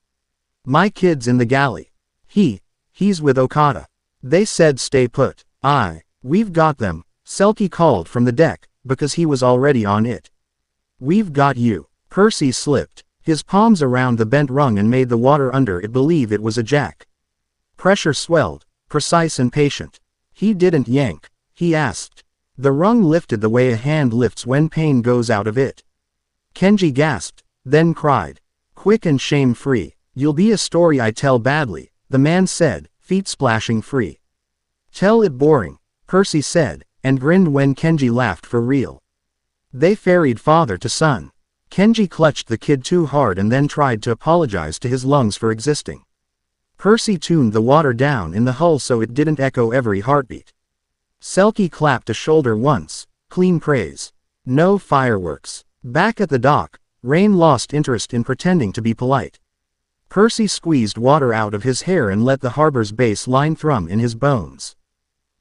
A: My kid's in the galley. He's with Okada. They said stay put. We've got them, Selkie called from the deck, because he was already on it. We've got you. Percy slipped his palms around the bent rung and made the water under it believe it was a jack. Pressure swelled, precise and patient. He didn't yank. He asked. The rung lifted the way a hand lifts when pain goes out of it. Kenji gasped, then cried. Quick and shame-free. You'll be a story I tell badly, the man said, feet splashing free. Tell it boring, Percy said, and grinned when Kenji laughed for real. They ferried father to son. Kenji clutched the kid too hard and then tried to apologize to his lungs for existing. Percy tuned the water down in the hull so it didn't echo every heartbeat. Selkie clapped a shoulder once, clean praise. No fireworks. Back at the dock, Rain lost interest in pretending to be polite. Percy squeezed water out of his hair and let the harbor's bass line thrum in his bones.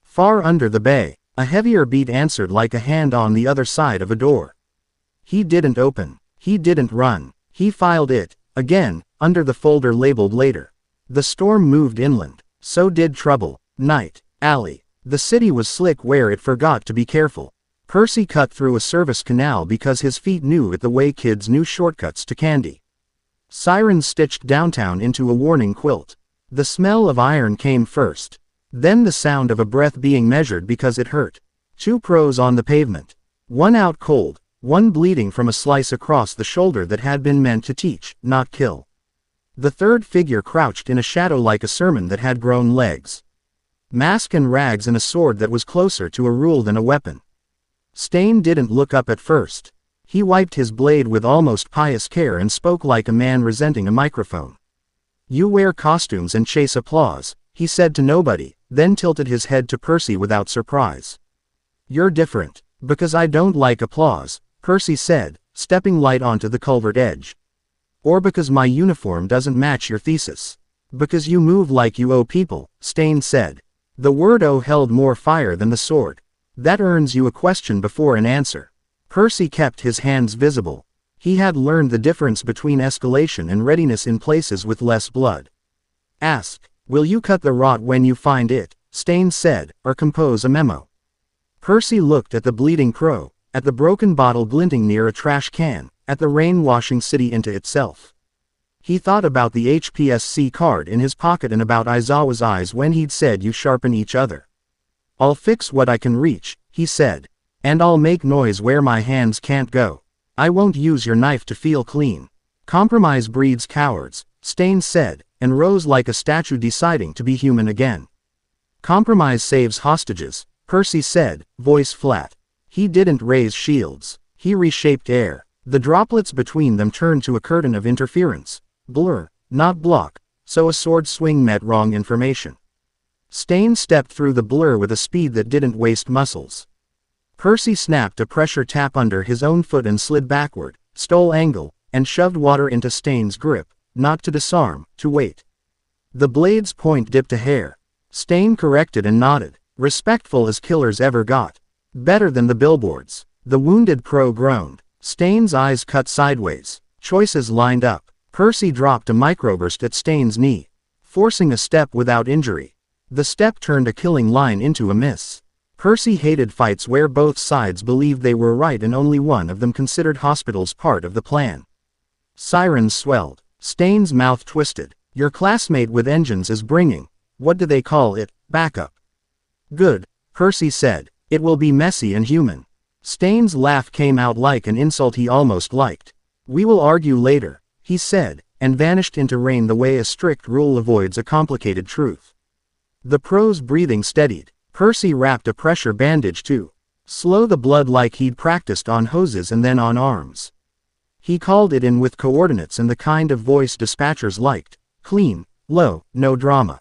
A: Far under the bay, a heavier beat answered like a hand on the other side of a door. He didn't open. He didn't run. He filed it, again, under the folder labeled later. The storm moved inland. So did trouble. Night. Alley. The city was slick where it forgot to be careful. Percy cut through a service canal because his feet knew it the way kids knew shortcuts to candy. Sirens stitched downtown into a warning quilt. The smell of iron came first. Then the sound of a breath being measured because it hurt. 2 pros on the pavement. One out cold, one bleeding from a slice across the shoulder that had been meant to teach, not kill. The third figure crouched in a shadow like a sermon that had grown legs. Mask and rags and a sword that was closer to a rule than a weapon. Stain didn't look up at first. He wiped his blade with almost pious care and spoke like a man resenting a microphone. "You wear costumes and chase applause," he said to nobody, then tilted his head to Percy without surprise. "You're different. Because I don't like applause," Percy said, stepping light onto the culvert edge. "Or because my uniform doesn't match your thesis. Because you move like you owe people," Stain said. The word "owe" held more fire than the sword. "That earns you a question before an answer." Percy kept his hands visible. He had learned the difference between escalation and readiness in places with less blood. "Ask, will you cut the rot when you find it," Stain said, "or compose a memo?" Percy looked at the bleeding crow, at the broken bottle glinting near a trash can, at the rain washing city into itself. He thought about the HPSC card in his pocket and about Aizawa's eyes when he'd said you sharpen each other. "I'll fix what I can reach," he said. "And I'll make noise where my hands can't go. I won't use your knife to feel clean." "Compromise breeds cowards," Stain said, and rose like a statue deciding to be human again. "Compromise saves hostages," Percy said, voice flat. He didn't raise shields. He reshaped air. The droplets between them turned to a curtain of interference. Blur, not block, so a sword swing met wrong information. Stain stepped through the blur with a speed that didn't waste muscles. Percy snapped a pressure tap under his own foot and slid backward, stole angle, and shoved water into Stain's grip, not to disarm, to wait. The blade's point dipped a hair. Stain corrected and nodded, respectful as killers ever got. "Better than the billboards." The wounded pro groaned. Stain's eyes cut sideways. Choices lined up. Percy dropped a microburst at Stain's knee, forcing a step without injury. The step turned a killing line into a miss. Percy hated fights where both sides believed they were right and only one of them considered hospitals part of the plan. Sirens swelled. Stain's mouth twisted. "Your classmate with engines is bringing, what do they call it, backup?" "Good," Percy said. "It will be messy and human." Stain's laugh came out like an insult he almost liked. "We will argue later," he said, and vanished into rain the way a strict rule avoids a complicated truth. The pro's breathing steadied. Percy wrapped a pressure bandage to slow the blood like he'd practiced on hoses and then on arms. He called it in with coordinates and the kind of voice dispatchers liked, clean, low, no drama.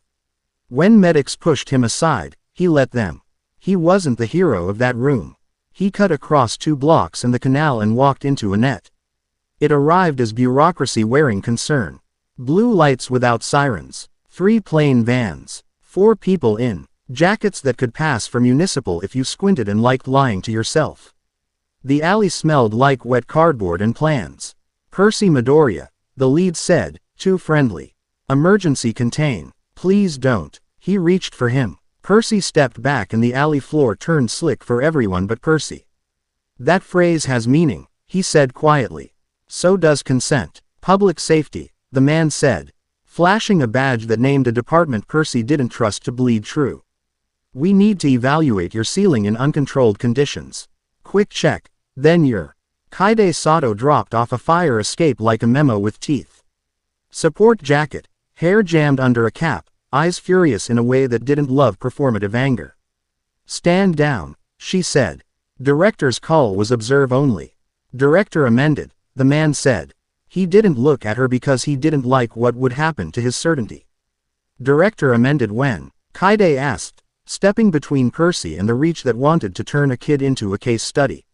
A: When medics pushed him aside, he let them. He wasn't the hero of that room. He cut across 2 blocks and the canal and walked into a net. It arrived as bureaucracy wearing concern. Blue lights without sirens. 3 plain vans. 4 people in. Jackets that could pass for municipal if you squinted and liked lying to yourself. The alley smelled like wet cardboard and plans. "Percy Midoriya," the lead said, too friendly. "Emergency contain. Please don't." He reached for him. Percy stepped back and the alley floor turned slick for everyone but Percy. "That phrase has meaning," he said quietly. "So does consent. Public safety," the man said, flashing a badge that named a department Percy didn't trust to bleed true. "We need to evaluate your ceiling in uncontrolled conditions. Quick check, then your." Kaide Sato dropped off a fire escape like a memo with teeth. Support jacket, hair jammed under a cap, eyes furious in a way that didn't love performative anger. "Stand down," she said. Director's call was observe only. Director amended, the man said. He didn't look at her because he didn't like what would happen to his certainty. Director amended when? Kaide asked, stepping between Percy and the reach that wanted to turn a kid into a case study.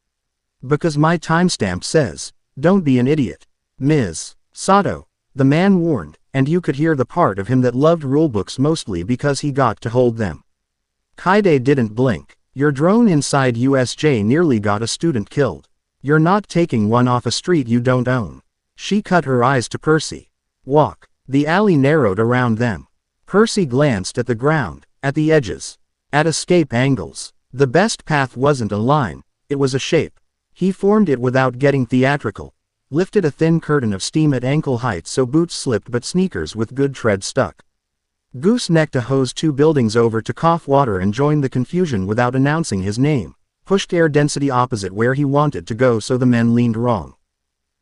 A: "Because my timestamp says, don't be an idiot. Ms. Sato," the man warned, and you could hear the part of him that loved rulebooks mostly because he got to hold them. Kaide didn't blink. Your drone inside USJ nearly got a student killed. You're not taking one off a street you don't own. She cut her eyes to Percy. Walk. The alley narrowed around them. Percy glanced at the ground, at the edges, at escape angles. The best path wasn't a line, it was a shape. He formed it without getting theatrical. Lifted a thin curtain of steam at ankle height so boots slipped but sneakers with good tread stuck. Goosenecked a hose 2 buildings over to cough water and joined the confusion without announcing his name. Pushed air density opposite where he wanted to go so the men leaned wrong.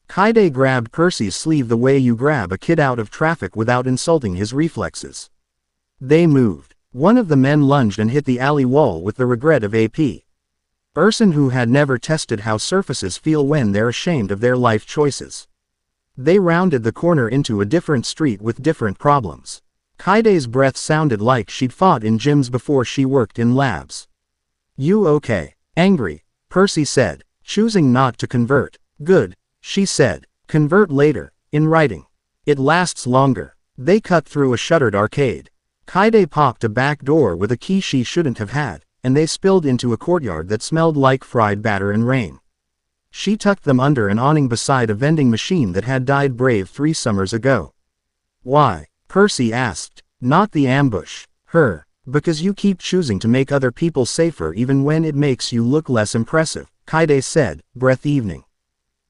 A: Kaide grabbed Percy's sleeve the way you grab a kid out of traffic without insulting his reflexes. They moved. One of the men lunged and hit the alley wall with the regret of a person who had never tested how surfaces feel when they're ashamed of their life choices. They rounded the corner into a different street with different problems. Kaide's breath sounded like she'd fought in gyms before she worked in labs. You okay? Angry, Percy said, choosing not to convert. Good, she said. Convert later, in writing. It lasts longer. They cut through a shuttered arcade. Kaide popped a back door with a key she shouldn't have had, and they spilled into a courtyard that smelled like fried batter and rain. She tucked them under an awning beside a vending machine that had died brave 3 summers ago. Why? Percy asked. Not the ambush. Her. Because you keep choosing to make other people safer even when it makes you look less impressive, Kaide said, breath evening.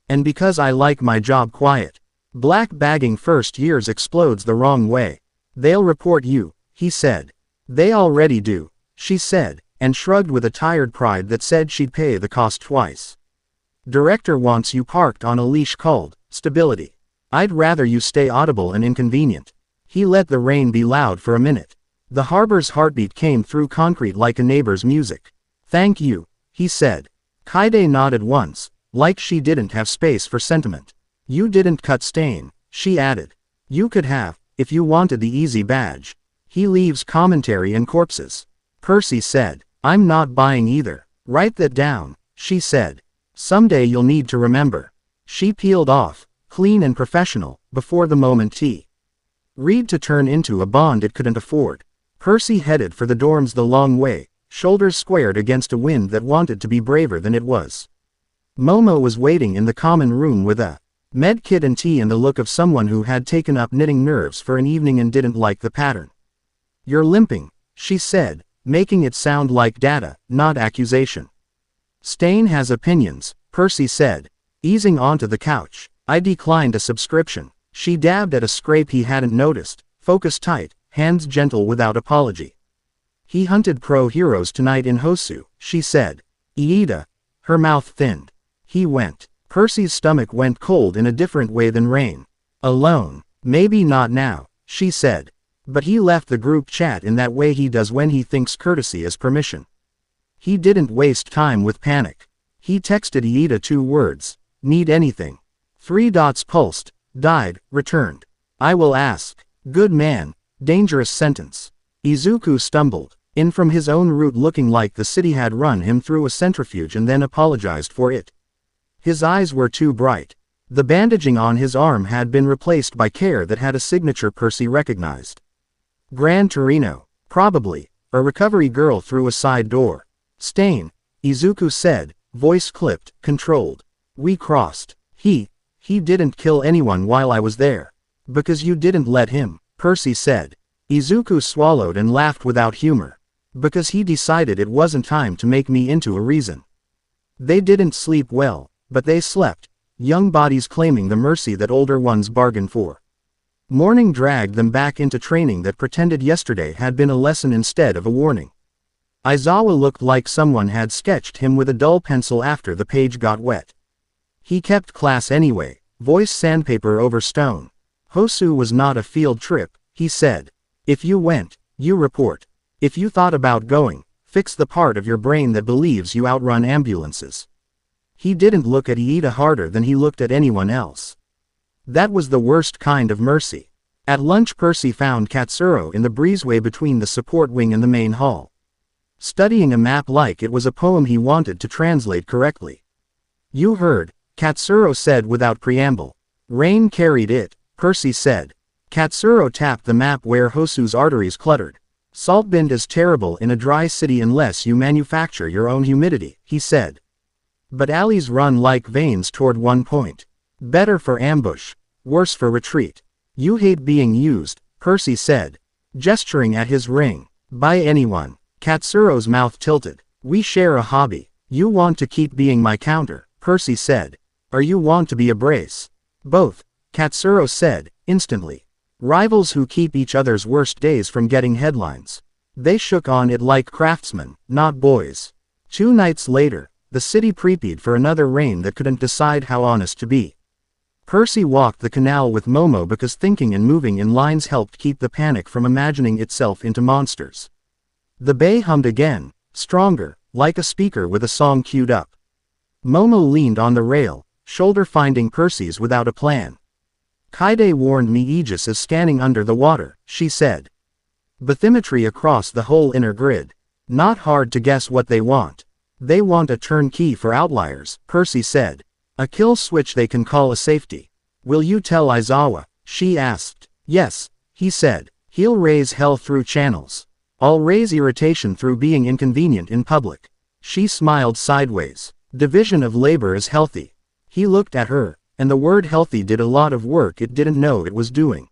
A: And because I like my job quiet. Black bagging first years explodes the wrong way. They'll report you, he said. They already do, she said, and shrugged with a tired pride that said she'd pay the cost twice. Director wants you parked on a leash called stability. I'd rather you stay audible and inconvenient. He let the rain be loud for a minute. The harbor's heartbeat came through concrete like a neighbor's music. Thank you, he said. Kaide nodded once, like she didn't have space for sentiment. You didn't cut Stain, she added. You could have, if you wanted the easy badge. He leaves commentary and corpses. Percy said. I'm not buying either. Write that down, she said. Someday you'll need to remember. She peeled off, clean and professional, before the moment T. Read to turn into a bond it couldn't afford. Percy headed for the dorms the long way, shoulders squared against a wind that wanted to be braver than it was. Momo was waiting in the common room with a med kit and tea and the look of someone who had taken up knitting nerves for an evening and didn't like the pattern. You're limping, she said, making it sound like data, not accusation. Stain has opinions, Percy said, easing onto the couch. I declined a subscription. She dabbed at a scrape he hadn't noticed, focus tight, hands gentle without apology. He hunted pro-heroes tonight in Hosu, she said. Iida. Her mouth thinned. He went. Percy's stomach went cold in a different way than Rain. Alone. Maybe not now, she said. But he left the group chat in that way he does when he thinks courtesy is permission. He didn't waste time with panic. He texted Iida 2 words. Need anything. 3 dots pulsed, died, returned. I will ask. Good man. Dangerous sentence. Izuku stumbled in from his own route looking like the city had run him through a centrifuge and then apologized for it. His eyes were too bright. The bandaging on his arm had been replaced by care that had a signature Percy recognized. Gran Torino. Probably. A recovery girl through a side door. Stain. Izuku said, voice clipped, controlled. We crossed. He didn't kill anyone while I was there. Because you didn't let him, Percy said. Izuku swallowed and laughed without humor. Because he decided it wasn't time to make me into a reason. They didn't sleep well, but they slept, young bodies claiming the mercy that older ones bargain for. Morning dragged them back into training that pretended yesterday had been a lesson instead of a warning. Aizawa looked like someone had sketched him with a dull pencil after the page got wet. He kept class anyway, voice sandpaper over stone. Hosu was not a field trip, he said. If you went, you report. If you thought about going, fix the part of your brain that believes you outrun ambulances. He didn't look at Iida harder than he looked at anyone else. That was the worst kind of mercy. At lunch Percy found Katsuro in the breezeway between the support wing and the main hall. Studying a map like it was a poem he wanted to translate correctly. You heard, Katsuro said without preamble. Rain carried it, Percy said. Katsuro tapped the map where Hosu's arteries cluttered. Saltbind is terrible in a dry city unless you manufacture your own humidity, he said. But alleys run like veins toward one point. Better for ambush, worse for retreat. You hate being used, Percy said, gesturing at his ring. By anyone. Katsuro's mouth tilted. We share a hobby. You want to keep being my counter, Percy said. Or you want to be a brace? Both, Katsuro said, instantly. Rivals who keep each other's worst days from getting headlines. They shook on it like craftsmen, not boys. 2 nights later, the city prepared for another rain that couldn't decide how honest to be. Percy walked the canal with Momo because thinking and moving in lines helped keep the panic from imagining itself into monsters. The bay hummed again, stronger, like a speaker with a song queued up. Momo leaned on the rail, shoulder finding Percy's without a plan. Kaide warned me Aegis is scanning under the water, she said. Bathymetry across the whole inner grid. Not hard to guess what they want. They want a turnkey for outliers, Percy said. A kill switch they can call a safety. Will you tell Aizawa? She asked. Yes, he said. He'll raise hell through channels. I'll raise irritation through being inconvenient in public. She smiled sideways. Division of labor is healthy. He looked at her, and the word healthy did a lot of work it didn't know it was doing.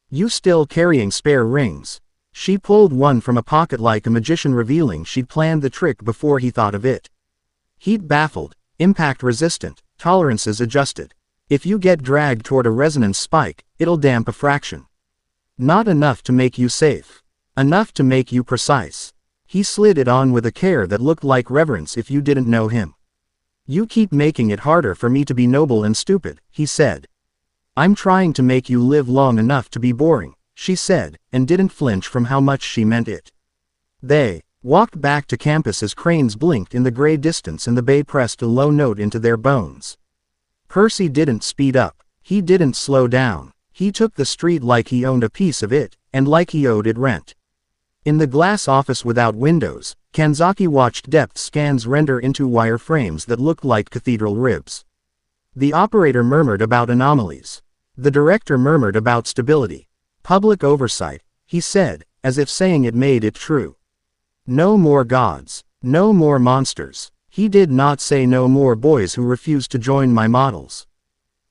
A: You still carrying spare rings? She pulled one from a pocket like a magician revealing she'd planned the trick before he thought of it. Heat baffled, impact resistant, tolerances adjusted. If you get dragged toward a resonance spike, it'll damp a fraction. Not enough to make you safe. Enough to make you precise. He slid it on with a care that looked like reverence if you didn't know him. You keep making it harder for me to be noble and stupid, he said. I'm trying to make you live long enough to be boring, she said, and didn't flinch from how much she meant it. They walked back to campus as cranes blinked in the gray distance and the bay pressed a low note into their bones. Percy didn't speed up. He didn't slow down. He took the street like he owned a piece of it, and like he owed it rent. In the glass office without windows, Kanzaki watched depth scans render into wire frames that looked like cathedral ribs. The operator murmured about anomalies. The director murmured about stability. Public oversight, he said, as if saying it made it true. No more gods. No more monsters. He did not say no more boys who refused to join my models.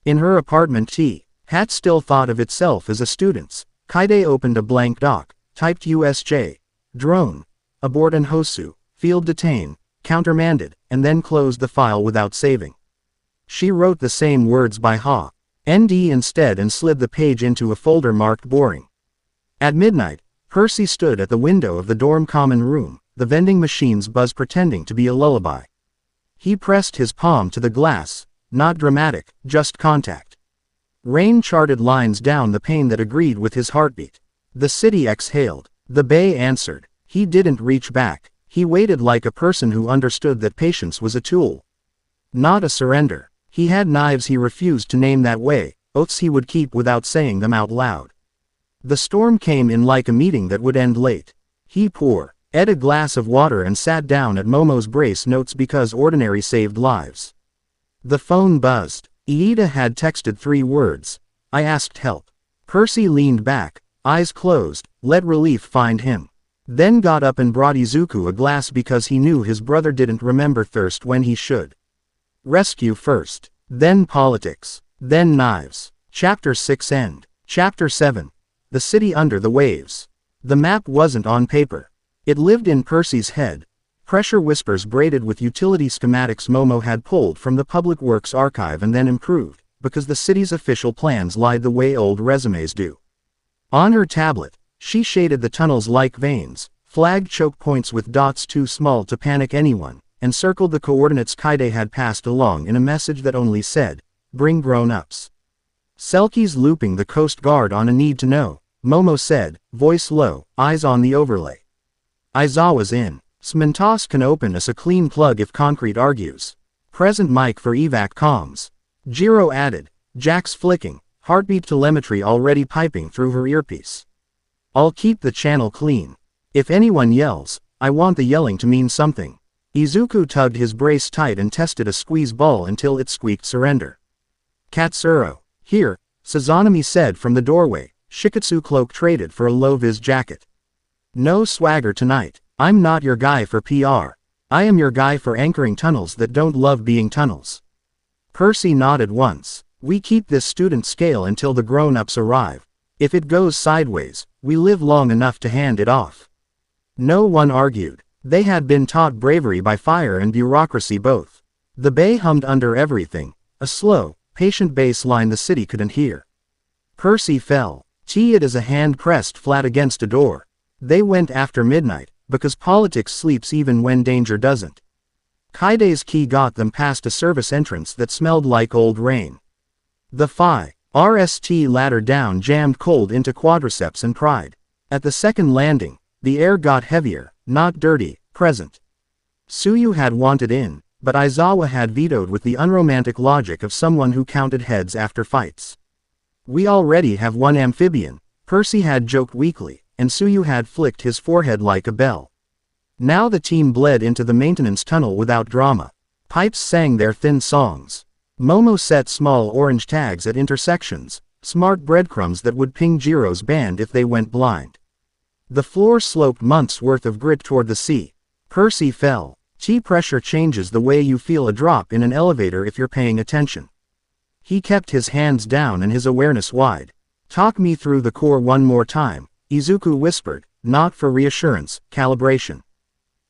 A: In her apartment Hat still thought of itself as a student's. Kaide opened a blank doc, typed USJ, drone, abort and Hosu, field detain, countermanded, and then closed the file without saving. She wrote the same words by ND instead and slid the page into a folder marked boring. At midnight, Percy stood at the window of the dorm common room, the vending machines buzz pretending to be a lullaby. He pressed his palm to the glass, not dramatic, just contact. Rain charted lines down the pane that agreed with his heartbeat. The city exhaled. The bay answered. He didn't reach back. He waited like a person who understood that patience was a tool. Not a surrender. He had knives he refused to name that way, oaths he would keep without saying them out loud. The storm came in like a meeting that would end late. He poured a glass of water and sat down at Momo's brace notes because ordinary saved lives. The phone buzzed. Iida had texted 3 words. I asked help. Percy leaned back, eyes closed, let relief find him. Then got up and brought Izuku a glass because he knew his brother didn't remember thirst when he should. Rescue first. Then politics. Then knives. Chapter 6 end. Chapter 7. The city under the waves. The map wasn't on paper. It lived in Percy's head. Pressure whispers braided with utility schematics Momo had pulled from the Public Works archive and then improved, because the city's official plans lied the way old resumes do. On her tablet, she shaded the tunnels like veins, flagged choke points with dots too small to panic anyone, and circled the coordinates Kaide had passed along in a message that only said, bring grown-ups. Selkie's looping the Coast Guard on a need to know, Momo said, voice low, eyes on the overlay. Aizawa's in. Smentos can open us a clean plug if concrete argues. Present mic for evac comms. Jiro added, Jack's flicking, heartbeat telemetry already piping through her earpiece. I'll keep the channel clean. If anyone yells, I want the yelling to mean something. Izuku tugged his brace tight and tested a squeeze ball until it squeaked surrender. Katsuro, here, Sazanami said from the doorway, shikatsu cloak traded for a low-vis jacket. No swagger tonight. I'm not your guy for PR. I am your guy for anchoring tunnels that don't love being tunnels. Percy nodded once. We keep this student scale until the grown-ups arrive. If it goes sideways, we live long enough to hand it off. No one argued. They had been taught bravery by fire and bureaucracy both. The bay hummed under everything, a slow, patient bass line the city couldn't hear. Percy fell. It as a hand pressed flat against a door. They went after midnight, because politics sleeps even when danger doesn't. Kaide's key got them past a service entrance that smelled like old rain. The Phi RST ladder down jammed cold into quadriceps and pride. At the second landing, the air got heavier, not dirty, present. Suyu had wanted in, but Aizawa had vetoed with the unromantic logic of someone who counted heads after fights. We already have one amphibian, Percy had joked weakly, and Suyu had flicked his forehead like a bell. Now the team bled into the maintenance tunnel without drama. Pipes sang their thin songs. Momo set small orange tags at intersections, smart breadcrumbs that would ping Jiro's band if they went blind. The floor sloped months' worth of grit toward the sea. Percy fell. Pressure changes the way you feel a drop in an elevator if you're paying attention. He kept his hands down and his awareness wide. Talk me through the core one more time, Izuku whispered, not for reassurance, calibration.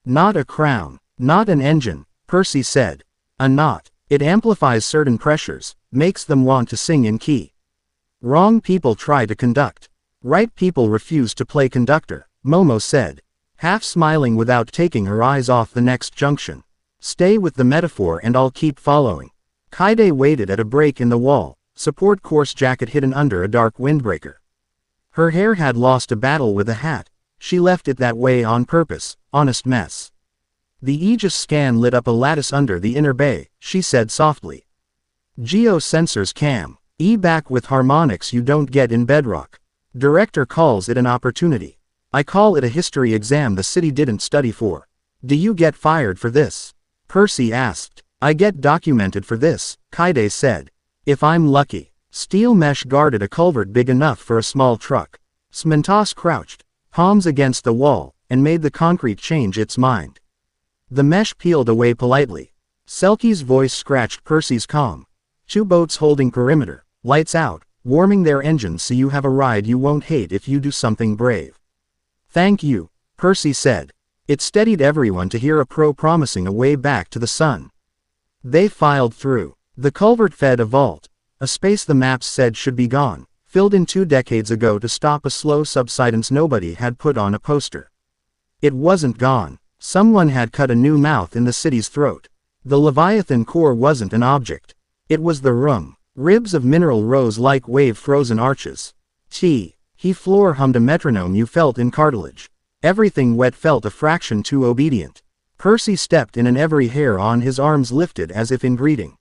A: Not a crown, not an engine, Percy said. A knot. It amplifies certain pressures, makes them want to sing in key. Wrong people try to conduct. Right people refuse to play conductor, Momo said, half smiling without taking her eyes off the next junction. Stay with the metaphor and I'll keep following. Kaide waited at a break in the wall, support course jacket hidden under a dark windbreaker. Her hair had lost a battle with a hat. She left it that way on purpose, honest mess. The Aegis scan lit up a lattice under the inner bay, she said softly. Geo sensors cam. Back with harmonics you don't get in bedrock. Director calls it an opportunity. I call it a history exam the city didn't study for. Do you get fired for this? Percy asked. I get documented for this, Kaide said. If I'm lucky. Steel mesh guarded a culvert big enough for a small truck. Smentas crouched, palms against the wall, and made the concrete change its mind. The mesh peeled away politely. Selkie's voice scratched Percy's comm. 2 boats holding perimeter, lights out, warming their engines so you have a ride you won't hate if you do something brave. Thank you, Percy said. It steadied everyone to hear a pro promising a way back to the sun. They filed through. The culvert fed a vault, a space the maps said should be gone, filled in 2 decades ago to stop a slow subsidence nobody had put on a poster. It wasn't gone. Someone had cut a new mouth in the city's throat. The Leviathan core wasn't an object. It was the room. Ribs of mineral rose like wave-frozen arches. He floor hummed a metronome you felt in cartilage. Everything wet felt a fraction too obedient. Percy stepped in and every hair on his arms lifted as if in greeting.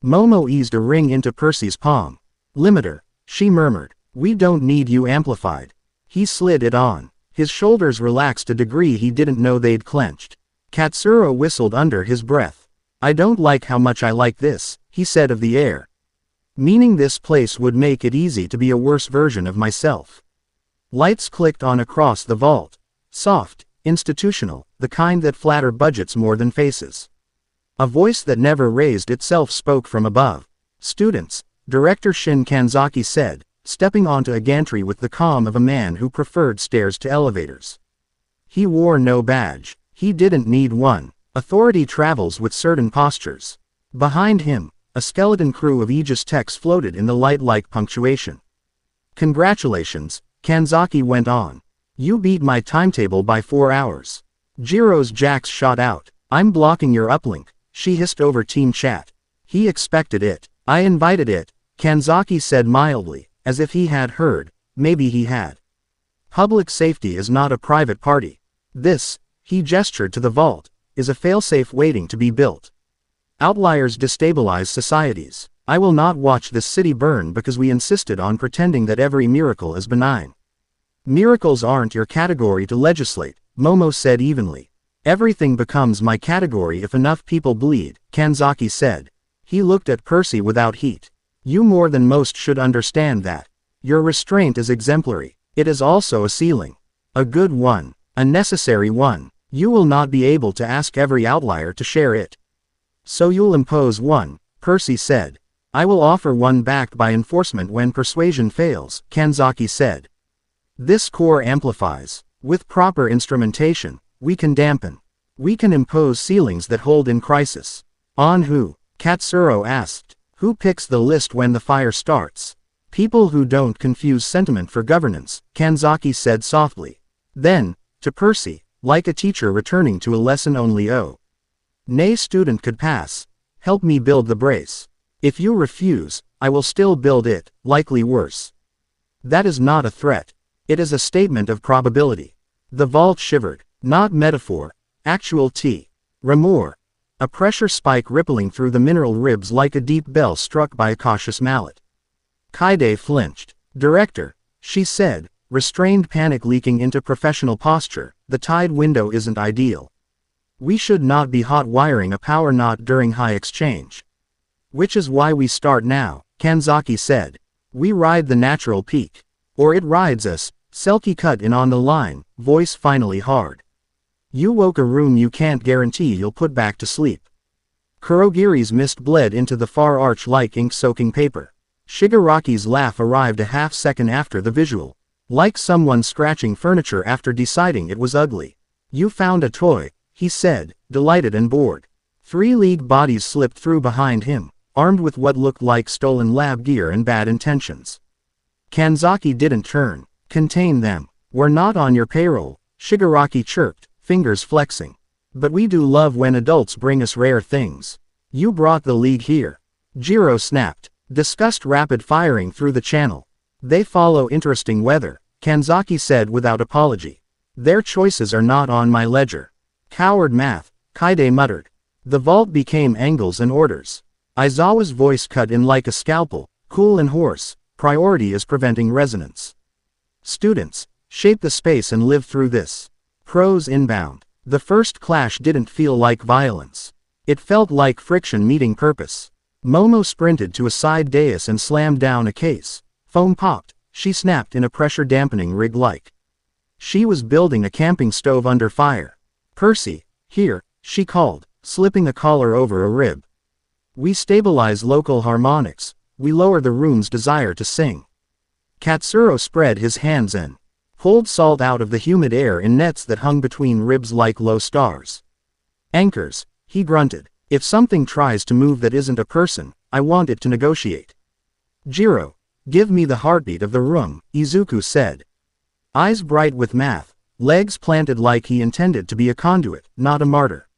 A: Momo eased a ring into Percy's palm. Limiter, she murmured. We don't need you amplified. He slid it on. His shoulders relaxed a degree he didn't know they'd clenched. Katsuro whistled under his breath. I don't like how much I like this, he said of the air. Meaning this place would make it easy to be a worse version of myself. Lights clicked on across the vault. Soft, institutional, the kind that flatter budgets more than faces. A voice that never raised itself spoke from above. Students, Director Shin Kanzaki said, stepping onto a gantry with the calm of a man who preferred stairs to elevators. He wore no badge. He didn't need one. Authority travels with certain postures. Behind him, a skeleton crew of Aegis techs floated in the light like punctuation. Congratulations, Kanzaki went on. You beat my timetable by 4 hours. Jiro's jacks shot out. I'm blocking your uplink, she hissed over team chat. He expected it. I invited it, Kanzaki said mildly, as if he had heard. Maybe he had. Public safety is not a private party. This, he gestured to the vault, is a failsafe waiting to be built. Outliers destabilize societies. I will not watch this city burn because we insisted on pretending that every miracle is benign. Miracles aren't your category to legislate, Momo said evenly. Everything becomes my category if enough people bleed, Kanzaki said. He looked at Percy without heat. You more than most should understand that. Your restraint is exemplary. It is also a ceiling. A good one. A necessary one. You will not be able to ask every outlier to share it. So you'll impose one, Percy said. I will offer one backed by enforcement when persuasion fails, Kanzaki said. This core amplifies. With proper instrumentation, we can dampen. We can impose ceilings that hold in crisis. On who? Katsuro asked. Who picks the list when the fire starts? People who don't confuse sentiment for governance, Kanzaki said softly. Then, to Percy, like a teacher returning to a lesson only nay student could pass. Help me build the brace. If you refuse, I will still build it, likely worse. That is not a threat. It is a statement of probability. The vault shivered. Not metaphor. Actual remor. A pressure spike rippling through the mineral ribs like a deep bell struck by a cautious mallet. Kaide flinched. Director, she said, restrained panic leaking into professional posture, the tide window isn't ideal. We should not be hot wiring a power knot during high exchange. Which is why we start now, Kanzaki said. We ride the natural peak. Or it rides us, Selkie cut in on the line, voice finally hard. You woke a room you can't guarantee you'll put back to sleep. Kurogiri's mist bled into the far arch like ink-soaking paper. Shigaraki's laugh arrived a half-second after the visual. Like someone scratching furniture after deciding it was ugly. You found a toy, he said, delighted and bored. 3 League bodies slipped through behind him, armed with what looked like stolen lab gear and bad intentions. Kanzaki didn't turn. Contain them. We're not on your payroll, Shigaraki chirped, fingers flexing. But we do love when adults bring us rare things. You brought the League here. Jiro snapped. Discussed rapid firing through the channel. They follow interesting weather, Kanzaki said without apology. Their choices are not on my ledger. Coward math, Kaide muttered. The vault became angles and orders. Aizawa's voice cut in like a scalpel, cool and hoarse. Priority is preventing resonance. Students, shape the space and live through this. Pros inbound. The first clash didn't feel like violence. It felt like friction meeting purpose. Momo sprinted to a side dais and slammed down a case. Foam popped. She snapped in a pressure-dampening rig like. She was building a camping stove under fire. Percy, here, she called, slipping a collar over a rib. We stabilize local harmonics. We lower the room's desire to sing. Katsuro spread his hands and pulled salt out of the humid air in nets that hung between ribs like low stars. Anchors, he grunted. If something tries to move that isn't a person, I want it to negotiate. Jiro, give me the heartbeat of the room, Izuku said. Eyes bright with math, legs planted like he intended to be a conduit, not a martyr.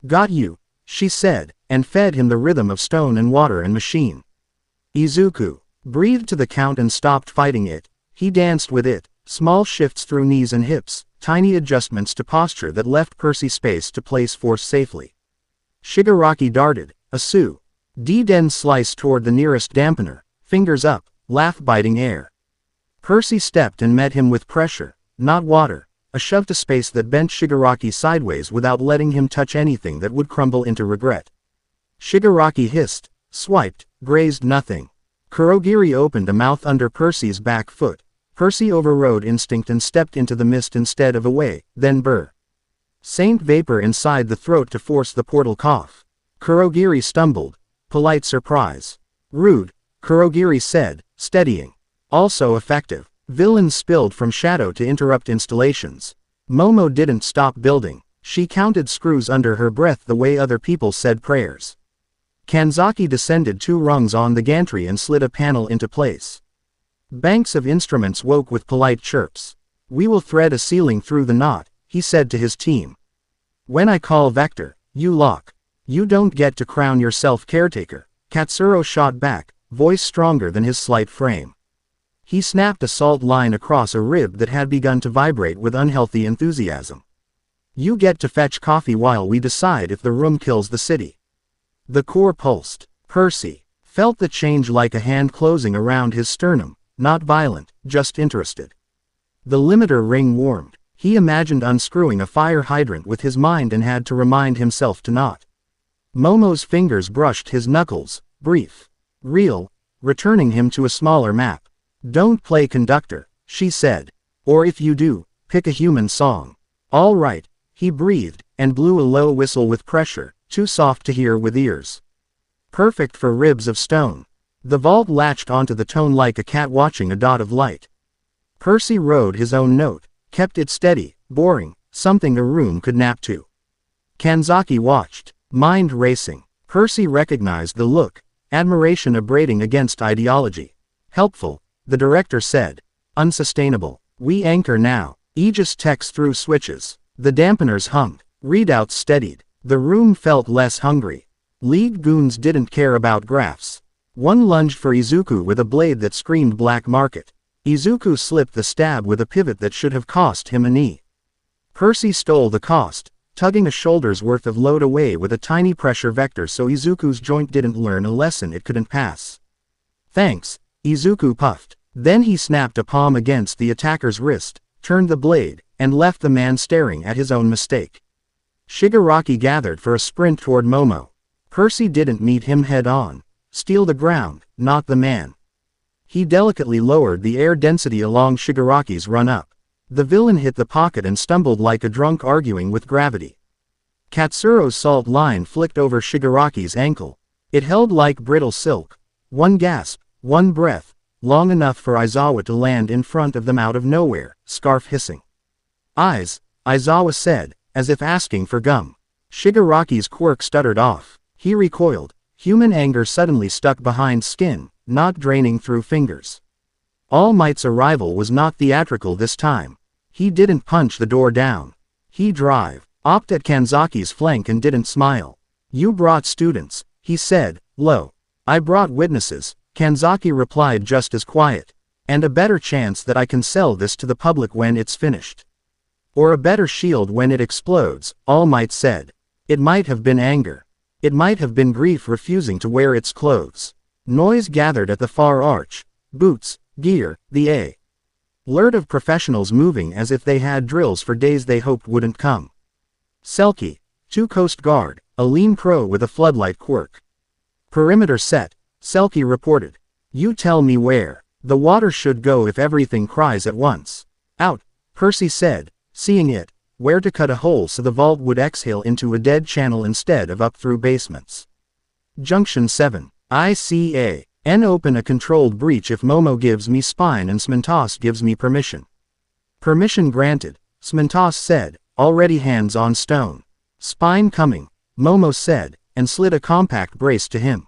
A: Got you, she said, and fed him the rhythm of stone and water and machine. Izuku breathed to the count and stopped fighting it. He danced with it, small shifts through knees and hips, tiny adjustments to posture that left Percy space to place force safely. Shigaraki darted, a Su. D-Den sliced toward the nearest dampener, fingers up, laugh-biting air. Percy stepped and met him with pressure, not water, a shove to space that bent Shigaraki sideways without letting him touch anything that would crumble into regret. Shigaraki hissed, swiped, grazed nothing. Kurogiri opened a mouth under Percy's back foot. Percy overrode instinct and stepped into the mist instead of away, then burr. Saint vapor inside the throat to force the portal cough. Kurogiri stumbled. Polite surprise. Rude, Kurogiri said, steadying. Also effective. Villains spilled from shadow to interrupt installations. Momo didn't stop building. She counted screws under her breath the way other people said prayers. Kanzaki descended 2 rungs on the gantry and slid a panel into place. Banks of instruments woke with polite chirps. We will thread a ceiling through the knot, he said to his team. When I call Vector, you lock. You don't get to crown yourself caretaker. Katsuro shot back, voice stronger than his slight frame. He snapped a salt line across a rib that had begun to vibrate with unhealthy enthusiasm. You get to fetch coffee while we decide if the room kills the city. The core pulsed. Percy felt the change like a hand closing around his sternum, not violent, just interested. The limiter ring warmed. He imagined unscrewing a fire hydrant with his mind and had to remind himself to not. Momo's fingers brushed his knuckles, brief. Real, returning him to a smaller map. Don't play conductor, she said. Or if you do, pick a human song. All right, he breathed, and blew a low whistle with pressure, too soft to hear with ears. Perfect for ribs of stone. The vault latched onto the tone like a cat watching a dot of light. Percy rode his own note, kept it steady, boring, something a room could nap to. Kanzaki watched, mind racing. Percy recognized the look, admiration abrading against ideology. Helpful, the director said. Unsustainable. We anchor now. Aegis techs threw switches. The dampeners hummed. Readouts steadied. The room felt less hungry. League goons didn't care about graphs. One lunged for Izuku with a blade that screamed black market. Izuku slipped the stab with a pivot that should have cost him a knee. Percy stole the cost, tugging a shoulder's worth of load away with a tiny pressure vector so Izuku's joint didn't learn a lesson it couldn't pass. Thanks, Izuku puffed. Then he snapped a palm against the attacker's wrist, turned the blade, and left the man staring at his own mistake. Shigaraki gathered for a sprint toward Momo. Percy didn't meet him head-on. Steal the ground, not the man. He delicately lowered the air density along Shigaraki's run-up. The villain hit the pocket and stumbled like a drunk arguing with gravity. Katsuro's salt line flicked over Shigaraki's ankle. It held like brittle silk. One gasp, one breath, long enough for Aizawa to land in front of them out of nowhere, scarf hissing. Eyes, Aizawa said, as if asking for gum. Shigaraki's quirk stuttered off. He recoiled. Human anger suddenly stuck behind skin, not draining through fingers. All Might's arrival was not theatrical this time. He didn't punch the door down. He opt at Kanzaki's flank and didn't smile. You brought students, he said, low. I brought witnesses, Kanzaki replied just as quiet. And a better chance that I can sell this to the public when it's finished. Or a better shield when it explodes, All Might said. It might have been anger. It might have been grief refusing to wear its clothes. Noise gathered at the far arch. Boots, gear, the alert of professionals moving as if they had drills for days they hoped wouldn't come. Selkie, 2 Coast Guard, a lean pro with a floodlight quirk. Perimeter set, Selkie reported. You tell me where. The water should go if everything cries at once. Out, Percy said, seeing it. Where to cut a hole so the vault would exhale into a dead channel instead of up through basements. Junction 7. ICA. Open a controlled breach if Momo gives me spine and Smintos gives me permission. Permission granted, Smintos said, already hands on stone. Spine coming, Momo said, and slid a compact brace to him.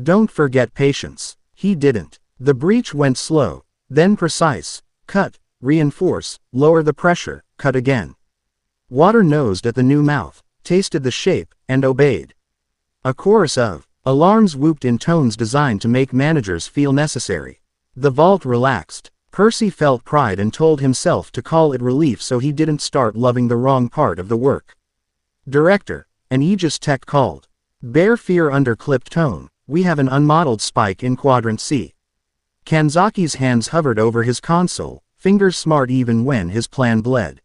A: Don't forget patience. He didn't. The breach went slow, then precise. Cut, reinforce, lower the pressure, cut again. Water nosed at the new mouth, tasted the shape, and obeyed. A chorus of alarms whooped in tones designed to make managers feel necessary. The vault relaxed. Percy felt pride and told himself to call it relief so he didn't start loving the wrong part of the work. Director, an Aegis tech called. Bare fear under clipped tone, we have an unmodeled spike in Quadrant C. Kanzaki's hands hovered over his console, fingers smart even when his plan bled.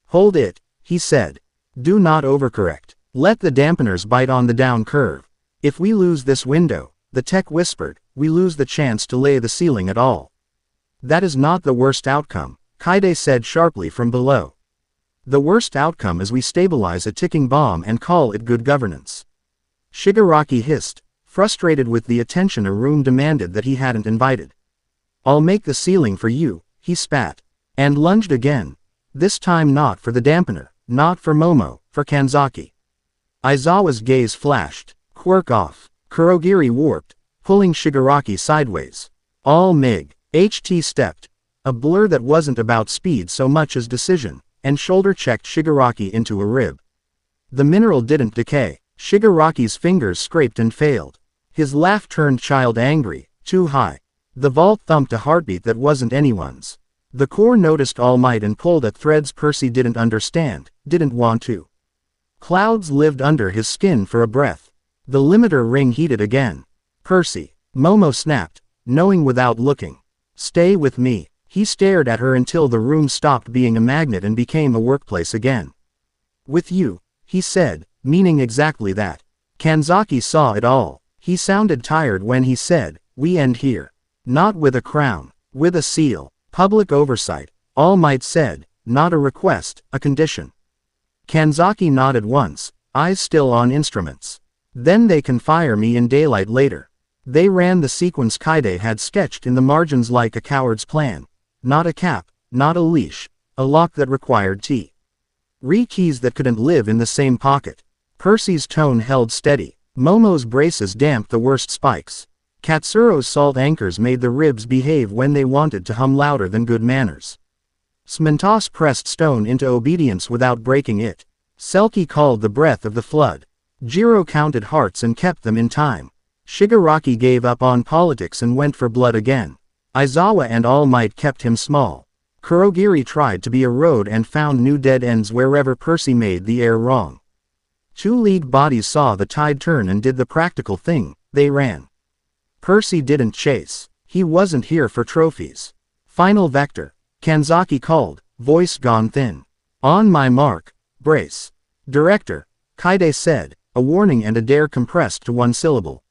A: Hold it, he said. Do not overcorrect. Let the dampeners bite on the down curve. If we lose this window, the tech whispered, we lose the chance to lay the ceiling at all. That is not the worst outcome, Kaide said sharply from below. The worst outcome is we stabilize a ticking bomb and call it good governance. Shigaraki hissed, frustrated with the attention a room demanded that he hadn't invited. I'll make the ceiling for you, he spat. And lunged again. This time not for the dampener, not for Momo, for Kanzaki. Aizawa's gaze flashed. Quirk off. Kurogiri warped, pulling Shigaraki sideways. All MiG. HT stepped. A blur that wasn't about speed so much as decision, and shoulder-checked Shigaraki into a rib. The mineral didn't decay. Shigaraki's fingers scraped and failed. His laugh turned child angry, too high. The vault thumped a heartbeat that wasn't anyone's. The core noticed All Might and pulled at threads Percy didn't understand, didn't want to. Clouds lived under his skin for a breath. The limiter ring heated again. Percy. Momo snapped, knowing without looking. Stay with me. He stared at her until the room stopped being a magnet and became a workplace again. With you, he said, meaning exactly that. Kanzaki saw it all. He sounded tired when he said, we end here. Not with a crown, with a seal. Public oversight, All Might said, not a request, a condition. Kanzaki nodded once, eyes still on instruments. Then they can fire me in daylight later. They ran the sequence Kaide had sketched in the margins like a coward's plan. Not a cap, not a leash, a lock that required keys that couldn't live in the same pocket. Percy's tone held steady. Momo's braces damped the worst spikes. Katsuro's salt anchors made the ribs behave when they wanted to hum louder than good manners. Smentos pressed stone into obedience without breaking it. Selkie called the breath of the flood. Jiro counted hearts and kept them in time. Shigaraki gave up on politics and went for blood again. Aizawa and All Might kept him small. Kurogiri tried to be a road and found new dead ends wherever Percy made the air wrong. 2 league bodies saw the tide turn and did the practical thing, they ran. Percy didn't chase. He wasn't here for trophies. Final vector. Kanzaki called, voice gone thin. On my mark, brace. Director, Kaide said, a warning and a dare compressed to 1 syllable.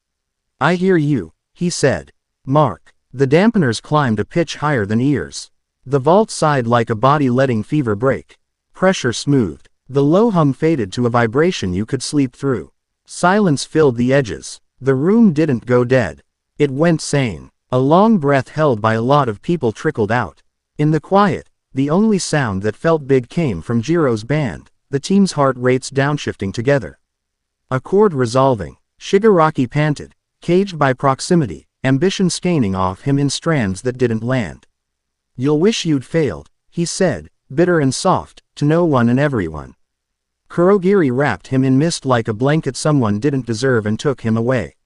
A: I hear you, he said. Mark. The dampeners climbed a pitch higher than ears. The vault sighed like a body letting fever break. Pressure smoothed. The low hum faded to a vibration you could sleep through. Silence filled the edges. The room didn't go dead. It went sane. A long breath held by a lot of people trickled out. In the quiet, the only sound that felt big came from Jiro's band, the team's heart rates downshifting together. A chord resolving. Shigaraki panted, caged by proximity, ambition scaning off him in strands that didn't land. You'll wish you'd failed, he said, bitter and soft, to no one and everyone. Kurogiri wrapped him in mist like a blanket someone didn't deserve and took him away.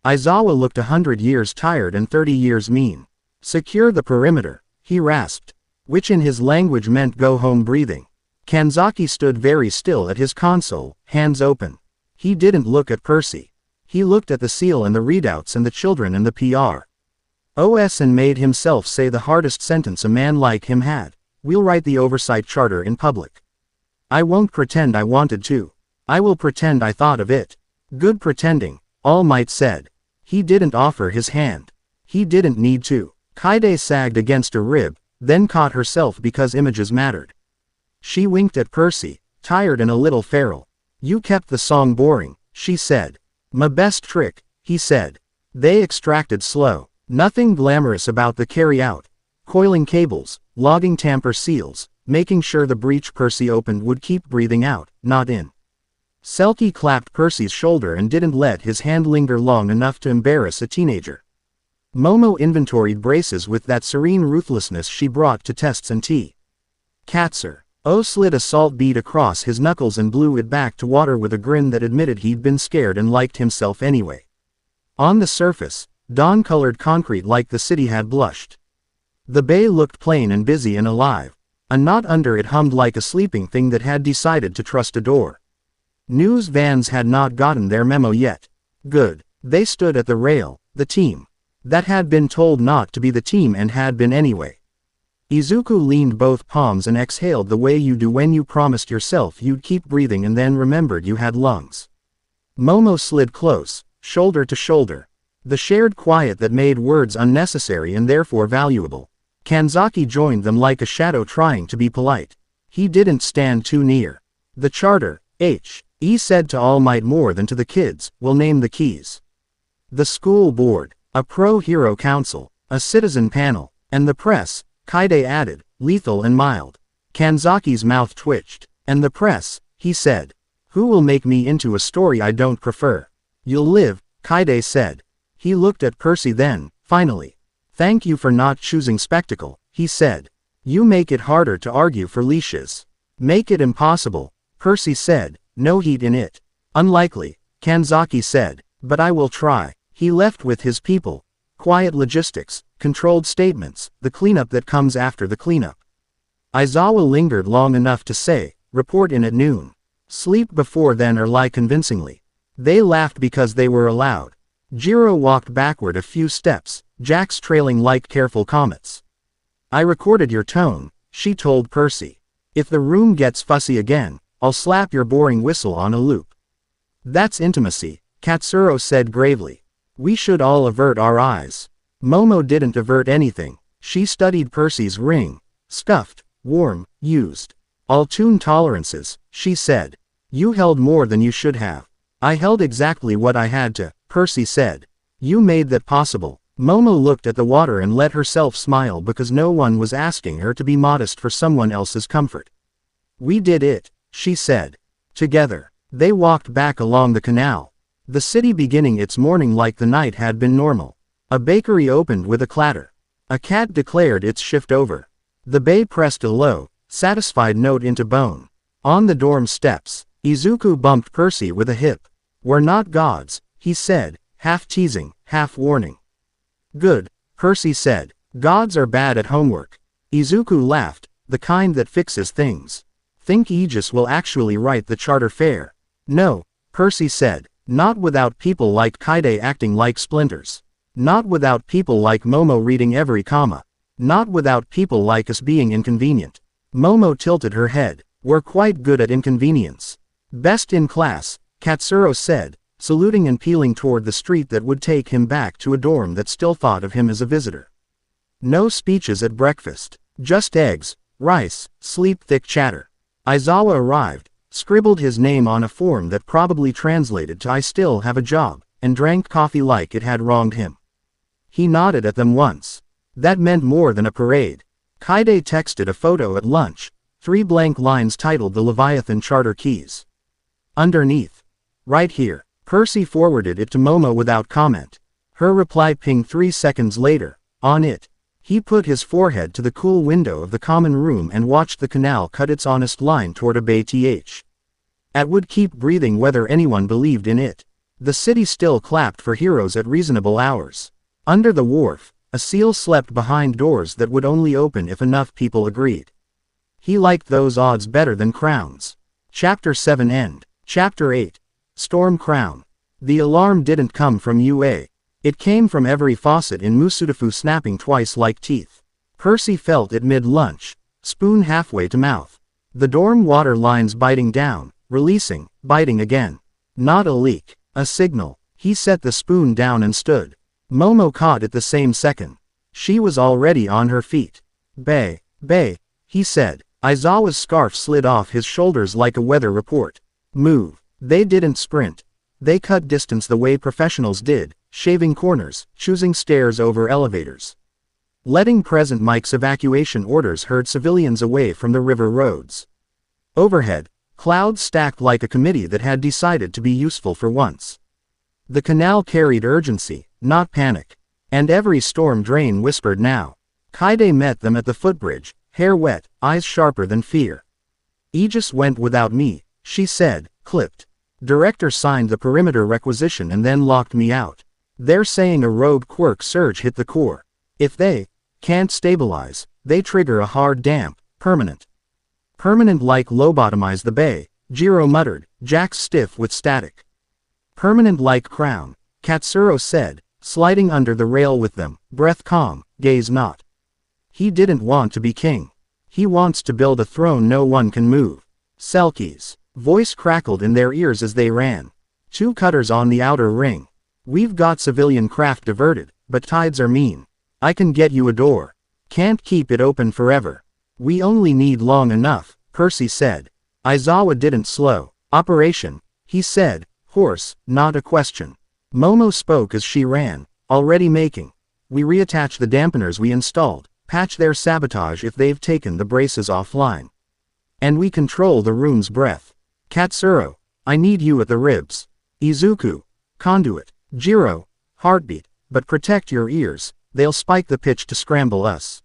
A: Aizawa looked 100 years tired and 30 years mean. Secure the perimeter, he rasped, which in his language meant go home breathing. Kanzaki stood very still at his console, hands open. He didn't look at Percy. He looked at the seal and the readouts and the children and the PROS and made himself say the hardest sentence a man like him had. We'll write the oversight charter in public. I won't pretend I wanted to. I will pretend I thought of it. Good pretending, All Might said. He didn't offer his hand. He didn't need to. Kaide sagged against a rib, then caught herself because images mattered. She winked at Percy, tired and a little feral. You kept the song boring, she said. My best trick, he said. They extracted slow. Nothing glamorous about the carry-out. Coiling cables, logging tamper seals, making sure the breach Percy opened would keep breathing out, not in. Selkie clapped Percy's shoulder and didn't let his hand linger long enough to embarrass a teenager. Momo inventoried braces with that serene ruthlessness she brought to tests and tea. Katzer. O slid a salt bead across his knuckles and blew it back to water with a grin that admitted he'd been scared and liked himself anyway. On the surface, dawn-colored concrete like the city had blushed. The bay looked plain and busy and alive. A knot under it hummed like a sleeping thing that had decided to trust a door. News vans had not gotten their memo yet. Good. They stood at the rail, the team. That had been told not to be the team and had been anyway. Izuku leaned both palms and exhaled the way you do when you promised yourself you'd keep breathing and then remembered you had lungs. Momo slid close, shoulder to shoulder. The shared quiet that made words unnecessary and therefore valuable. Kanzaki joined them like a shadow trying to be polite. He didn't stand too near. The charter, he said to All Might more than to the kids, will name the keys. The school board, a pro-hero council, a citizen panel, and the press, Kaide added, lethal and mild. Kanzaki's mouth twitched. And the press, he said. Who will make me into a story I don't prefer? You'll live, Kaide said. He looked at Percy then, finally. Thank you for not choosing spectacle, he said. You make it harder to argue for leashes. Make it impossible, Percy said, no heat in it. Unlikely, Kanzaki said, but I will try. He left with his people. Quiet logistics, controlled statements, the cleanup that comes after the cleanup. Aizawa lingered long enough to say, report in at noon. Sleep before then or lie convincingly. They laughed because they were allowed. Jiro walked backward a few steps, jacks trailing like careful comets. I recorded your tone, she told Percy. If the room gets fussy again, I'll slap your boring whistle on a loop. That's intimacy, Katsuro said gravely. We should all avert our eyes. Momo didn't avert anything. She studied Percy's ring. Scuffed, warm, used. All tune tolerances, she said. You held more than you should have. I held exactly what I had to, Percy said. You made that possible. Momo looked at the water and let herself smile because no one was asking her to be modest for someone else's comfort. We did it, she said. Together. They walked back along the canal. The city beginning its morning like the night had been normal. A bakery opened with a clatter. A cat declared its shift over. The bay pressed a low, satisfied note into bone. On the dorm steps, Izuku bumped Percy with a hip. We're not gods, he said, half teasing, half warning. Good, Percy said. Gods are bad at homework. Izuku laughed, the kind that fixes things. Think Aegis will actually write the charter fare? No, Percy said. Not without people like Kaide acting like splinters. Not without people like Momo reading every comma. Not without people like us being inconvenient. Momo tilted her head. We're quite good at inconvenience. Best in class, Katsuro said, saluting and peeling toward the street that would take him back to a dorm that still thought of him as a visitor. No speeches at breakfast. Just eggs, rice, sleep-thick chatter. Aizawa arrived, scribbled his name on a form that probably translated to I still have a job, and drank coffee like it had wronged him. He nodded at them once. That meant more than a parade. Kaide texted a photo at lunch, 3 blank lines titled The Leviathan Charter Keys. Underneath. Right here. Percy forwarded it to Momo without comment. Her reply pinged 3 seconds later. On it. He put his forehead to the cool window of the common room and watched the canal cut its honest line toward a bay th. At would keep breathing whether anyone believed in it. The city still clapped for heroes at reasonable hours. Under the wharf, a seal slept behind doors that would only open if enough people agreed. He liked those odds better than crowns. Chapter 7 End. Chapter 8. Storm Crown. The alarm didn't come from UA. It came from every faucet in Musudafu snapping twice like teeth. Percy felt it mid-lunch, spoon halfway to mouth. The dorm water lines biting down, releasing, biting again. Not a leak, a signal. He set the spoon down and stood. Momo caught it the same second. She was already on her feet. Bae, he said. Aizawa's scarf slid off his shoulders like a weather report. Move. They didn't sprint. They cut distance the way professionals did, shaving corners, choosing stairs over elevators. Letting Present Mike's evacuation orders herd civilians away from the river roads. Overhead, clouds stacked like a committee that had decided to be useful for once. The canal carried urgency, not panic. And every storm drain whispered now. Kaide met them at the footbridge, hair wet, eyes sharper than fear. Aegis went without me, she said, clipped. Director signed the perimeter requisition and then locked me out. They're saying a rogue quirk surge hit the core. If they can't stabilize, they trigger a hard damp, permanent. Permanent like lobotomize the bay, Jiro muttered, jacks stiff with static. Permanent like crown, Katsuro said, sliding under the rail with them, breath calm, gaze not. He didn't want to be king. He wants to build a throne no one can move. Selkies. Voice crackled in their ears as they ran. 2 cutters on the outer ring. We've got civilian craft diverted, but tides are mean. I can get you a door. Can't keep it open forever. We only need long enough, Percy said. Aizawa didn't slow. Operation, he said, hoarse, not a question. Momo spoke as she ran, already making. We reattach the dampeners we installed, patch their sabotage if they've taken the braces offline. And we control the room's breath. Katsuro, I need you at the ribs. Izuku, conduit. Jiro, heartbeat, but protect your ears, they'll spike the pitch to scramble us.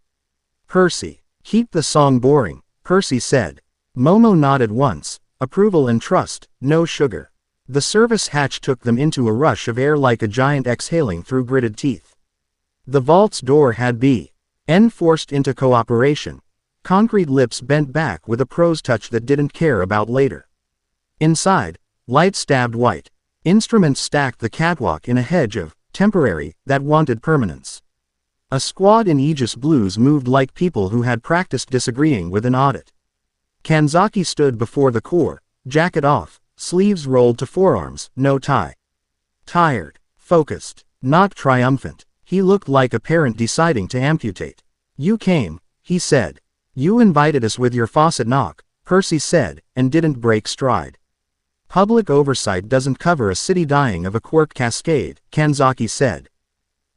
A: Percy, keep the song boring, Percy said. Momo nodded once, approval and trust, no sugar. The service hatch took them into a rush of air like a giant exhaling through gritted teeth. The vault's door had been forced into cooperation. Concrete lips bent back with a prose touch that didn't care about later. Inside, light stabbed white. Instruments stacked the catwalk in a hedge of temporary that wanted permanence. A squad in Aegis blues moved like people who had practiced disagreeing with an audit. Kanzaki stood before the core, jacket off, sleeves rolled to forearms, no tie. Tired, focused, Not triumphant. He looked like a parent deciding to amputate. You came, he said. You invited us with your faucet knock, Percy said, and didn't break stride. Public oversight doesn't cover a city dying of a quirk cascade, Kanzaki said.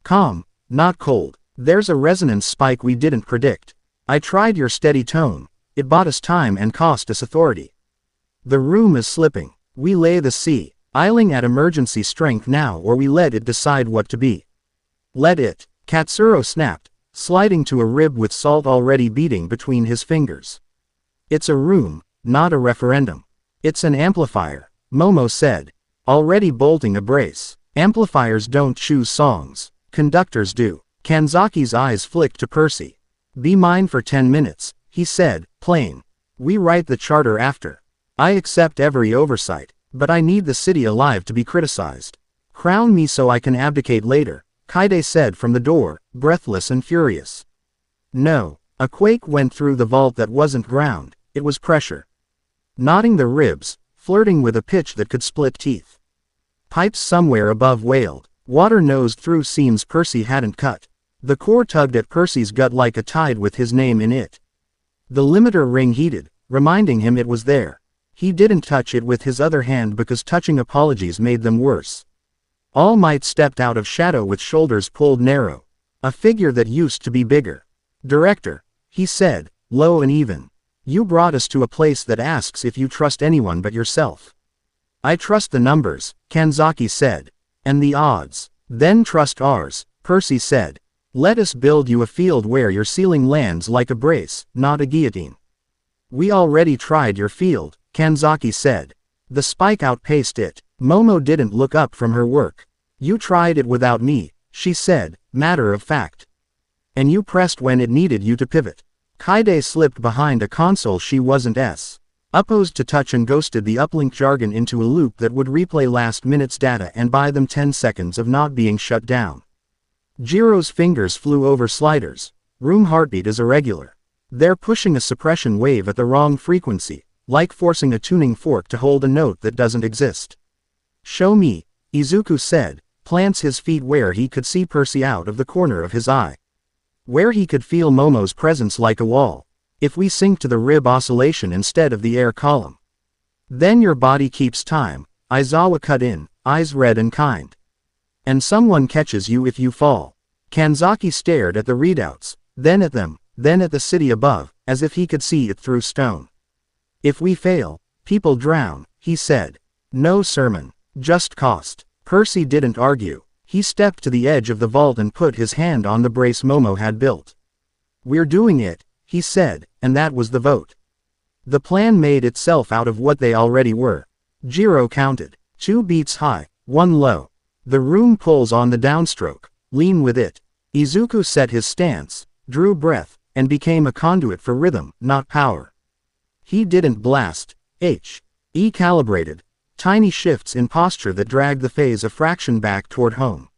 A: Calm, not cold. There's a resonance spike we didn't predict. I tried your steady tone. It bought us time and cost us authority. The room is slipping. We lay the sea, ailing at emergency strength now, or we let it decide what to be. Let it, Katsuro snapped, sliding to a rib with salt already beating between his fingers. It's a room, not a referendum. It's an amplifier, Momo said, already bolting a brace. Amplifiers don't choose songs, conductors do. Kanzaki's eyes flicked to Percy. Be mine for 10 minutes, he said, plain. We write the charter after. I accept every oversight, but I need the city alive to be criticized. Crown me so I can abdicate later, Kaide said from the door, breathless and furious. No. A quake went through the vault that wasn't ground, it was pressure. Knotting the ribs, flirting with a pitch that could split teeth. Pipes somewhere above wailed. Water nosed through seams Percy hadn't cut. The core tugged at Percy's gut like a tide with his name in it. The limiter ring heated, reminding him it was there. He didn't touch it with his other hand because touching apologies made them worse. All Might stepped out of shadow with shoulders pulled narrow. A figure that used to be bigger. Director, he said, low and even. You brought us to a place that asks if you trust anyone but yourself. I trust the numbers, Kanzaki said. And the odds. Then trust ours, Percy said. Let us build you a field where your ceiling lands like a brace, not a guillotine. We already tried your field, Kanzaki said. The spike outpaced it. Momo didn't look up from her work. You tried it without me, she said, matter of fact. And you pressed when it needed you to pivot. Kaide slipped behind a console she wasn't opposed to touch and ghosted the uplink jargon into a loop that would replay last minute's data and buy them 10 seconds of not being shut down. Jiro's fingers flew over sliders. Room heartbeat is irregular. They're pushing a suppression wave at the wrong frequency, like forcing a tuning fork to hold a note that doesn't exist. Show me, Izuku said, plants his feet where he could see Percy out of the corner of his eye. Where he could feel Momo's presence like a wall. If we sync to the rib oscillation instead of the air column. Then your body keeps time, Aizawa cut in, eyes red and kind. And someone catches you if you fall. Kanzaki stared at the readouts, then at them, then at the city above, as if he could see it through stone. If we fail, people drown, he said. No sermon, just cost. Percy didn't argue. He stepped to the edge of the vault and put his hand on the brace Momo had built. We're doing it, he said, and that was the vote. The plan made itself out of what they already were. Jiro counted. 2 beats high, 1 low. The room pulls on the downstroke, lean with it. Izuku set his stance, drew breath, and became a conduit for rhythm, not power. He didn't blast. He calibrated. Tiny shifts in posture that dragged the phase a fraction back toward home.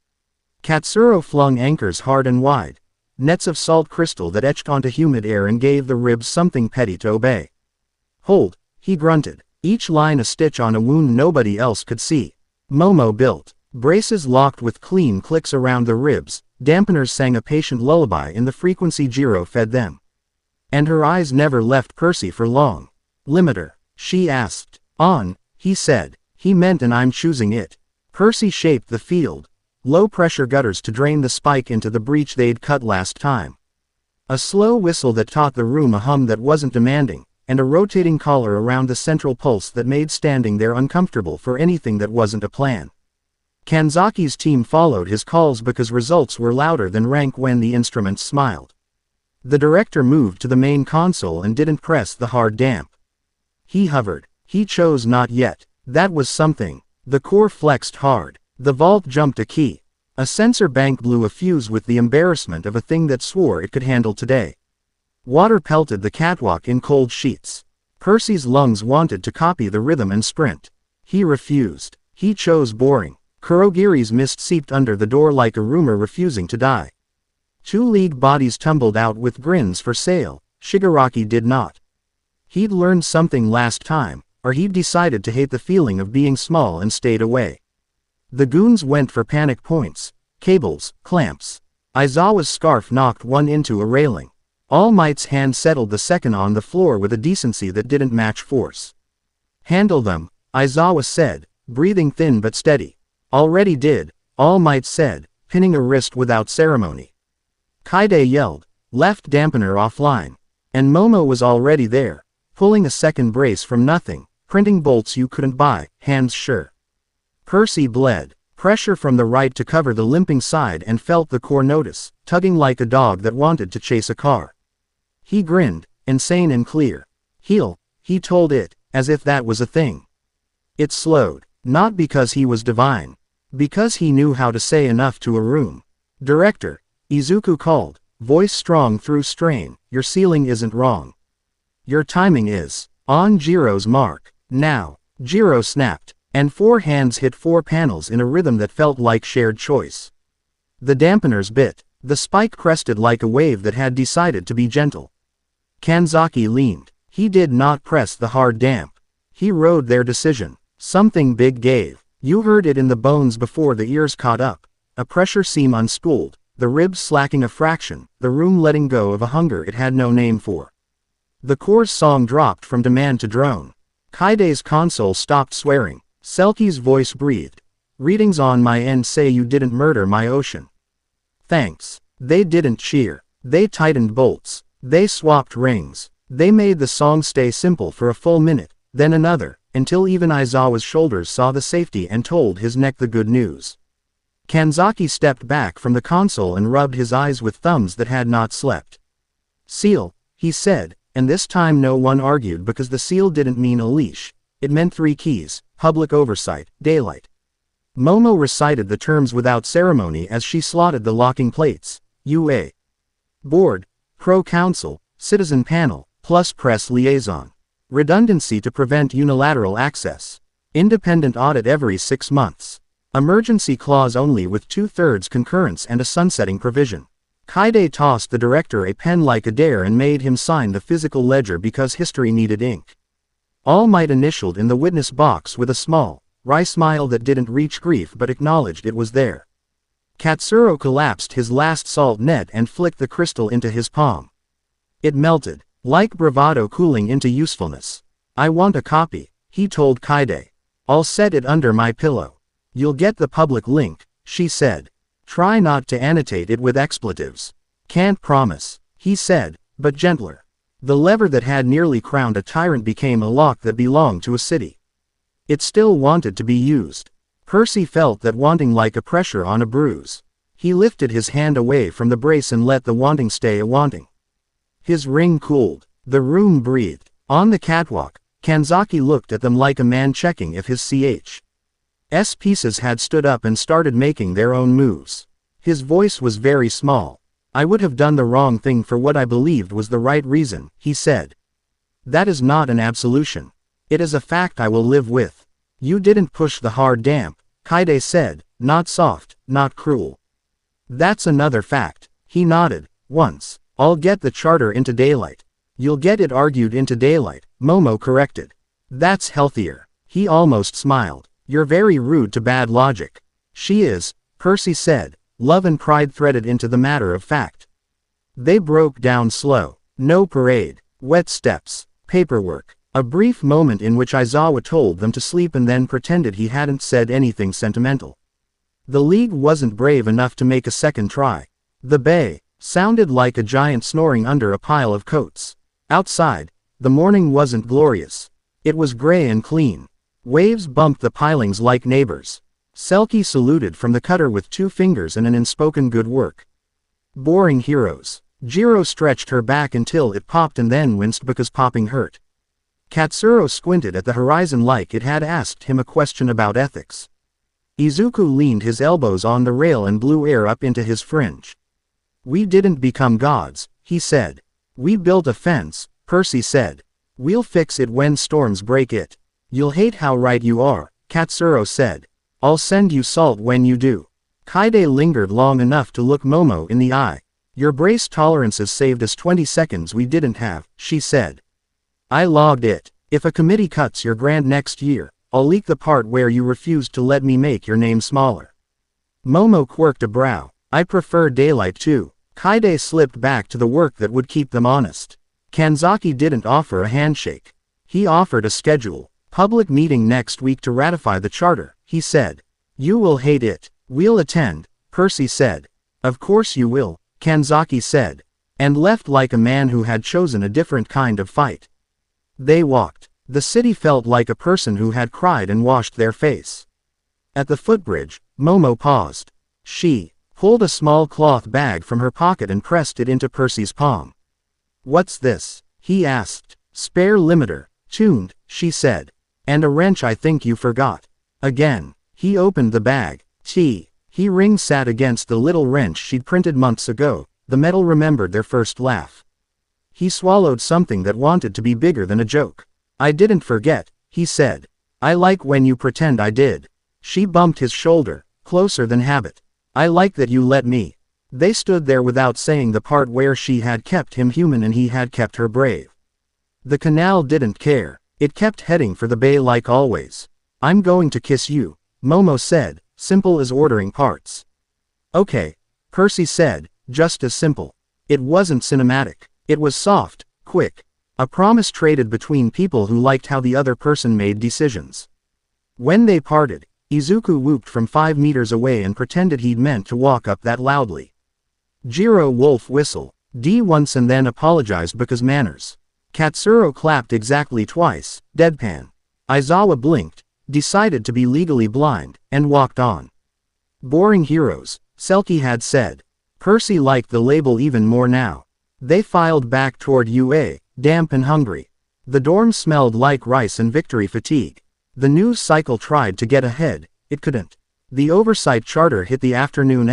A: Katsuro flung anchors hard and wide. Nets of salt crystal that etched onto humid air and gave the ribs something petty to obey. Hold, he grunted. Each line a stitch on a wound nobody else could see. Momo built. Braces locked with clean clicks around the ribs, dampeners sang a patient lullaby in the frequency Jiro fed them. And her eyes never left Percy for long. Limiter, she asked. On, he said. He meant and I'm choosing it. Percy shaped the field. Low-pressure gutters to drain the spike into the breach they'd cut last time. A slow whistle that taught the room a hum that wasn't demanding, and a rotating collar around the central pulse that made standing there uncomfortable for anything that wasn't a plan. Kanzaki's team followed his calls because results were louder than rank when the instruments smiled. The director moved to the main console and didn't press the hard damp. He hovered. He chose not yet. That was something. The core flexed hard. The vault jumped a key. A sensor bank blew a fuse with the embarrassment of a thing that swore it could handle today. Water pelted the catwalk in cold sheets. Percy's lungs wanted to copy the rhythm and sprint. He refused. He chose boring. Kurogiri's mist seeped under the door like a rumor refusing to die. 2 league bodies tumbled out with grins for sale. Shigaraki did not. He'd learned something last time, or he'd decided to hate the feeling of being small and stayed away. The goons went for panic points. cables, clamps. Aizawa's scarf knocked one into a railing. All Might's hand settled the second on the floor with a decency that didn't match force. Handle them, Aizawa said, breathing thin but steady. Already did, All Might said, pinning a wrist without ceremony. Kaide yelled, left dampener offline. And Momo was already there, pulling a second brace from nothing, printing bolts you couldn't buy, hands sure. Percy bled, pressure from the right to cover the limping side and felt the core notice, tugging like a dog that wanted to chase a car. He grinned, insane and clear. Heal, he told it, as if that was a thing. It slowed, not because he was divine. Because he knew how to say enough to a room. Director, Izuku called, voice strong through strain, your ceiling isn't wrong. Your timing is. On Jiro's mark. Now. Jiro snapped, and 4 hands hit 4 panels in a rhythm that felt like shared choice. The dampeners bit. The spike crested like a wave that had decided to be gentle. Kanzaki leaned. He did not press the hard damp. He rode their decision. Something big gave. You heard it in the bones before the ears caught up. A pressure seam unspooled, the ribs slacking a fraction, the room letting go of a hunger it had no name for. The core's song dropped from demand to drone. Kaide's console stopped swearing. Selki's voice breathed. Readings on my end say you didn't murder my ocean. Thanks. They didn't cheer. They tightened bolts. They swapped rings. They made the song stay simple for a full minute, then another, until even Aizawa's shoulders saw the safety and told his neck the good news. Kanzaki stepped back from the console and rubbed his eyes with thumbs that had not slept. Seal, he said, and this time no one argued because the seal didn't mean a leash. It meant 3 keys, public oversight, daylight. Momo recited the terms without ceremony as she slotted the locking plates. UA. Board, Pro Council, Citizen Panel, plus Press Liaison. Redundancy to prevent unilateral access. Independent audit every 6 months. Emergency clause only with 2/3 concurrence and a sunsetting provision. Kaide tossed the director a pen like a dare and made him sign the physical ledger because history needed ink. All Might initialed in the witness box with a small, wry smile that didn't reach grief but acknowledged it was there. Katsuro collapsed his last salt net and flicked the crystal into his palm. It melted, like bravado cooling into usefulness. I want a copy, he told Kaide. I'll set it under my pillow. You'll get the public link, she said. Try not to annotate it with expletives. Can't promise, he said, but gentler. The lever that had nearly crowned a tyrant became a lock that belonged to a city. It still wanted to be used. Percy felt that wanting like a pressure on a bruise. He lifted his hand away from the brace and let the wanting stay a wanting. His ring cooled. The room breathed. On the catwalk, Kanzaki looked at them like a man checking if his CH's pieces had stood up and started making their own moves. His voice was very small. I would have done the wrong thing for what I believed was the right reason, he said. That is not an absolution. It is a fact I will live with. You didn't push the hard damp, Kaide said, not soft, not cruel. That's another fact, he nodded. Once, I'll get the charter into daylight. You'll get it argued into daylight, Momo corrected. That's healthier. He almost smiled. You're very rude to bad logic. She is, Percy said, love and pride threaded into the matter of fact. They broke down slow. No parade. Wet steps. Paperwork. A brief moment in which Aizawa told them to sleep and then pretended he hadn't said anything sentimental. The League wasn't brave enough to make a second try. The bay sounded like a giant snoring under a pile of coats. Outside, the morning wasn't glorious. It was gray and clean. Waves bumped the pilings like neighbors. Selkie saluted from the cutter with 2 fingers and an unspoken good work. Boring heroes. Jiro stretched her back until it popped and then winced because popping hurt. Katsuro squinted at the horizon like it had asked him a question about ethics. Izuku leaned his elbows on the rail and blew air up into his fringe. We didn't become gods, he said. We built a fence, Percy said. We'll fix it when storms break it. You'll hate how right you are, Katsuro said. I'll send you salt when you do. Kaide lingered long enough to look Momo in the eye. Your brace tolerances saved us 20 seconds we didn't have, she said. I logged it. If a committee cuts your grant next year, I'll leak the part where you refused to let me make your name smaller. Momo quirked a brow. I prefer daylight too. Kaide slipped back to the work that would keep them honest. Kanzaki didn't offer a handshake. He offered a schedule. Public meeting next week to ratify the charter, he said. You will hate it. We'll attend, Percy said. Of course you will, Kanzaki said. And left like a man who had chosen a different kind of fight. They walked. The city felt like a person who had cried and washed their face. At the footbridge, Momo paused. She pulled a small cloth bag from her pocket and pressed it into Percy's palm. What's this? He asked. Spare limiter, tuned, she said. And a wrench I think you forgot. Again. He opened the bag. He ring sat against the little wrench she'd printed months ago. The metal remembered their first laugh. He swallowed something that wanted to be bigger than a joke. I didn't forget, he said. I like when you pretend I did. She bumped his shoulder, closer than habit. I like that you let me. They stood there without saying the part where she had kept him human and he had kept her brave. The canal didn't care. It kept heading for the bay like always. I'm going to kiss you, Momo said, simple as ordering parts. Okay, Percy said, just as simple. It wasn't cinematic. It was soft, quick. A promise traded between people who liked how the other person made decisions. When they parted, Izuku whooped from 5 meters away and pretended he'd meant to walk up that loudly. Jiro wolf whistle. D once and then apologized because manners. Katsuro clapped exactly twice, deadpan. Aizawa blinked, decided to be legally blind, and walked on. Boring heroes, Selkie had said. Percy liked the label even more now. They filed back toward UA, damp and hungry. The dorm smelled like rice and victory fatigue. The news cycle tried to get ahead, it couldn't. The oversight charter hit the afternoon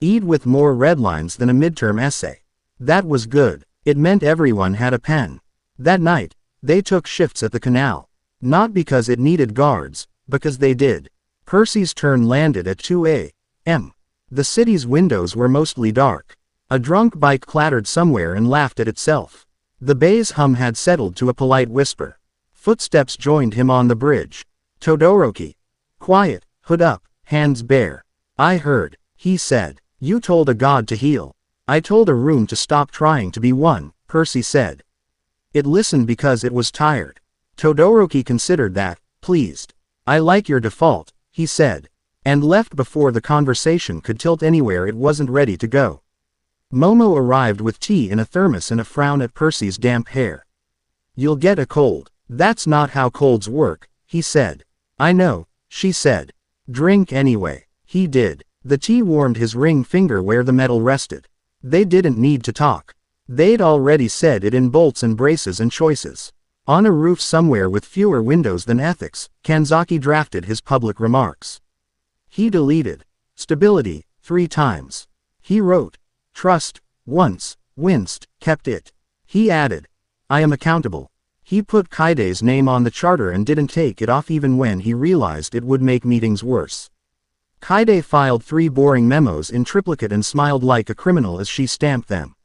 A: E'd with more red lines than a midterm essay. That was good. It meant everyone had a pen. That night, they took shifts at the canal. Not because it needed guards, because they did. Percy's turn landed at 2 a.m. The city's windows were mostly dark. A drunk bike clattered somewhere and laughed at itself. The bay's hum had settled to a polite whisper. Footsteps joined him on the bridge. Todoroki. Quiet, hood up, hands bare. I heard, he said. You told a god to heal. I told a room to stop trying to be one, Percy said. It listened because it was tired. Todoroki considered that, pleased. I like your default, he said. And left before the conversation could tilt anywhere it wasn't ready to go. Momo arrived with tea in a thermos and a frown at Percy's damp hair. You'll get a cold. That's not how colds work, he said. I know, she said. Drink anyway. He did. The tea warmed his ring finger where the metal rested. They didn't need to talk. They'd already said it in bolts and braces and choices. On a roof somewhere with fewer windows than ethics, Kanzaki drafted his public remarks. He deleted stability 3 times. He wrote trust once, winced, kept it. He added, I am accountable. He put Kaide's name on the charter and didn't take it off even when he realized it would make meetings worse. Kaide filed 3 boring memos in triplicate and smiled like a criminal as she stamped them.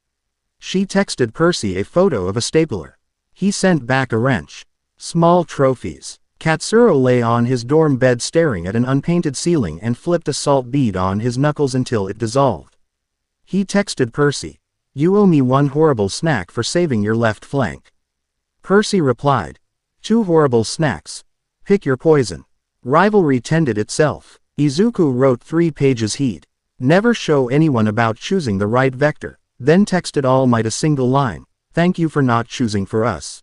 A: She texted Percy a photo of a stapler. He sent back a wrench. Small trophies. Katsuro lay on his dorm bed staring at an unpainted ceiling and flipped a salt bead on his knuckles until it dissolved. He texted Percy. You owe me 1 horrible snack for saving your left flank. Percy replied. 2 horrible snacks. Pick your poison. Rivalry tended itself. Izuku wrote 3 pages he'd never show anyone about choosing the right vector, then texted All Might a single line. Thank you for not choosing for us.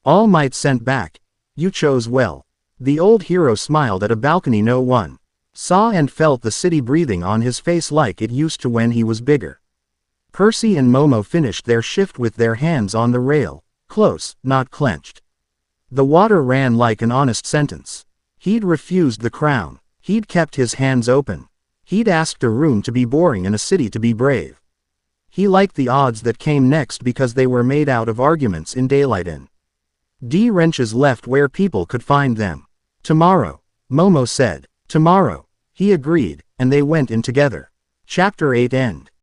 A: All Might sent back. You chose well. The old hero smiled at a balcony no one saw and felt the city breathing on his face like it used to when he was bigger. Percy and Momo finished their shift with their hands on the rail, close, not clenched. The water ran like an honest sentence. He'd refused the crown. He'd kept his hands open. He'd asked a room to be boring and a city to be brave. He liked the odds that came next because they were made out of arguments in daylight in. D wrenches left where people could find them. Tomorrow, Momo said. Tomorrow, he agreed, and they went in together. Chapter 8 End.